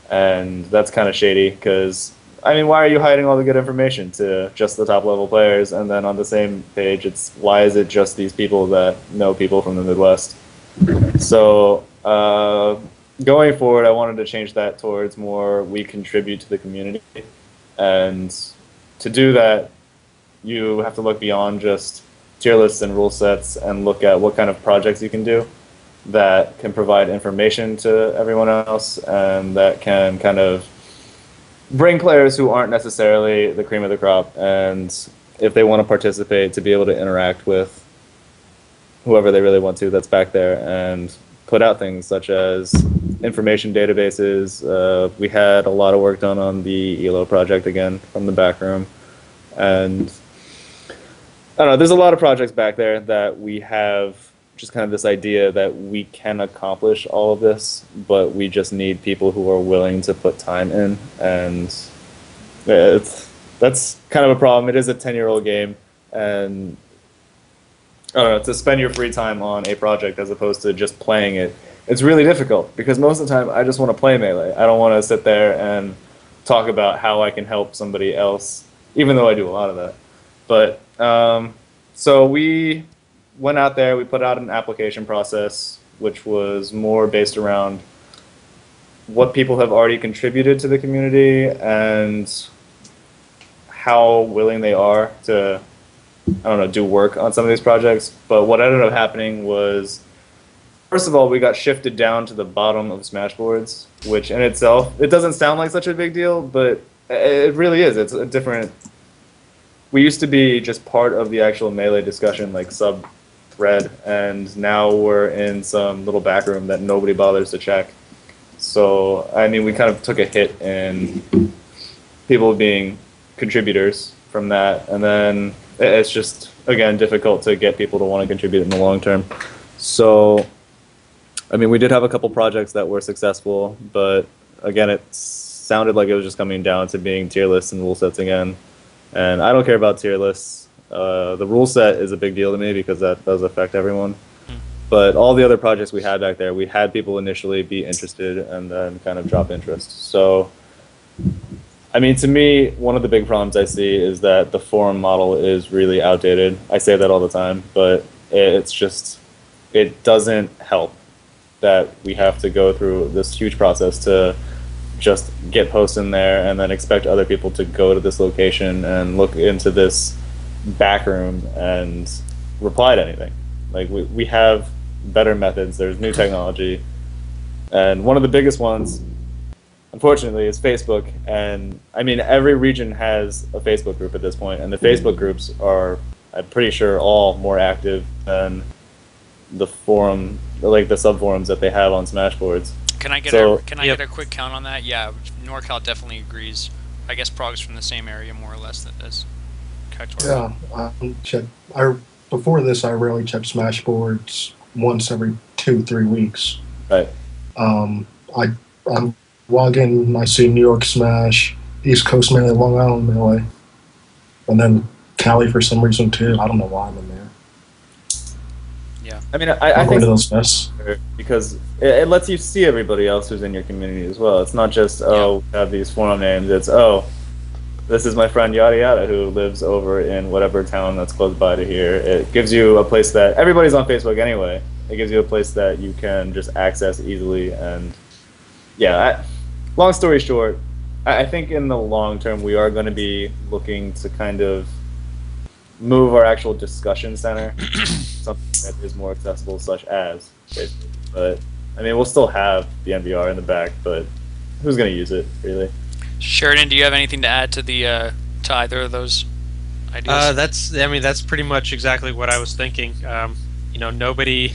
And that's kind of shady because, I mean, why are you hiding all the good information to just the top level players? And then on the same page, it's why is it just these people that know people from the Midwest? So going forward, I wanted to change that towards more we contribute to the community. And to do that, you have to look beyond just tier lists and rule sets and look at what kind of projects you can do that can provide information to everyone else and that can kind of bring players who aren't necessarily the cream of the crop, and if they want to participate, to be able to interact with whoever they really want to that's back there and put out things such as information databases. We had a lot of work done on the ELO project again from the back room, and I don't know, there's a lot of projects back there that we have just kind of this idea that we can accomplish all of this, but we just need people who are willing to put time in, and that's kind of a problem. It is a 10-year-old game, and I don't know, to spend your free time on a project as opposed to just playing it, it's really difficult because most of the time I just want to play Melee. I don't want to sit there and talk about how I can help somebody else, even though I do a lot of that. But so we went out there, we put out an application process, which was more based around what people have already contributed to the community and how willing they are to, I don't know, do work on some of these projects. But what ended up happening was, first of all, we got shifted down to the bottom of Smashboards, which in itself, it doesn't sound like such a big deal, but it really is. It's a different... We used to be just part of the actual Melee discussion, like sub-thread, and now we're in some little back room that nobody bothers to check. So, I mean, we kind of took a hit in people being contributors from that, and then it's just, again, difficult to get people to want to contribute in the long term. So, I mean, we did have a couple projects that were successful, but again, it sounded like it was just coming down to being tier lists and rule sets again. And I don't care about tier lists. The rule set is a big deal to me because that does affect everyone. But all the other projects we had back there, we had people initially be interested and then kind of drop interest. So, I mean, to me, one of the big problems I see is that the forum model is really outdated. I say that all the time, but it's just, it doesn't help that we have to go through this huge process to just get posts in there and then expect other people to go to this location and look into this back room and reply to anything. Like, we have better methods, there's new technology, and one of the biggest ones, unfortunately, is Facebook. And I mean, every region has a Facebook group at this point, and the Facebook groups are, I'm pretty sure, all more active than the forum, like the sub-forums that they have on Smashboards. Can I get get a quick count on that? Yeah, NorCal definitely agrees. I guess Prague's from the same area, more or less, as Cactuar. Yeah, before this, I rarely check Smashboards once every 2-3 weeks. Right. I log in, I see New York Smash, East Coast Melee, Long Island Melee, and then Cali for some reason too. I don't know why I'm in there. Yeah. I mean, I think those nests because it lets you see everybody else who's in your community as well. It's not just, we have these forum names. It's, this is my friend yada yada who lives over in whatever town that's close by to here. It gives you a place that everybody's on Facebook anyway. It gives you a place that you can just access easily. And yeah, long story short, I think in the long term we are going to be looking to kind of move our actual discussion center something that is more accessible, such as Facebook. But I mean, we'll still have the NVR in the back, but who's going to use it really? Sheridan, do you have anything to add to the to either of those ideas? That's pretty much exactly what I was thinking. Nobody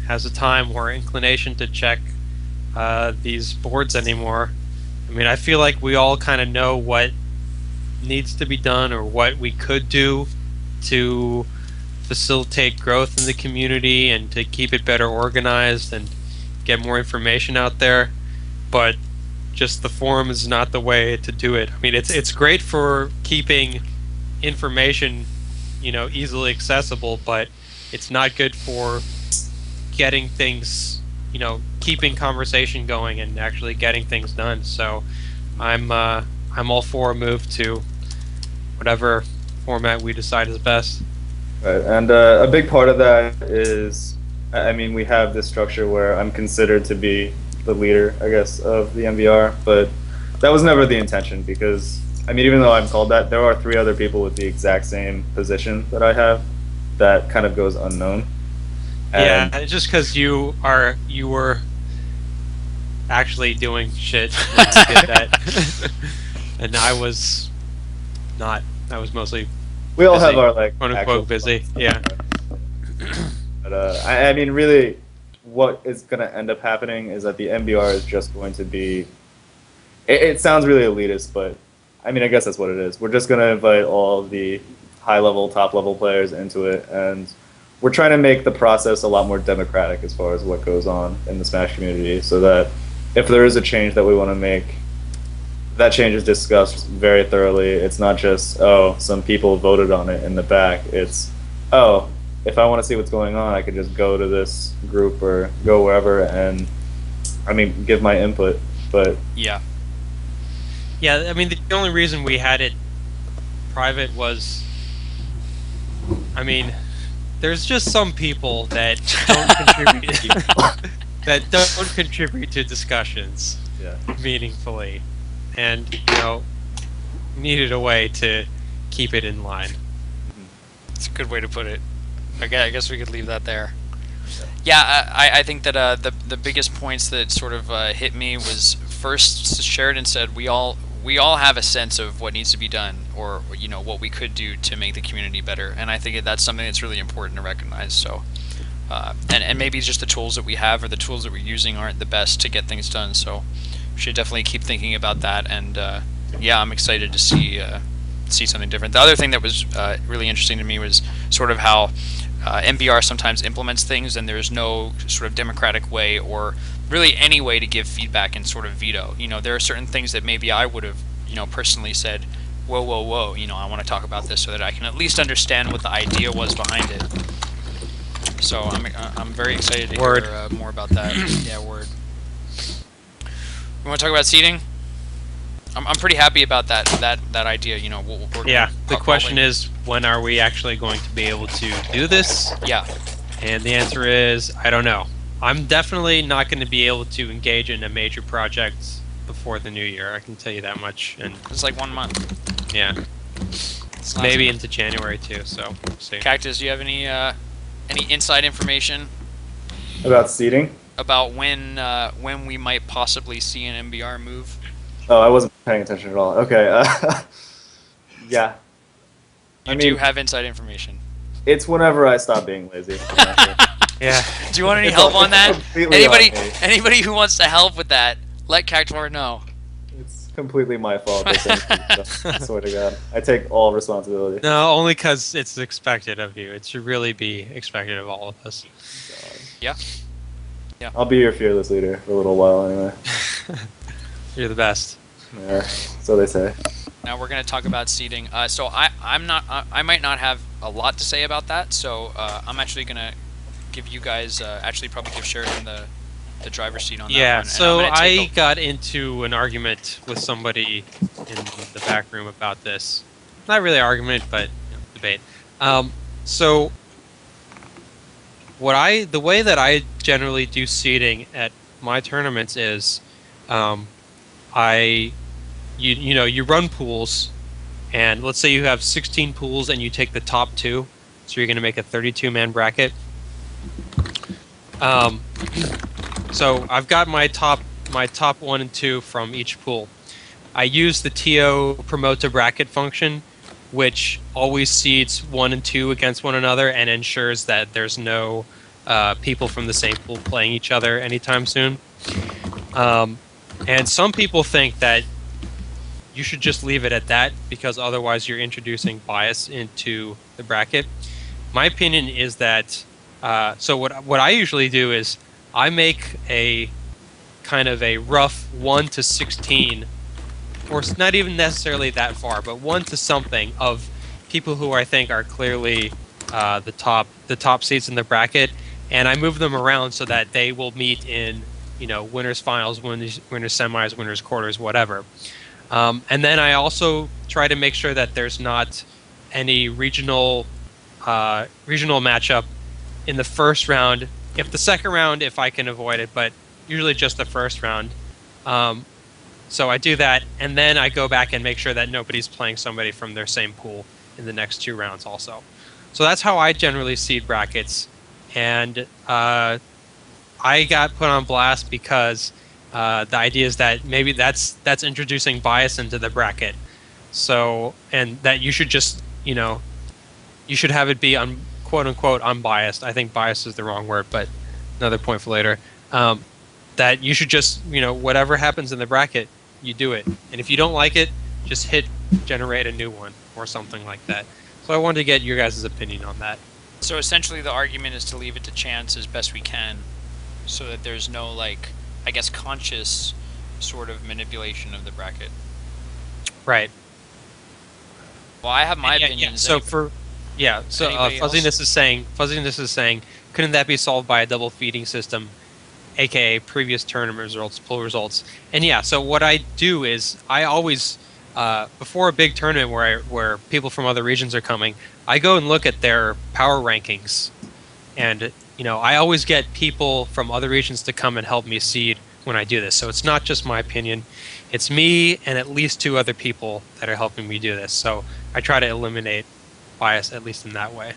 has the time or inclination to check these boards anymore. I mean, I feel like we all kind of know what needs to be done or what we could do to facilitate growth in the community and to keep it better organized and get more information out there, but just the forum is not the way to do it. I mean, it's great for keeping information, easily accessible, but it's not good for getting things, keeping conversation going and actually getting things done. So I'm all for a move to whatever format we decide is best. Right, and a big part of that is I mean, we have this structure where I'm considered to be the leader, I guess, of the MVR, but that was never the intention because, I mean, even though I'm called that, there are 3 other people with the exact same position that I have that kind of goes unknown. And Yeah, just because you were actually doing shit when you did that, and I was not. I was mostly we all busy, have our, like, quote actual unquote busy. Yeah. But I mean, really, what is going to end up happening is that the MBR is just going to be. It sounds really elitist, but I mean, I guess that's what it is. We're just going to invite all of the high level, top level players into it, and we're trying to make the process a lot more democratic as far as what goes on in the Smash community, so that if there is a change that we want to make, that change is discussed very thoroughly. It's not just, oh, some people voted on it in the back. It's, oh, if I want to see what's going on, I could just go to this group or go wherever and, I mean, give my input. But Yeah. Yeah, I mean, the only reason we had it private was, I mean, there's just some people that don't contribute that don't contribute to discussions yeah, meaningfully, and needed a way to keep it in line. It's a good way to put it. I guess we could leave that there. Yeah, I think that the biggest points that sort of hit me was first Sheridan said we all have a sense of what needs to be done or what we could do to make the community better, and I think that's something that's really important to recognize. So and maybe just the tools that we have or the tools that we're using aren't the best to get things done. So we should definitely keep thinking about that. And yeah, I'm excited to see something different. The other thing that was really interesting to me was sort of how MBR sometimes implements things, and there's no sort of democratic way or really any way to give feedback and sort of veto. There are certain things that maybe I would have, personally said, whoa, whoa, whoa, I want to talk about this so that I can at least understand what the idea was behind it. So I'm very excited to hear more about that. Yeah, word. We want to talk about seating? I'm pretty happy about that idea. Yeah, the question is, when are we actually going to be able to do this? Yeah. And the answer is, I don't know. I'm definitely not going to be able to engage in a major project before the new year. I can tell you that much. And it's like 1 month. Yeah. Maybe into January too. So we'll see. Cactus, do you have any inside information about seating? About when we might possibly see an MBR move? Oh, I wasn't paying attention at all. Okay. Yeah. You do have inside information. It's whenever I stop being lazy. Yeah. Do you want any help on that? Anybody who wants to help with that, let Cactor know. It's completely my fault. I swear to God. I take all responsibility. No, only because it's expected of you. It should really be expected of all of us. Yeah. Yeah. I'll be your fearless leader for a little while anyway. You're the best. Yeah, so they say. Now we're going to talk about seating. So I might not have a lot to say about that. So I'm actually going to give you guys probably give Sheridan the driver's seat on that one. Yeah. So I a got into an argument with somebody in the back room about this. Not really argument, but debate. So the way that I generally do seating at my tournaments is, you run pools, and let's say you have 16 pools and you take the top 2, so you're going to make a 32-man bracket. So I've got my top 1 and 2 from each pool. I use the TO promote to bracket function, which always seeds 1 and 2 against one another and ensures that there's no people from the same pool playing each other anytime soon. And some people think that you should just leave it at that because otherwise you're introducing bias into the bracket. My opinion is that so what I usually do is I make a kind of a rough 1 to 16, or not even necessarily that far, but 1 to something of people who I think are clearly the top seats in the bracket, and I move them around so that they will meet in winners finals, winners semis, winners quarters, whatever. And then I also try to make sure that there's not any regional matchup in the first round if the second round, if I can avoid it, but usually just the first round. So I do that, and then I go back and make sure that nobody's playing somebody from their same pool in the next 2 rounds also. So that's how I generally seed brackets. And I got put on blast because the idea is that maybe that's introducing bias into the bracket. So, and that you should just, you should have it be quote unquote unbiased. I think biased is the wrong word, but another point for later. That you should just, whatever happens in the bracket, you do it. And if you don't like it, just hit generate a new one or something like that. So I wanted to get your guys' opinion on that. So essentially the argument is to leave it to chance as best we can so that there's no, like, I guess, conscious sort of manipulation of the bracket. Right. Well, I have my Yeah, opinions. So Fuzziness is saying, couldn't that be solved by a double feeding system, aka previous tournament results, pool results? And yeah, so what I do is I always before a big tournament where people from other regions are coming, I go and look at their power rankings, and I always get people from other regions to come and help me seed when I do this. So it's not just my opinion. It's me and at least 2 other people that are helping me do this. So I try to eliminate bias, at least in that way.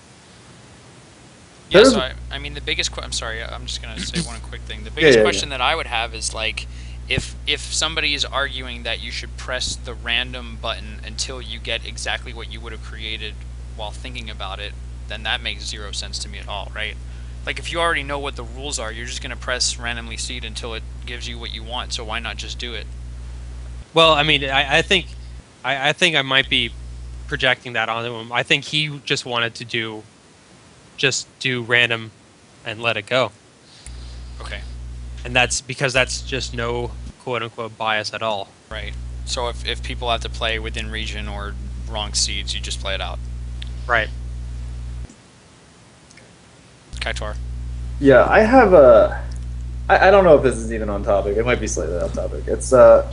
Yeah, so I mean, the biggest I'm sorry, I'm just going to say one quick thing. The biggest question that I would have is, like, if somebody is arguing that you should press the random button until you get exactly what you would have created while thinking about it, then that makes 0 sense to me at all, right? Like, if you already know what the rules are, you're just going to press randomly seed until it gives you what you want, so why not just do it? Well, I mean, I think I might be projecting that onto him. I think he just wanted to do random and let it go. Okay. And that's because that's just no quote-unquote bias at all. Right. So if people have to play within region or wrong seeds, you just play it out. Right. Kaitor. Yeah, I have a... I don't know if this is even on topic. It might be slightly off topic. It's the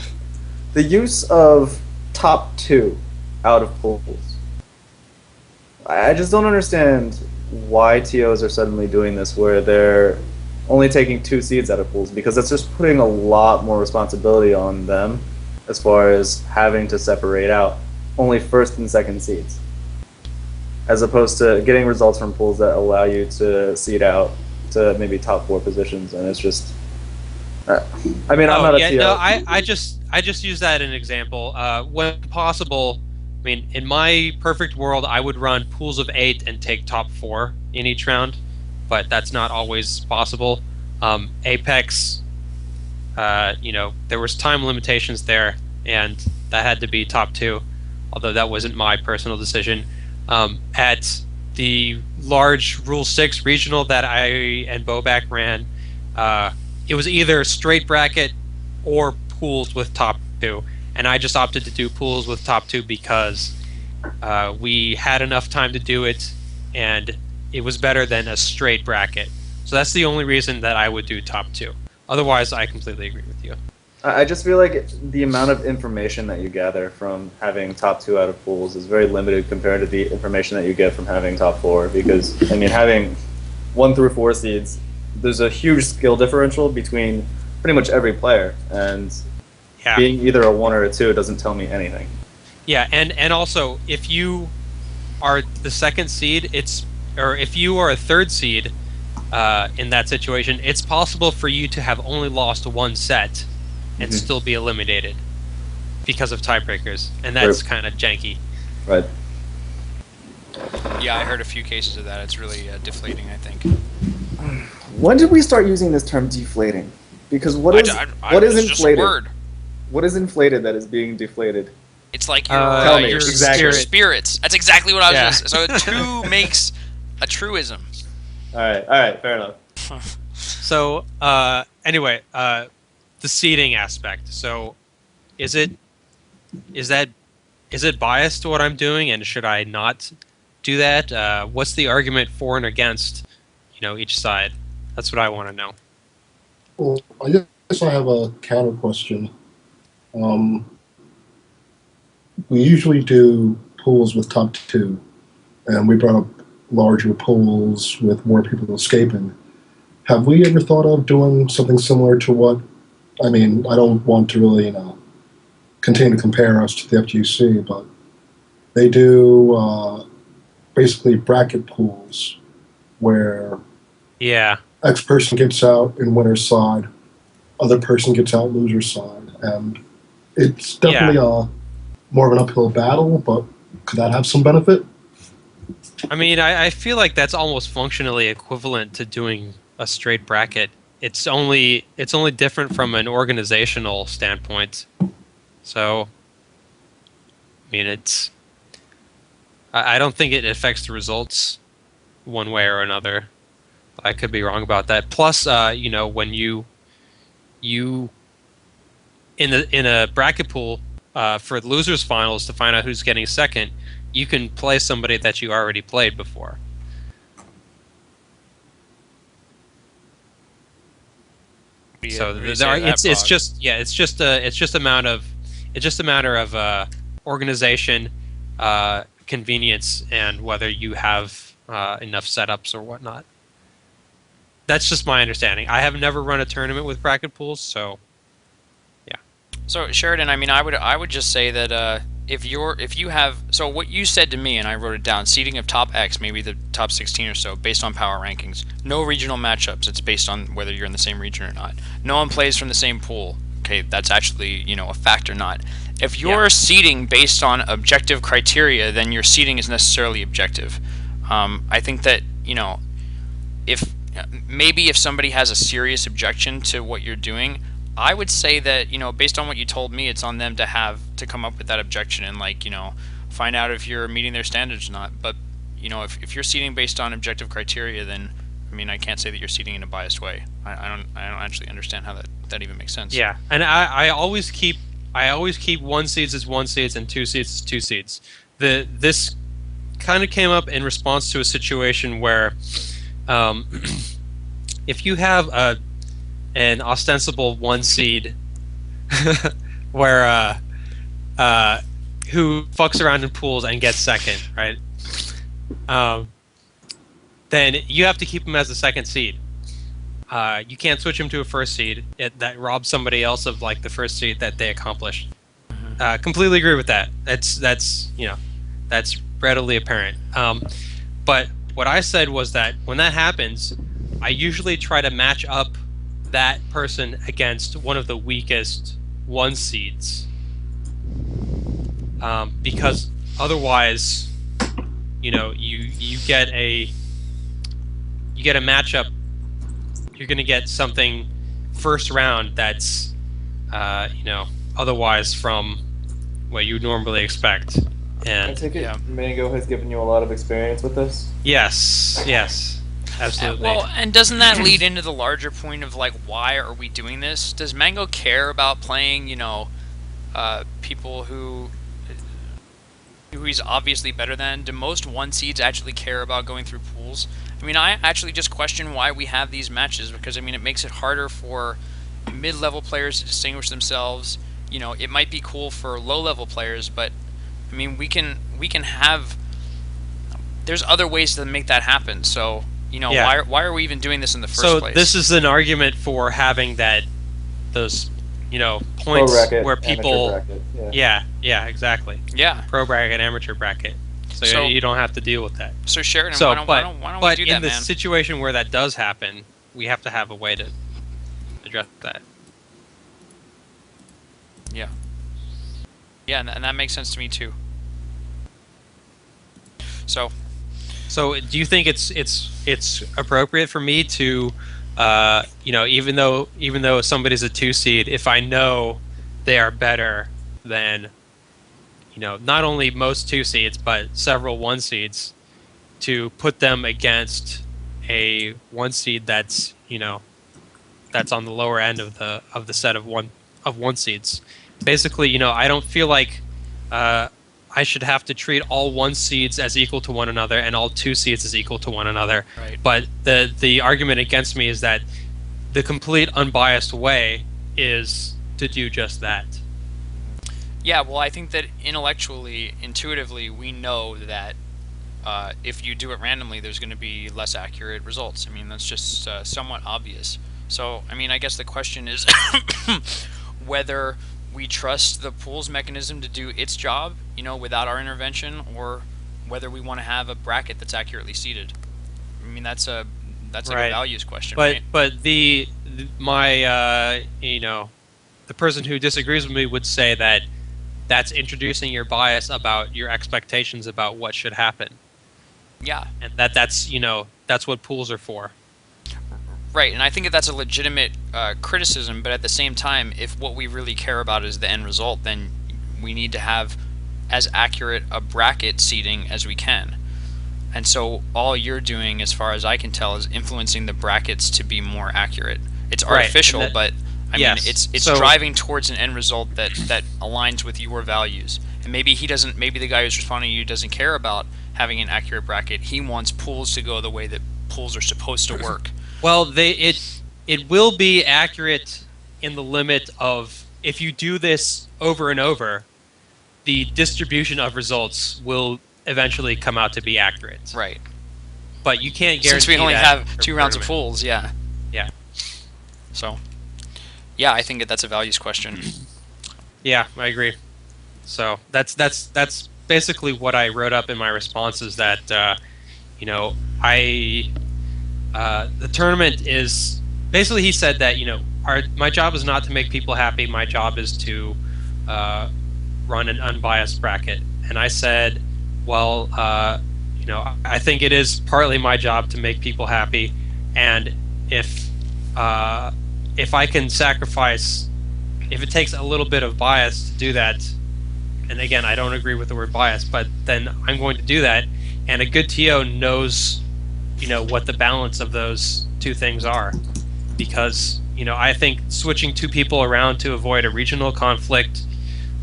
use of top 2 out of pools. I just don't understand why TOs are suddenly doing this, where they're only taking 2 seeds out of pools, because that's just putting a lot more responsibility on them as far as having to separate out only first and second seeds, as opposed to getting results from pools that allow you to seed out to maybe top 4 positions. And it's just, I mean, I'm not a TO. No, I just use that as an example. When possible, I mean, in my perfect world, I would run pools of 8 and take top 4 in each round, but that's not always possible. Apex, there was time limitations there, and that had to be top 2, although that wasn't my personal decision. At the large Rule 6 regional that I and Bobak ran, it was either straight bracket or pools with top 2, and I just opted to do pools with top 2 because we had enough time to do it, and it was better than a straight bracket. So that's the only reason that I would do top 2. Otherwise, I completely agree with you. I just feel like the amount of information that you gather from having top 2 out of pools is very limited compared to the information that you get from having top 4. Because, I mean, having 1 through 4 seeds, there's a huge skill differential between pretty much every player, and being either a 1 or a 2 doesn't tell me anything. Yeah, and also, if you are the second seed, or if you are a third seed in that situation, it's possible for you to have only lost 1 set and still be eliminated because of tiebreakers, and that's kind of janky. Right. Yeah, I heard a few cases of that. It's really deflating, I think. When did we start using this term deflating? Because what is inflated? Just a word. What is inflated that is being deflated? It's like your spirits. That's exactly what I was just... So 2 makes a truism. All right, fair enough. So, anyway, the seeding aspect. So, is it biased to what I'm doing, and should I not do that? What's the argument for and against, each side? That's what I want to know. Well, I guess I have a counter question. We usually do pools with top 2, and we brought up larger pools with more people escaping. have we ever thought of doing something similar to what? I mean, I don't want to really, continue to compare us to the FGC, but they do basically bracket pools where Yeah. X person gets out in winner's side, other person gets out loser's side, and it's definitely more of an uphill battle. But could that have some benefit? I mean, I feel like that's almost functionally equivalent to doing a straight bracket. It's only different from an organizational standpoint. So, I mean, I don't think it affects the results one way or another. I could be wrong about that. Plus, when you in a bracket pool for the losers finals to find out who's getting second, you can play somebody that you already played before. So it's just a matter of organization, convenience, and whether you have enough setups or whatnot. That's just my understanding. I have never run a tournament with bracket pools, so yeah. So Sheridan, I mean, I would just say that if you have, so what you said to me, and I wrote it down, seeding of top X, maybe the top 16 or so, based on power rankings. No regional matchups. It's based on whether you're in the same region or not. No one plays from the same pool. Okay, that's actually a fact or not. If you're seeding based on objective criteria, then your seeding is necessarily objective. I think that if somebody has a serious objection to what you're doing, I would say that based on what you told me, it's on them to come up with that objection and find out if you're meeting their standards or not. But if you're seeding based on objective criteria, then I mean I can't say that you're seeding in a biased way. I don't actually understand how that even makes sense. Yeah, and I always keep one seeds as one seeds and two seeds as two seeds. This kind of came up in response to a situation where if you have an ostensible one seed where who fucks around in pools and gets second, right? Then you have to keep him as a second seed. You can't switch him to a first seed. That robs somebody else of the first seed that they accomplished. Completely agree with that. That's readily apparent. But what I said was that when that happens, I usually try to match up that person against one of the weakest one seeds, because otherwise, you get a matchup. You're going to get something first round that's otherwise from what you normally expect. And I take it Mango has given you a lot of experience with this? Yes, absolutely. Well, and doesn't that lead into the larger point of why are we doing this? Does Mango care about playing people who he's obviously better than? Do most one seeds actually care about going through pools? I mean, I actually just question why we have these matches, because I mean it makes it harder for mid-level players to distinguish themselves. It might be cool for low-level players, but I mean we can have. There's other ways to make that happen. So why are we even doing this in the first place? So this is an argument for having those points bracket, where people bracket, yeah, exactly. Yeah. Pro bracket, amateur bracket. So you don't have to deal with that. So Sheridan, So, why don't we do that, in the man? situation where that does happen, we have to have a way to address that. Yeah. Yeah, and that makes sense to me too. So do you think it's appropriate for me to, even though somebody's a 2 seed, if I know they are better than, not only most 2 seeds but several 1 seeds, to put them against a 1 seed that's that's on the lower end of the set of one seeds. Basically, I don't feel like I should have to treat all 1 seeds as equal to one another and all 2 seeds as equal to one another. Right. But the argument against me is that the complete unbiased way is to do just that. yeah, well, I think that intellectually, intuitively, we know that if you do it randomly, there's going to be less accurate results. I mean, that's just somewhat obvious. So, I mean, I guess the question is whether we trust the pool's mechanism to do its job, without our intervention, or whether we want to have a bracket that's accurately seated. I mean, that's like a Right. values question, But right? but my the person who disagrees with me would say that that's introducing your bias about your expectations about what should happen, Yeah, and that's what pools are for. right. And I think that that's a legitimate criticism, but at the same time, if what we really care about is the end result, then we need to have as accurate a bracket seating as we can. And so all you're doing, as far as I can tell, is influencing the brackets to be more accurate. It's Right, and artificial, that- but I yes. mean, it's So- driving towards an end result that aligns with your values. And maybe he doesn't. Maybe the guy who's responding to you doesn't care about having an accurate bracket. He wants pools to go the way that pools are supposed to work. Well, it will be accurate in the limit of, if you do this over and over, the distribution of results will eventually come out to be accurate. Right. But you can't guarantee Since we only that have for 2 rounds of tournament. pools, yeah. Yeah. So, yeah, I think that's a values question. Yeah, I agree. So that's basically what I wrote up in my responses. That the tournament is basically, he said that my job is not to make people happy. My job is to run an unbiased bracket. And I said, well, I think it is partly my job to make people happy, and if I can sacrifice, if it takes a little bit of bias to do that, and again, I don't agree with the word bias, but then I'm going to do that. And a good TO knows, what the balance of those two things are, because I think switching two people around to avoid a regional conflict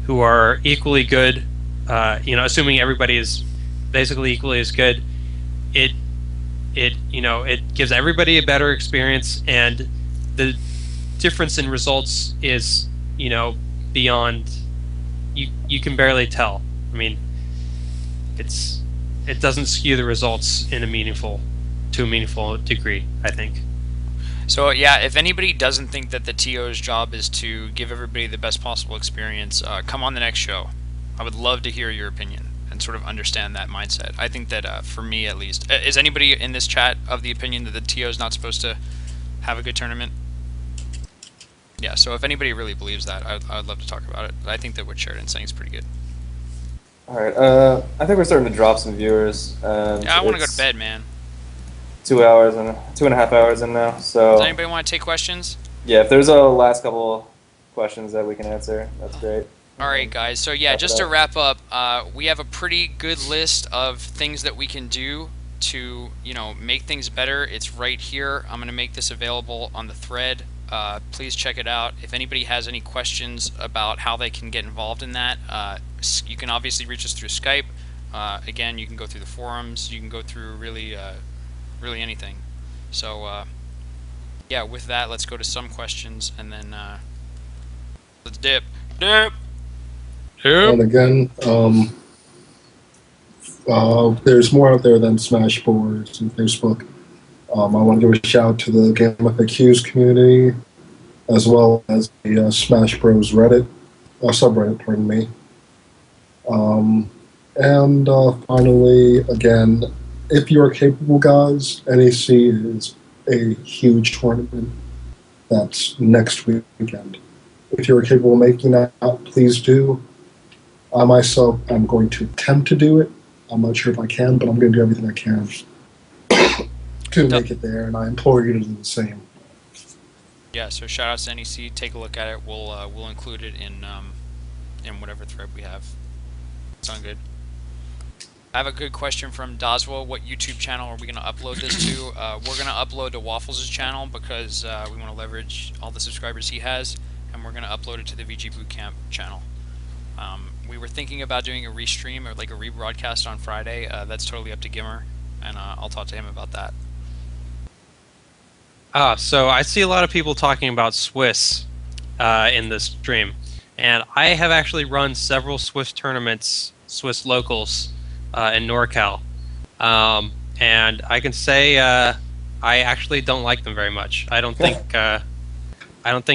who are equally good, assuming everybody is basically equally as good, it gives everybody a better experience, and the difference in results is beyond, you can barely tell. I mean, it doesn't skew the results to a meaningful degree, I think. So yeah, if anybody doesn't think that the TO's job is to give everybody the best possible experience, come on the next show. I would love to hear your opinion and sort of understand that mindset. I think that for me at least, is anybody in this chat of the opinion that the TO is not supposed to have a good tournament? Yeah, so if anybody really believes that, I would love to talk about it. But I think that what Sheridan's saying is pretty good. All right. I think we're starting to drop some viewers. Yeah, I want to go to bed, man. 2 hours and 2.5 hours in now. So. Does anybody want to take questions? Yeah, if there's a last couple questions that we can answer, that's great. All right, guys. So yeah, just to wrap up, we have a pretty good list of things that we can do to make things better. It's right here. I'm going to make this available on the thread. Please check it out. If anybody has any questions about how they can get involved in that, you can obviously reach us through Skype. Again, you can go through the forums. You can go through really anything. So yeah, with that, let's go to some questions, and then let's dip. And again, there's more out there than Smashboards and Facebook. I want to give a shout out to the Game of FAQs community, as well as the Smash Bros. Reddit, subreddit, pardon me. And finally, again, if you are capable, guys, NEC is a huge tournament that's next weekend. If you are capable of making that, please do. I myself am going to attempt to do it. I'm not sure if I can, but I'm going to do everything I can to make it there, and I implore you to do the same. Yeah, so shout out to NEC. Take a look at it. We'll include it in whatever thread we have. Sound good? I have a good question from Doswell. What YouTube channel are we going to upload this to? We're going to upload to Waffles' channel because we want to leverage all the subscribers he has, and we're going to upload it to the VG Bootcamp channel. We were thinking about doing a restream or like a rebroadcast on Friday. That's totally up to Gimmer, and I'll talk to him about that. So I see a lot of people talking about Swiss in this stream, and I have actually run several Swiss tournaments, Swiss locals, in NorCal. And I can say I actually don't like them very much. I don't think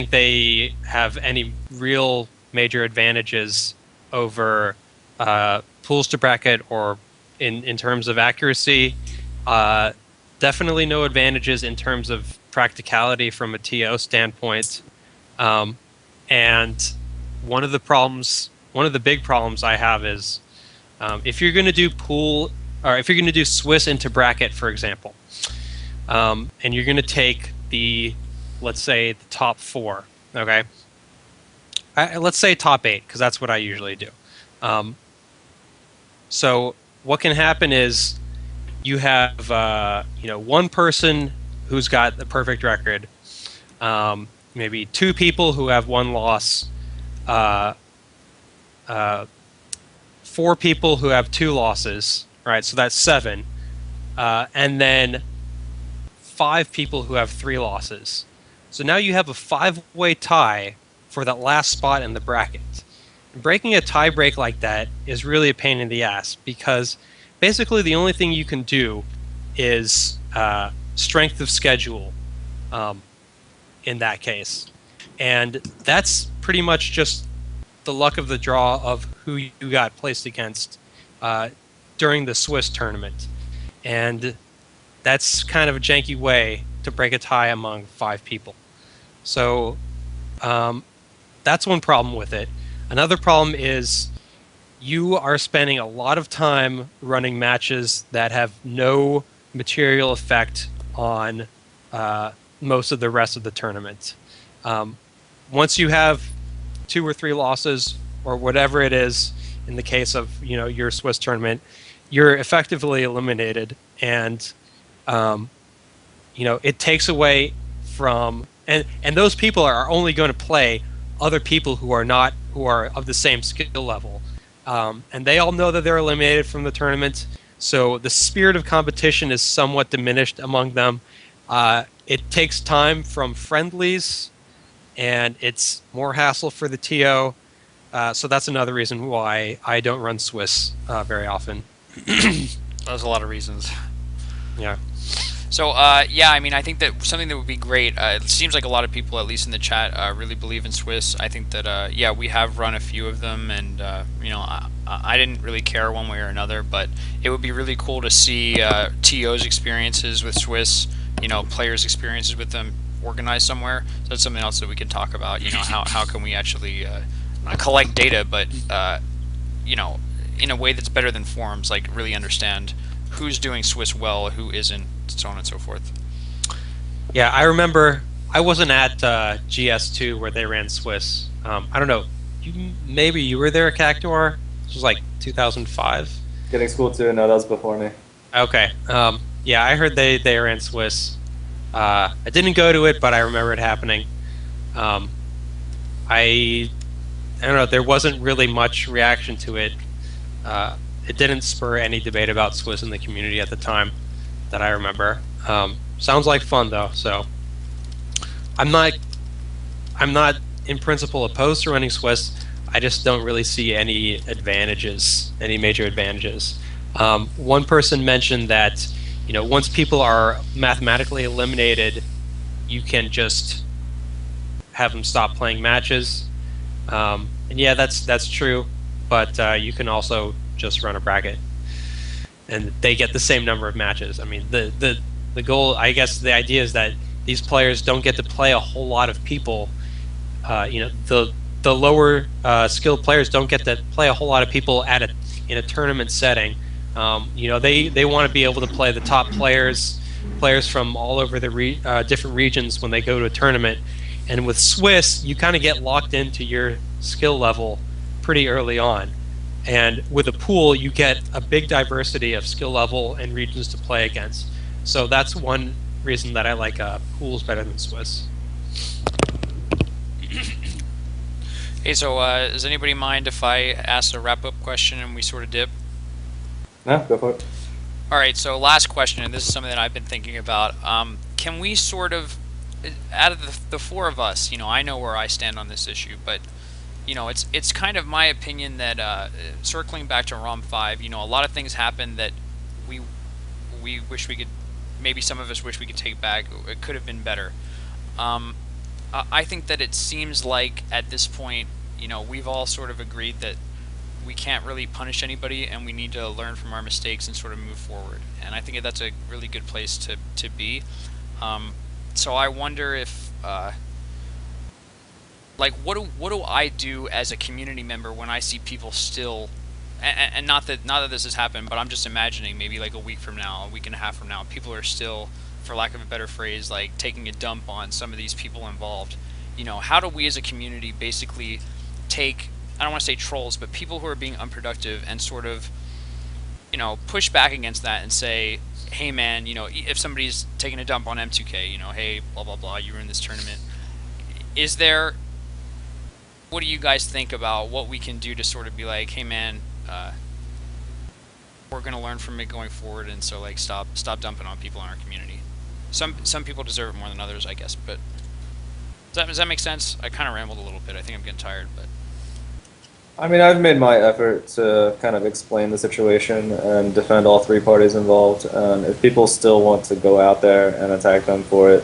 they have any real major advantages over pools to bracket or in terms of accuracy. Definitely no advantages in terms of practicality from a TO standpoint. And one of the big problems I have is if you're going to do pool, or if you're going to do Swiss into bracket, for example, and you're going to take let's say the top 4, okay? Let's say top 8, because that's what I usually do. So what can happen is you have one person who's got the perfect record, maybe 2 people who have 1 loss, 4 people who have 2 losses, right? So that's 7, and then 5 people who have 3 losses. So now you have a 5-way tie for that last spot in the bracket. Breaking a tie break like that is really a pain in the ass, because basically the only thing you can do is strength of schedule in that case. And that's pretty much just the luck of the draw of who you got placed against during the Swiss tournament. And that's kind of a janky way to break a tie among 5 people. So that's one problem with it. Another problem is you are spending a lot of time running matches that have no material effect on most of the rest of the tournament. Once you have 2 or 3 losses, or whatever it is, in the case of your Swiss tournament, you're effectively eliminated, and it takes away from and those people are only going to play other people who are of the same skill level, and they all know that they're eliminated from the tournament. So the spirit of competition is somewhat diminished among them. It takes time from friendlies, and it's more hassle for the TO. So that's another reason why I don't run Swiss very often. There's a lot of reasons. Yeah. So, yeah, I mean, I think that something that would be great, it seems like a lot of people, at least in the chat, really believe in Swiss. I think that, yeah, we have run a few of them, and, I didn't really care one way or another, but it would be really cool to see TO's experiences with Swiss, players' experiences with them organized somewhere. So that's something else that we could talk about, how can we actually not collect data, but, in a way that's better than forums, like really understand who's doing Swiss well, who isn't, so on and so forth. Yeah, I remember I wasn't at GS2 where they ran Swiss. I don't know. Maybe you were there, Cactuar? This was like 2005. Getting school too. No, that was before me. Okay. Yeah, I heard they ran Swiss. I didn't go to it, but I remember it happening. I don't know. There wasn't really much reaction to it. It didn't spur any debate about Swiss in the community at the time that I remember. Sounds like fun though. So I'm not in principle opposed to running Swiss. I just don't really see any advantages, any major advantages. One person mentioned that once people are mathematically eliminated, you can just have them stop playing matches. And yeah, that's true. But you can also just run a bracket, and they get the same number of matches. I mean, the goal, I guess, the idea is that these players don't get to play a whole lot of people. The lower skilled players don't get to play a whole lot of people in a tournament setting. They want to be able to play the top players from all over the different regions when they go to a tournament. And with Swiss, you kind of get locked into your skill level pretty early on. And with a pool, you get a big diversity of skill level and regions to play against. So that's one reason that I like pools better than Swiss. Hey, so does anybody mind if I ask a wrap-up question and we sort of dip? No, go for it. All right, so last question, and this is something that I've been thinking about. Can we sort of, out of the 4 of us, I know where I stand on this issue, but it's kind of my opinion that circling back to ROM 5, a lot of things happen that we wish we could, maybe some of us wish we could take back. It could have been better. I think that it seems like at this point, we've all sort of agreed that we can't really punish anybody, and we need to learn from our mistakes and sort of move forward. And I think that's a really good place to be. So I wonder if, like, what do I do as a community member when I see people still, and not that this has happened, but I'm just imagining maybe like a week from now, a week and a half from now, people are still, for lack of a better phrase, like taking a dump on some of these people involved. How do we as a community basically take, I don't want to say trolls, but people who are being unproductive and sort of, push back against that and say, hey man, if somebody's taking a dump on M2K, hey, blah, blah, blah, you ruined this tournament. What do you guys think about what we can do to sort of be like, hey man, we're going to learn from it going forward, and so like stop dumping on people in our community. Some people deserve it more than others, I guess, but does that make sense? I kind of rambled a little bit. I think I'm getting tired, but I mean, I've made my effort to kind of explain the situation and defend all three parties involved. And if people still want to go out there and attack them for it,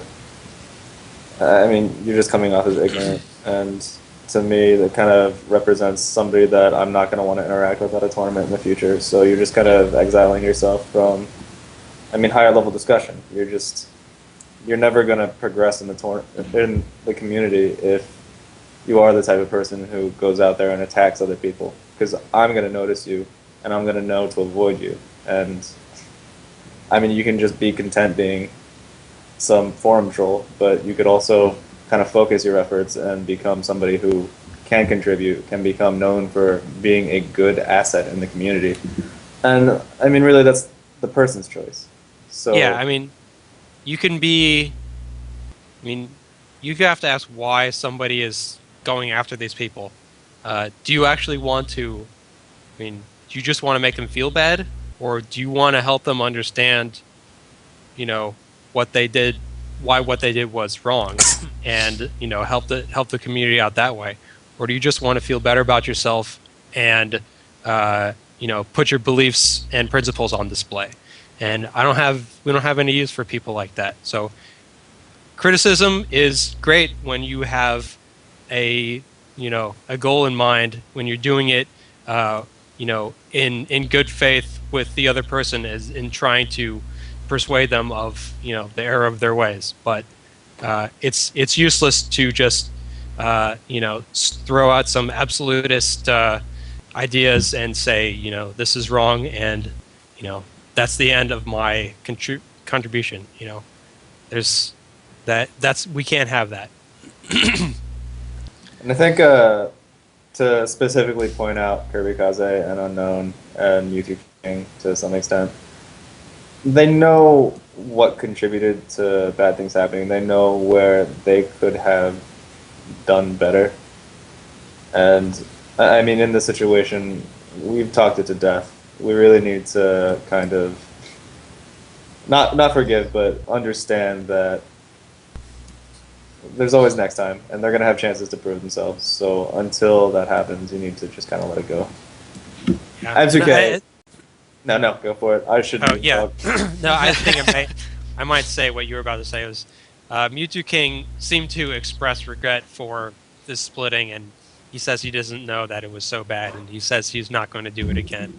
I mean, you're just coming off as ignorant. And to me, that kind of represents somebody that I'm not going to want to interact with at a tournament in the future. So you're just kind of exiling yourself from, higher level discussion. You're never going to progress in the community if you are the type of person who goes out there and attacks other people, because I'm going to notice you, and I'm going to know to avoid you. And you can just be content being some forum troll, but you could also kind of focus your efforts and become somebody who can contribute, can become known for being a good asset in the community. And really, that's the person's choice. So yeah, you can be. You have to ask why somebody is going after these people. Do you actually want to? Do you just want to make them feel bad, or do you want to help them understand, what they did, why what they did was wrong, and help the community out that way, or do you just want to feel better about yourself and put your beliefs and principles on display? And we don't have any use for people like that. So criticism is great when you have a goal in mind, when you're doing it in good faith with the other person, as in trying to persuade them of the error of their ways. But it's useless to just throw out some absolutist ideas and say this is wrong, and that's the end of my contribution. We can't have that. And I think to specifically point out Kirby Kaze and Unknown and YouTube King to some extent, they know what contributed to bad things happening. They know where they could have done better. And in this situation, we've talked it to death. We really need to kind of not forgive, but understand that there's always next time, and they're going to have chances to prove themselves. So until that happens, you need to just kind of let it go. Yeah. M2K. No, go for it. I shouldn't. Oh, yeah. No, I think I might say what you were about to say was Mewtwo King seemed to express regret for this splitting, and he says he doesn't know that it was so bad, and he says he's not going to do it again.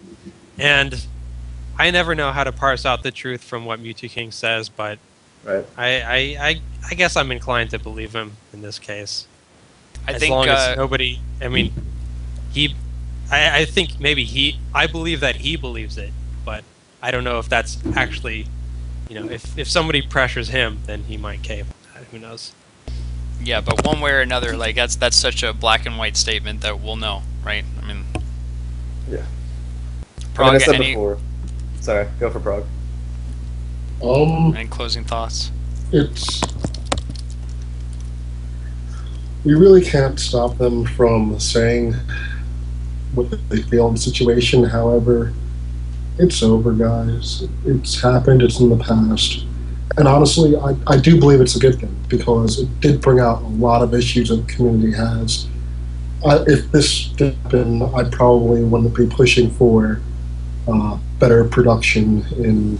And I never know how to parse out the truth from what Mewtwo King says, but right. I guess I'm inclined to believe him in this case. I as think long as nobody. I think maybe I believe that he believes it, but I don't know if that's actually, if somebody pressures him, then he might cave. Who knows? Yeah, but one way or another, like that's such a black and white statement that we'll know, right? Yeah. Prague, I said before. Sorry, go for Prague. Any closing thoughts? We really can't stop them from saying what they feel in the situation. However, it's over, guys. It's happened. It's in the past. And honestly, I do believe it's a good thing, because it did bring out a lot of issues that the community has. If this didn't happen, I probably wouldn't be pushing for better production in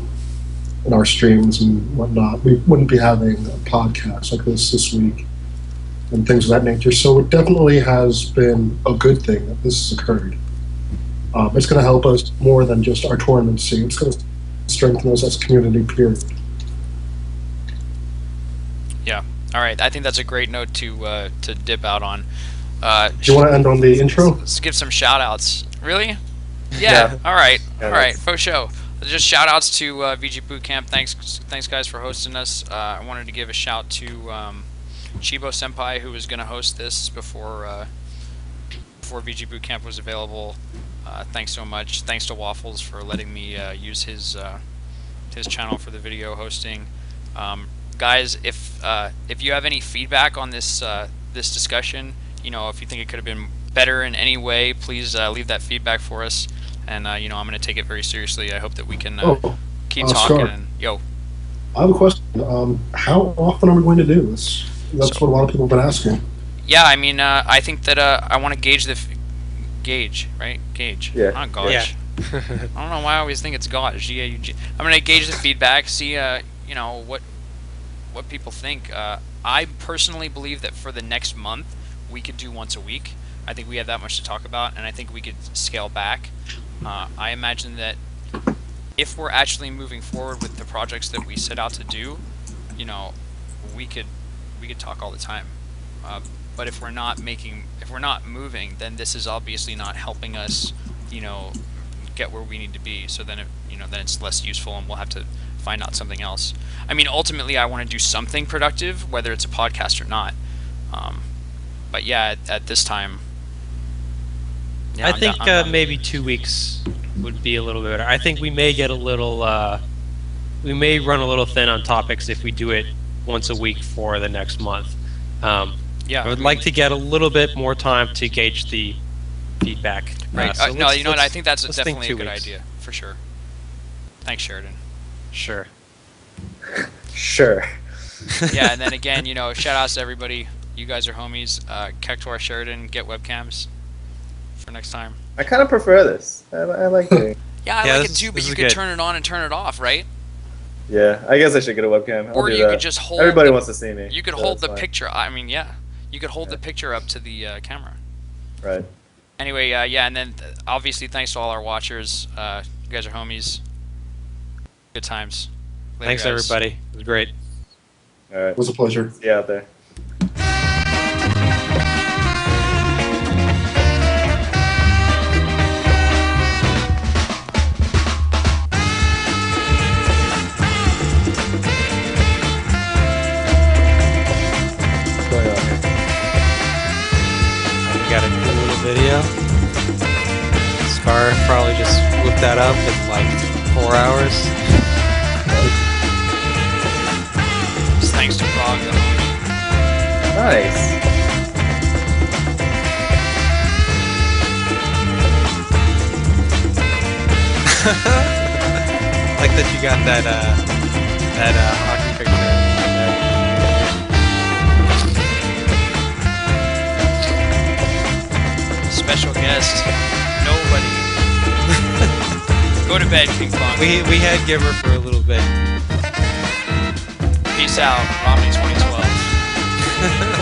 in our streams and whatnot, we wouldn't be having a podcast like this week and things of that nature. So it definitely has been a good thing that this has occurred. It's going to help us more than just our tournament scene. It's going to strengthen us as a community, period. Yeah. All right. I think that's a great note to dip out on. Do you want to end on the intro? Let's give some shout outs. Really? Yeah. All right. Yeah, All right. Faux show. Just shout outs to VG Bootcamp. Thanks guys for hosting us. I wanted to give a shout to Chibo Senpai, who was going to host this before VG Bootcamp was available. Thanks so much. Thanks to Waffles for letting me use his channel for the video hosting. Guys, if you have any feedback on this discussion, if you think it could have been better in any way, please leave that feedback for us. And I'm going to take it very seriously. I hope that we can keep talking. Scar, And I have a question. How often are we going to do this? That's what a lot of people have been asking. Yeah, I mean, I think that I want to gauge gauge, right? Gauge. Yeah. Not gauge. Yeah. I don't know why I always think it's gauge. G-A-U-G. I'm going to gauge the feedback, see, what people think. I personally believe that for the next month, we could do once a week. I think we have that much to talk about, and I think we could scale back. I imagine that if we're actually moving forward with the projects that we set out to do, we could talk all the time. But if we're not moving, then this is obviously not helping us, get where we need to be. So then then it's less useful, and we'll have to find out something else. I mean, ultimately, I want to do something productive, whether it's a podcast or not. But yeah, at this time, yeah, I think maybe 2 weeks would be a little bit better. I think we may get a little, we may run a little thin on topics if we do it once a week for the next month. yeah, I would like to get a little bit more time to gauge the feedback. Right. So No, let's- you know what? I let's- think that's let's definitely a 2 good weeks. idea for sure. Thanks, Sheridan. Sure. Sure. Yeah, and then again, shout outs to everybody. You guys are homies. Kektor, Sheridan, get webcams for next time. I kind of prefer this. I like it. Yeah, I Yeah, like this it too, is- but this you is could good. turn it on and turn it off, right? Yeah, I guess I should get a webcam. I'll Or do you that. could just hold. Everybody wants to see me. You could so hold it's the fine. picture. I mean, yeah, you could hold Yeah. the picture up to the camera. Right. Anyway, yeah, and then obviously thanks to all our watchers. You guys are homies. Good times. Later, Thanks, guys. everybody. It was great. All right. It was a pleasure. See you out there. What's going on here? We got a cool little video. Scar probably just whipped that up in like 4 hours. Just thanks to Frog, the homie. Nice. Like that you got that hockey picture. Special guest. Nobody. Go to bed, King Kong. We had Gimmer for a little bit. Peace out, Romney 2012.